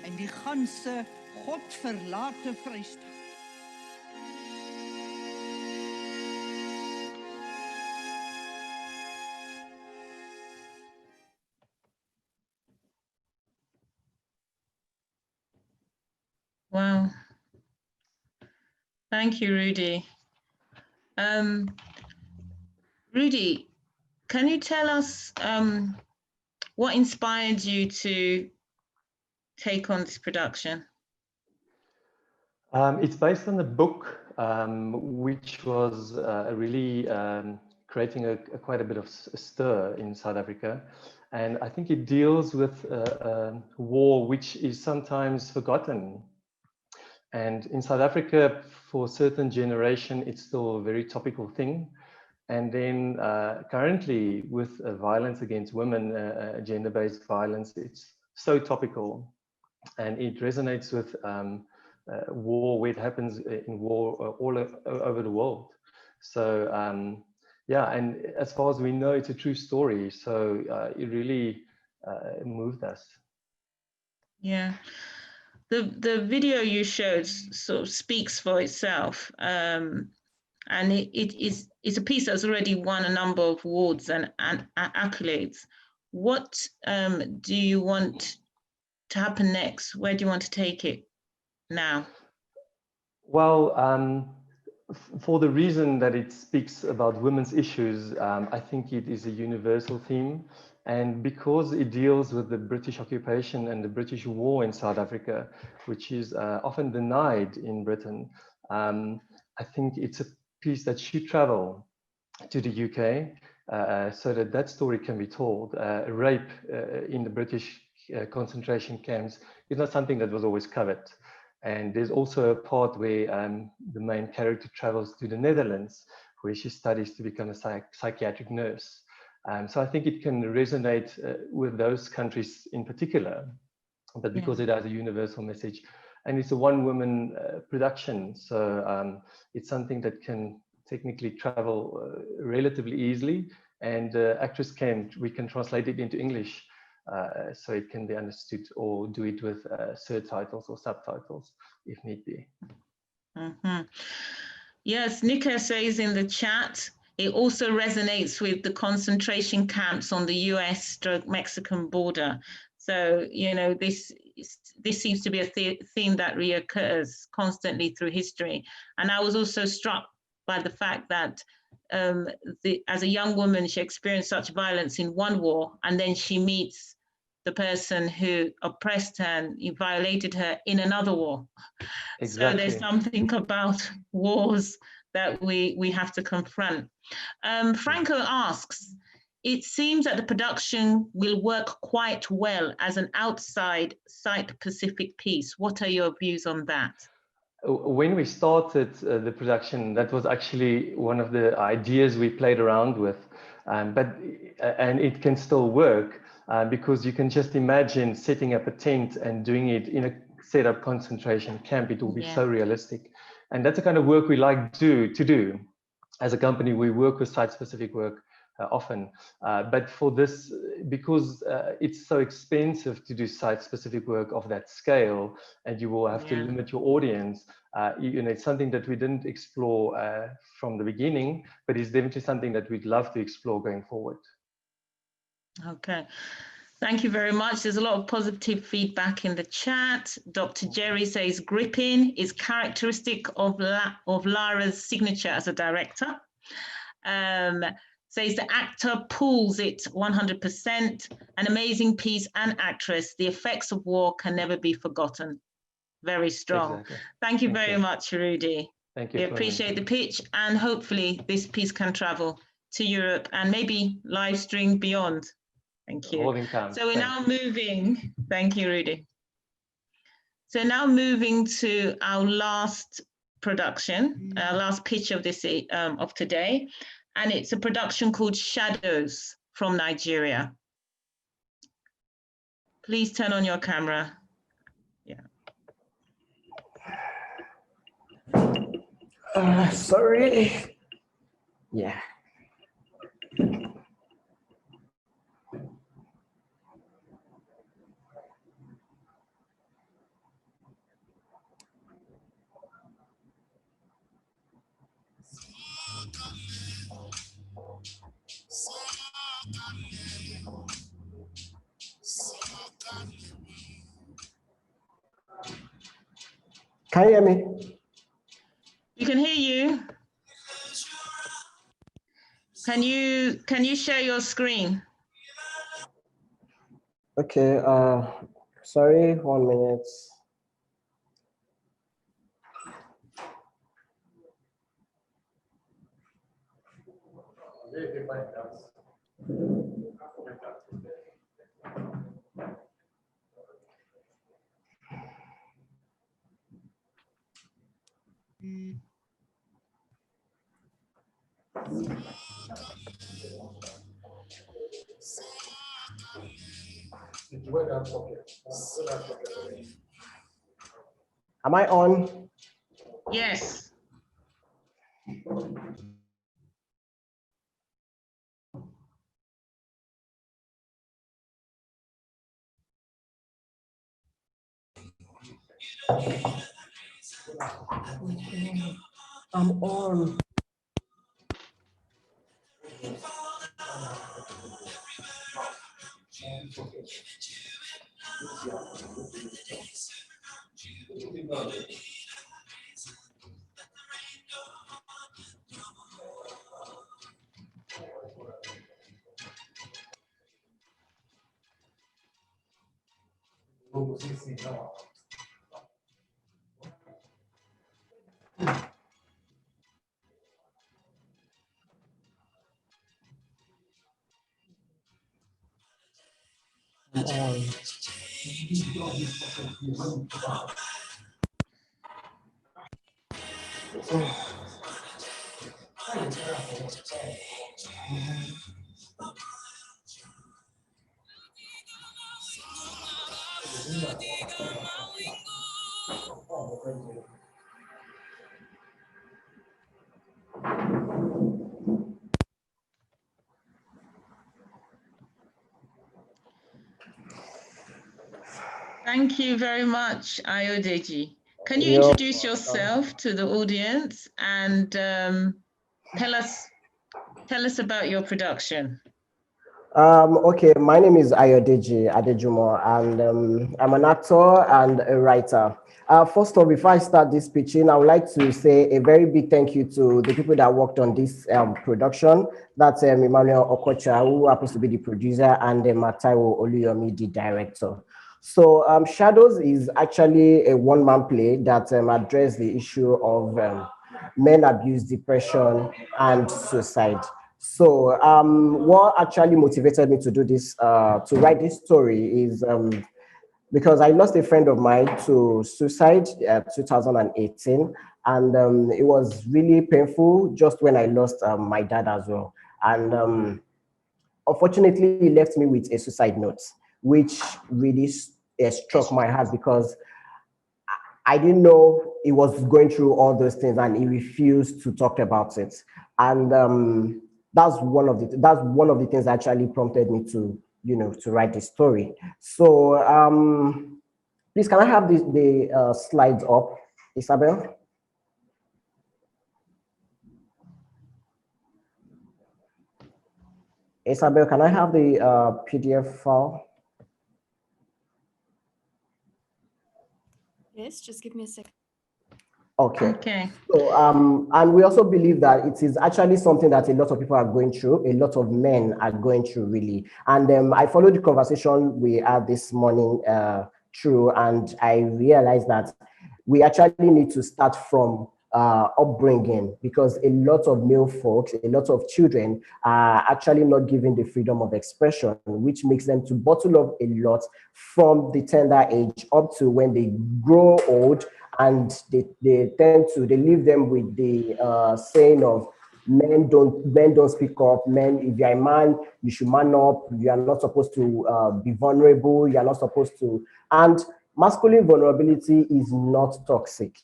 En die ganse godverlate Vrystaat. Wow. Thank you, Rudy. Rudy, can you tell us what inspired you to take on this production? It's based on a book which was really creating quite a bit of stir in South Africa. And I think it deals with war which is sometimes forgotten. And in South Africa, for a certain generation, it's still a very topical thing. And then currently with violence against women, gender-based violence, it's so topical. And it resonates with war, where it happens in war all over the world. So yeah, and as far as we know, it's a true story. So it really moved us. Yeah. The video you showed sort of speaks for itself. And it's a piece that's already won a number of awards and accolades. What do you want to happen next? Where do you want to take it now? Well, for the reason that it speaks about women's issues, I think it is a universal theme. And because it deals with the British occupation and the British war in South Africa, which is often denied in Britain, I think it's a piece that should travel to the UK so that that story can be told. Rape in the British concentration camps is not something that was always covered. And there's also a part where the main character travels to the Netherlands, where she studies to become a psychiatric nurse. So I think it can resonate with those countries in particular, but because it has a universal message. And it's a one-woman production, so it's something that can technically travel relatively easily. And we can translate it into English, so it can be understood, or do it with surtitles or subtitles if need be. Mm-hmm. Yes, Nika says in the chat, it also resonates with the concentration camps on the US-Mexican border. So, you know, this seems to be a theme that reoccurs constantly through history. And I was also struck by the fact that as a young woman, she experienced such violence in one war, and then she meets the person who oppressed her and violated her in another war. Exactly. So there's something about wars that we have to confront. Franco asks, it seems that the production will work quite well as an outside site-specific piece. What are your views on that? When we started the production, that was actually one of the ideas we played around with, and it can still work because you can just imagine setting up a tent and doing it in a setup concentration camp. It will be so realistic, and that's the kind of work we like to do. As a company, we work with site-specific work often, but for this, because it's so expensive to do site-specific work of that scale, and you will have to limit your audience, you know, it's something that we didn't explore from the beginning, but it's definitely something that we'd love to explore going forward. Okay. Thank you very much. There's a lot of positive feedback in the chat. Dr. Jerry says gripping is characteristic of Lara's signature as a director. Says the actor pulls it 100%. An amazing piece and actress. The effects of war can never be forgotten. Very strong. Exactly. Thank you very much, Rudy. Thank you. We appreciate the pitch, and hopefully this piece can travel to Europe and maybe live stream beyond. Thank you. So we're now moving, thank you, Rudy. So now moving to our last production, last pitch of this of today, and it's a production called Shadows from Nigeria. Please turn on your camera. Sorry. Yeah. Can you hear me? We can hear you. Can you share your screen? Okay, sorry, 1 minute. Am I on? Yes. I'm on. Thank you very much, Ayodeji. Can you introduce yourself to the audience and tell us about your production? Okay, my name is Ayodeji Adejumo, and I'm an actor and a writer. First of all, before I start this pitching, I would like to say a very big thank you to the people that worked on this production. That's Emmanuel Okocha, who happens to be the producer, and Mataiwo Oluyomi, the director. So Shadows is actually a one-man play that addressed the issue of men abuse, depression, and suicide. So what actually motivated me to do this, to write this story is because I lost a friend of mine to suicide 2018, and it was really painful just when I lost my dad as well. And unfortunately, he left me with a suicide note, which really struck my heart because I didn't know he was going through all those things, and he refused to talk about it. And that's one of the things that actually prompted me to, to write this story. So please, can I have the slides up, Isabel? Isabel, can I have the PDF file? Yes, just give me a second. Okay. So, and we also believe that it is actually something that a lot of people are going through, a lot of men are going through, really. And I followed the conversation we had this morning through, and I realized that we actually need to start from upbringing, because a lot of male folks, a lot of children are actually not given the freedom of expression, which makes them to bottle up a lot from the tender age up to when they grow old, and they leave them with the saying of men don't speak up. Men, if you're a man, you should man up. You are not supposed to be vulnerable. You are not supposed to. And masculine vulnerability is not toxic.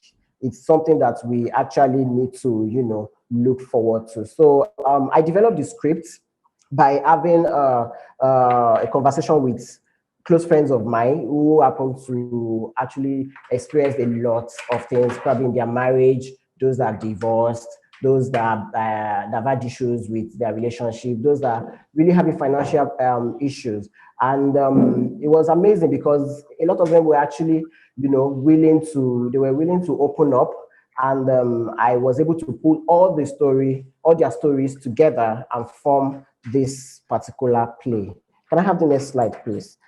It's something that we actually need to, look forward to. So I developed the script by having a conversation with close friends of mine who happen to actually experience a lot of things, probably in their marriage, those that are divorced, those that have had issues with their relationship, those that are really having financial issues. And it was amazing because a lot of them were actually, willing to open up. And I was able to pull all their stories together and form this particular play. Can I have the next slide, please?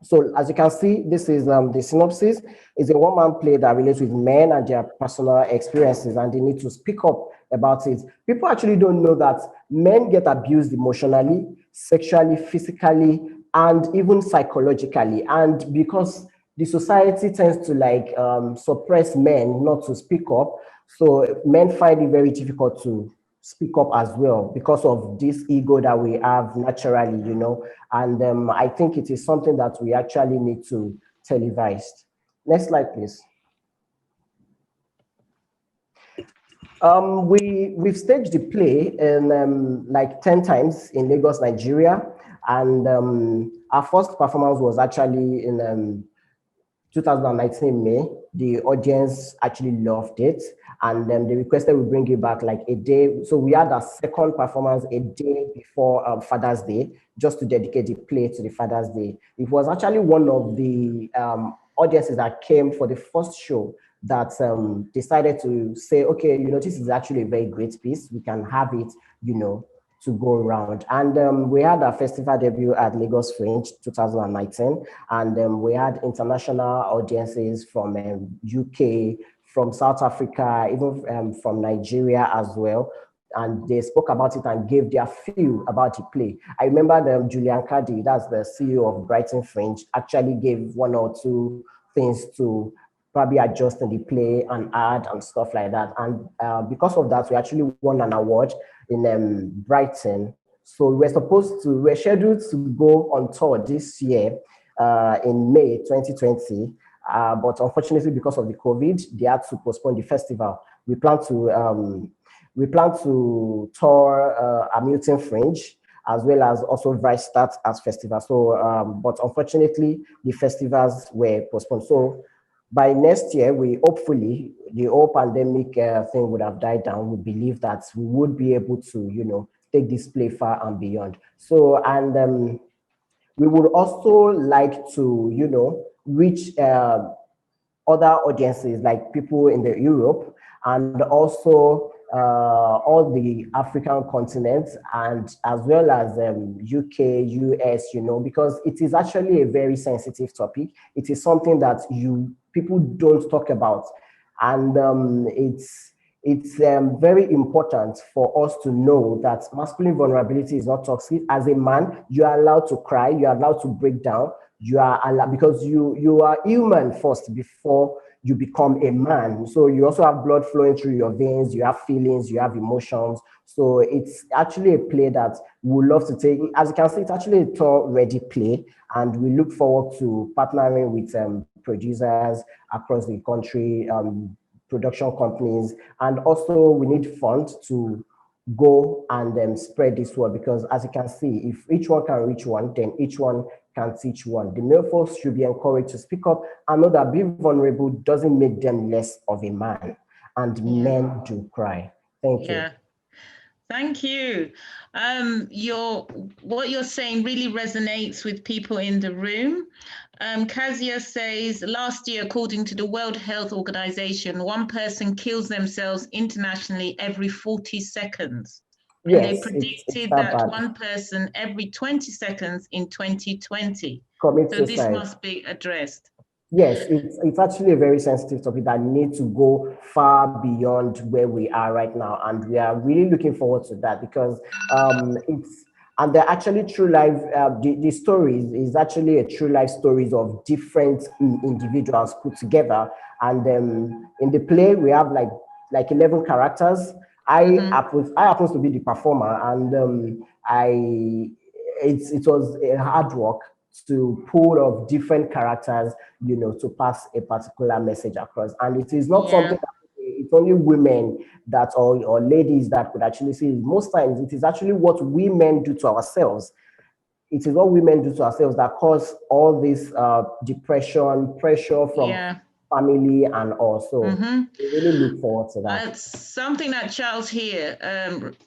So as you can see, this is the synopsis. It's a one-man play that relates with men and their personal experiences, and they need to speak up about it. People actually don't know that men get abused emotionally, sexually, physically, and even psychologically. And because the society tends to suppress men not to speak up, so men find it very difficult to speak up as well because of this ego that we have naturally, and I think it is something that we actually need to televise. Next slide, please. We've staged the play in like 10 times in Lagos, Nigeria, and our first performance was actually in 2019 May. The audience actually loved it, and they requested we bring it back like a day. So we had a second performance a day before Father's Day, just to dedicate the play to the Father's Day. It was actually one of the audiences that came for the first show that decided to say, okay, this is actually a very great piece. We can have it, to go around. And we had our festival debut at Lagos Fringe 2019, and we had international audiences from UK, from South Africa, even from Nigeria as well. And they spoke about it and gave their feel about the play. I remember Julian Cardi, that's the CEO of Brighton Fringe, actually gave one or two things to probably adjust in the play and add and stuff like that. And because of that, we actually won an award in Brighton. So we're scheduled to go on tour this year in May 2020. But unfortunately, because of the COVID, they had to postpone the festival. We plan to tour Hamilton Fringe, as well as also Vrystaat Arts Festival. So, but unfortunately, the festivals were postponed. So by next year, hopefully the whole pandemic thing would have died down. We believe that we would be able to, take this play far and beyond. So, and we would also like to, reach other audiences, like people in the Europe, and also all the African continent, and as well as UK, US, because it is actually a very sensitive topic. It is something that people don't talk about, and it's very important for us to know that masculine vulnerability is not toxic. As a man, you are allowed to cry, you are allowed to break down, you are allowed, because you are human first before you become a man. So you also have blood flowing through your veins, you have feelings, you have emotions. So it's actually a play that we love to take. As you can see, it's actually a tour-ready play, and we look forward to partnering with producers across the country, production companies, and also we need funds to go and spread this word, because as you can see, if each one can reach one, then each one can teach one. The male folks should be encouraged to speak up and know that being vulnerable doesn't make them less of a man, and men do cry. Thank you. Thank you. What you're saying really resonates with people in the room. Kazia says, last year, according to the World Health Organization, one person kills themselves internationally every 40 seconds. And Yes, they predicted that one person every 20 seconds in 2020. Commit So this suicide. must be addressed. Yes, it's actually a very sensitive topic that needs to go far beyond where we are right now, and we are really looking forward to that, because and they're actually true life. The stories is actually a true life stories of different individuals put together, and in the play we have like 11 characters. I happens to be the performer, and it was a hard work to pull of different characters, you know, to pass a particular message across. And it is not something that it's only women that or ladies that could actually see. Most times it is actually what we men do to ourselves. It is what women do to ourselves that cause all this depression, pressure from family and all. So we really look forward to that. Something that Charles here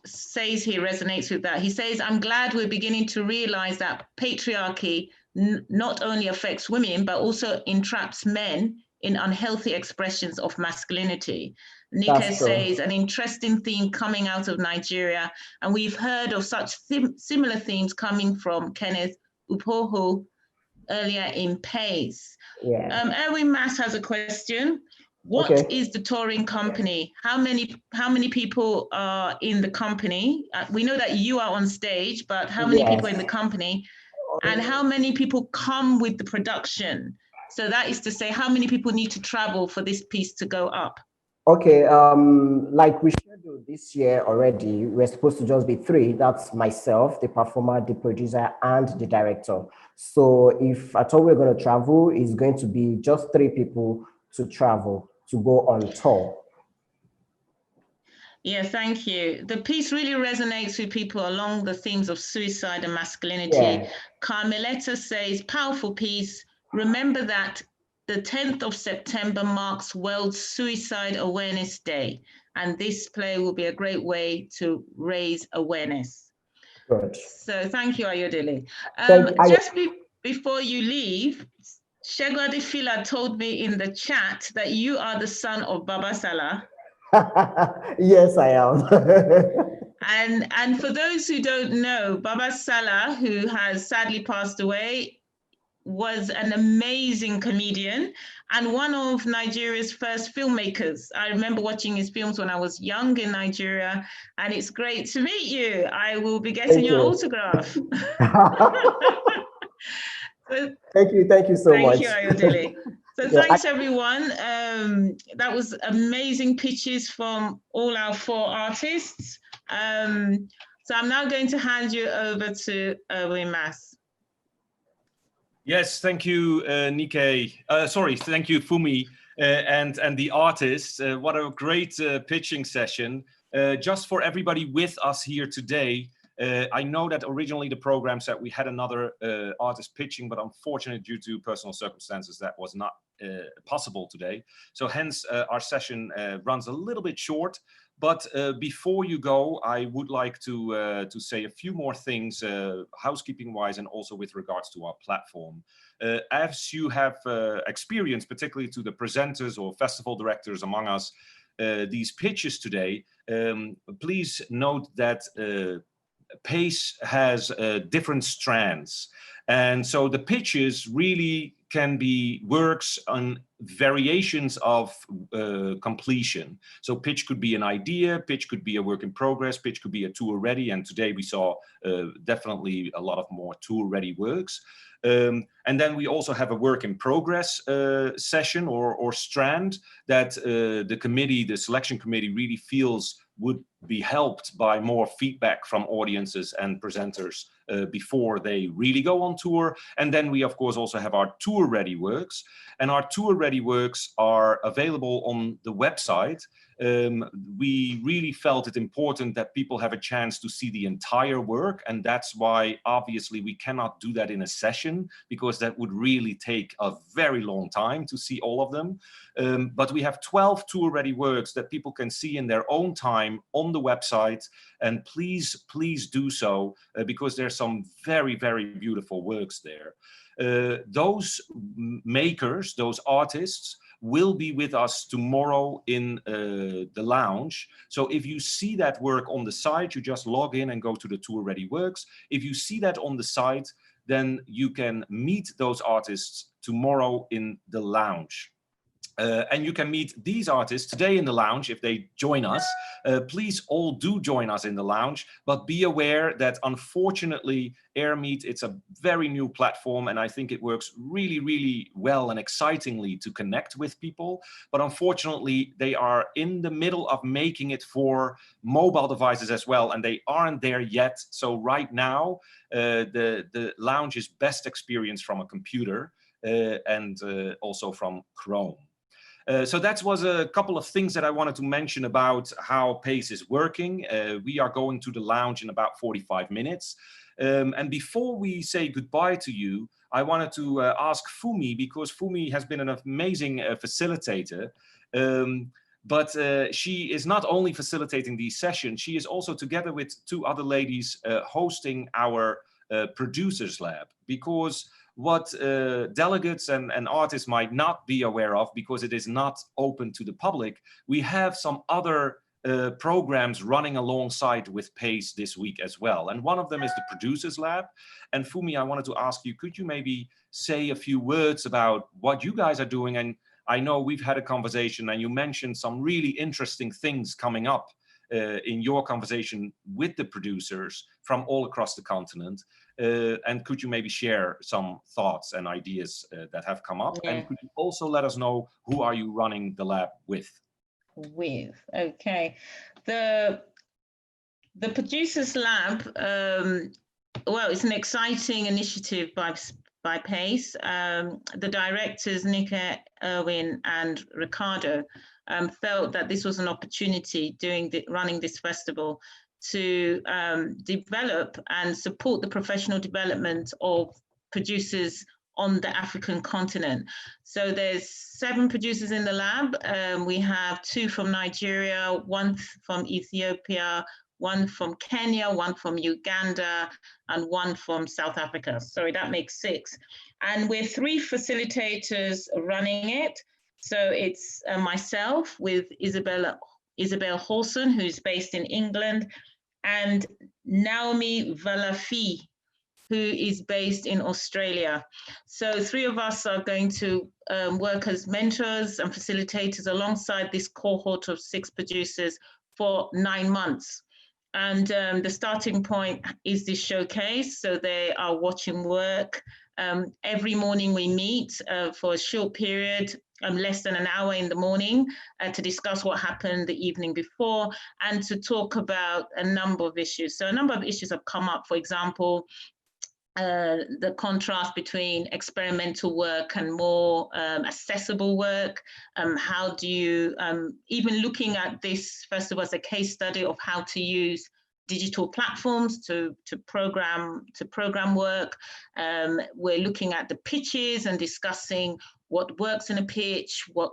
says here resonates with that. He says, I'm glad we're beginning to realize that patriarchy not only affects women, but also entraps men in unhealthy expressions of masculinity. Nika says, an interesting theme coming out of Nigeria, and we've heard of such similar themes coming from Kenneth Upoho earlier in PACE. Erwin Mass has a question. What is the touring company? How many people are in the company? We know that you are on stage, but how many people in the company? And how many people come with the production? So that is to say, how many people need to travel for this piece to go up? Okay, like we scheduled this year already, we're supposed to just be 3. That's myself, the performer, the producer, and the director. So if at all we're going to travel, it's going to be just 3 people to travel, to go on tour. Yeah, thank you. The piece really resonates with people along the themes of suicide and masculinity. Carmeletta says, powerful piece. Remember that the 10th of September marks World Suicide Awareness Day, and this play will be a great way to raise awareness. Good. So thank you, Ayodele. Just before you leave, Shegwadi Fila told me in the chat that you are the son of Baba Salah. Yes, I am. And for those who don't know, Baba Salah, who has sadly passed away, was an amazing comedian and one of Nigeria's first filmmakers. I remember watching his films when I was young in Nigeria, and it's great to meet you. I will be getting your autograph. Thank you so much. Thank you, Ayodele. So thanks everyone. That was amazing pitches from all our 4 artists. So I'm now going to hand you over to Erwin Mass. Yes, thank you, Nike. Thank you, Funmi, and the artists. What a great pitching session. Just for everybody with us here today, I know that originally the program said we had another artist pitching, but unfortunately due to personal circumstances that was not possible today. So hence our session runs a little bit short. But before you go, I would like to say a few more things, housekeeping-wise, and also with regards to our platform. As you have experienced, particularly to the presenters or festival directors among us, these pitches today, please note that PACE has different strands. And so the pitches really can be works on variations of completion. So pitch could be an idea, pitch could be a work in progress, pitch could be a tour ready, and today we saw definitely a lot of more tour ready works. And then we also have a work in progress session or strand that the committee, the selection committee, really feels would be helped by more feedback from audiences and presenters before they really go on tour. And then we of course also have our tour ready works, and our tour ready works are available on the website. We really felt it important that people have a chance to see the entire work, and that's why obviously we cannot do that in a session, because that would really take a very long time to see all of them. But we have 12 tour ready works that people can see in their own time on the website, and please do so, because there's some very, very beautiful works there. Those makers, those artists, will be with us tomorrow in the lounge. So if you see that work on the site, you just log in and go to the tour ready works. If you see that on the site, then you can meet those artists tomorrow in the lounge. And you can meet these artists today in the lounge if they join us. Please all do join us in the lounge, but be aware that unfortunately AirMeet, it's a very new platform, and I think it works really, really well and excitingly to connect with people. But unfortunately, they are in the middle of making it for mobile devices as well, and they aren't there yet. So right now, the lounge is best experienced from a computer and also from Chrome. So that was a couple of things that I wanted to mention about how PACE is working. We are going to the lounge in about 45 minutes. And before we say goodbye to you, I wanted to ask Funmi, because Funmi has been an amazing facilitator. But she is not only facilitating these sessions, she is also, together with two other ladies, hosting our Producers Lab, because what delegates and artists might not be aware of, because it is not open to the public, we have some other programs running alongside with PACE this week as well. And one of them is the Producers Lab. And Funmi, I wanted to ask you, could you maybe say a few words about what you guys are doing? And I know we've had a conversation and you mentioned some really interesting things coming up in your conversation with the producers from all across the continent. And could you maybe share some thoughts and ideas that have come up? Yeah. And could you also let us know who are you running the lab with? Okay, the Producers Lab, well, it's an exciting initiative by PACE. The directors, Nika, Erwin, and Ricardo, felt that this was an opportunity running this festival to develop and support the professional development of producers on the African continent. So there's 7 producers in the lab. We have 2 from Nigeria, 1 from Ethiopia, 1 from Kenya, 1 from Uganda, and 1 from South Africa. Sorry, that makes 6. And we're 3 facilitators running it. So it's myself with Isabel Horson, who's based in England, and Naomi Valafi, who is based in Australia. So 3 of us are going to work as mentors and facilitators alongside this cohort of 6 producers for 9 months. And the starting point is this showcase. So they are watching work. Every morning we meet for a short period, less than an hour in the morning, to discuss what happened the evening before and to talk about a number of issues. So a number of issues have come up, for example, the contrast between experimental work and more accessible work. How do you, even looking at this festival as a case study of how to use digital platforms to program work. We're looking at the pitches and discussing what works in a pitch, what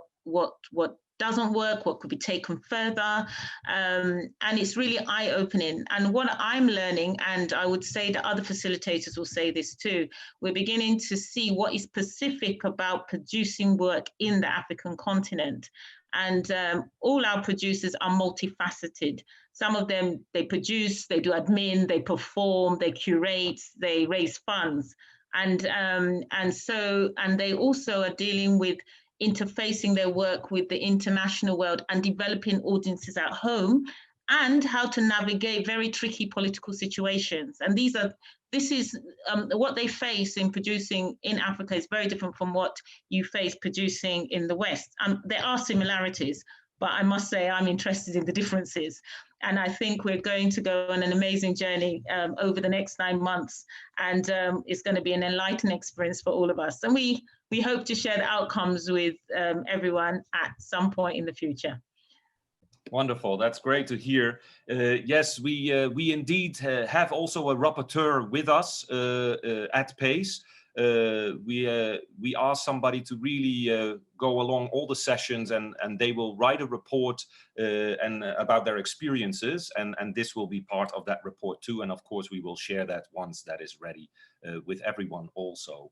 doesn't work, what could be taken further. And it's really eye-opening. And what I'm learning, and I would say that other facilitators will say this too, we're beginning to see what is specific about producing work in the African continent. And all our producers are multifaceted. Some of them, they produce, they do admin, they perform, they curate, they raise funds. And they also are dealing with interfacing their work with the international world and developing audiences at home, and how to navigate very tricky political situations. And this is what they face in producing in Africa is very different from what you face producing in the West. There are similarities, but I must say I'm interested in the differences. And I think we're going to go on an amazing journey over the next 9 months. And it's going to be an enlightening experience for all of us. And we hope to share the outcomes with everyone at some point in the future. Wonderful. That's great to hear. Yes, we indeed have also a rapporteur with us at PACE. We asked somebody to really go along all the sessions, and they will write a report and about their experiences, and this will be part of that report too. And of course, we will share that once that is ready with everyone also.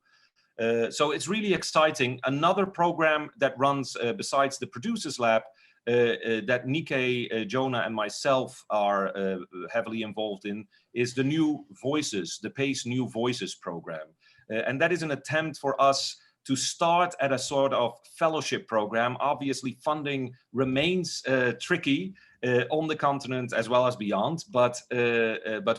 So it's really exciting. Another program that runs besides the Producers Lab that Nike, Jonah, and myself are heavily involved in is the New Voices, the PACE New Voices program. And that is an attempt for us to start at a sort of fellowship program. Obviously, funding remains tricky on the continent as well as beyond, but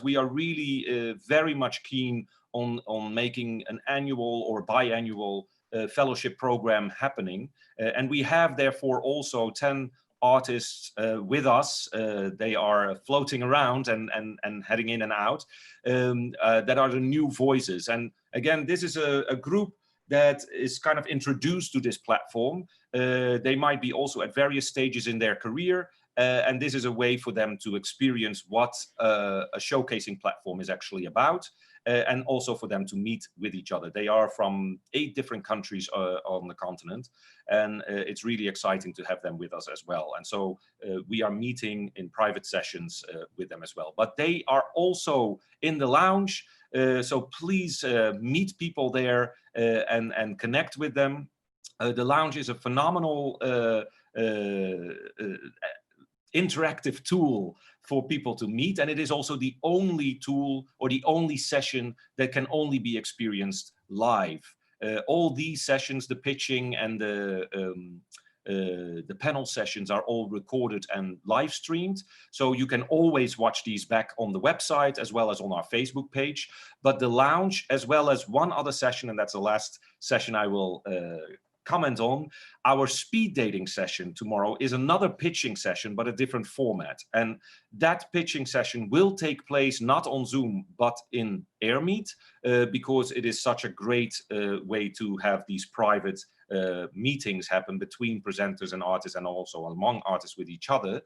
we are really very much keen on making an annual or biannual fellowship program happening. And we have therefore also 10 artists with us. They are floating around and heading in and out, that are the New Voices. And again, this is a group that is kind of introduced to this platform. They might be also at various stages in their career, and this is a way for them to experience what a showcasing platform is actually about. And also for them to meet with each other. They are from 8 different countries on the continent, and it's really exciting to have them with us as well. And so we are meeting in private sessions with them as well. But they are also in the lounge, so please meet people there and connect with them. The lounge is a phenomenal interactive tool for people to meet, and it is also the only tool or the only session that can only be experienced live. All these sessions, the pitching and the panel sessions, are all recorded and live streamed, so you can always watch these back on the website as well as on our Facebook page. But the lounge, as well as one other session, and that's the last session I will comment on, our speed dating session tomorrow is another pitching session, but a different format. And that pitching session will take place not on Zoom, but in AirMeet, because it is such a great way to have these private meetings happen between presenters and artists, and also among artists with each other.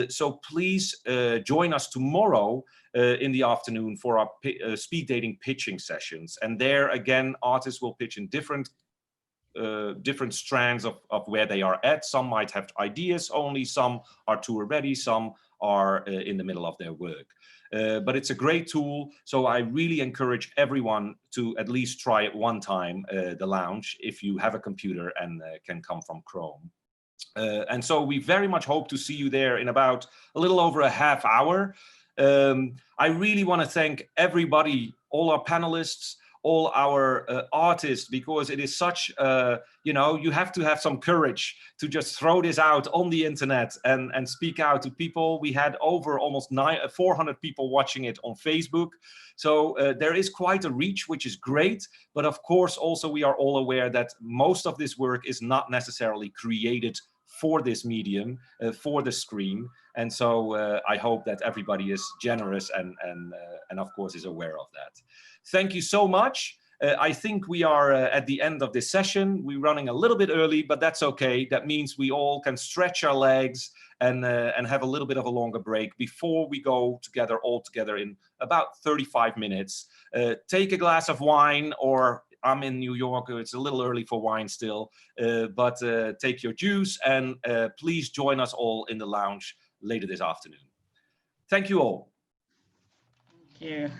So please join us tomorrow in the afternoon for our speed dating pitching sessions. And there again, artists will pitch in different strands of where they are at. Some might have ideas only, some are tour ready, some are in the middle of their work. But it's a great tool, so I really encourage everyone to at least try it one time, the lounge, if you have a computer and can come from Chrome. And so we very much hope to see you there in about a little over a half hour. I really want to thank everybody, all our panelists, all our artists, because it is such, you know, you have to have some courage to just throw this out on the internet and speak out to people. We had over almost 400 people watching it on Facebook. So there is quite a reach, which is great. But of course, also we are all aware that most of this work is not necessarily created for this medium, for the screen. And so I hope that everybody is generous and of course is aware of that. Thank you so much. I think we are at the end of this session. We're running a little bit early, but that's okay. That means we all can stretch our legs and have a little bit of a longer break before we go together, all together in about 35 minutes. Take a glass of wine, or I'm in New York, it's a little early for wine still, but take your juice and please join us all in the lounge later this afternoon. Thank you all. Thank you.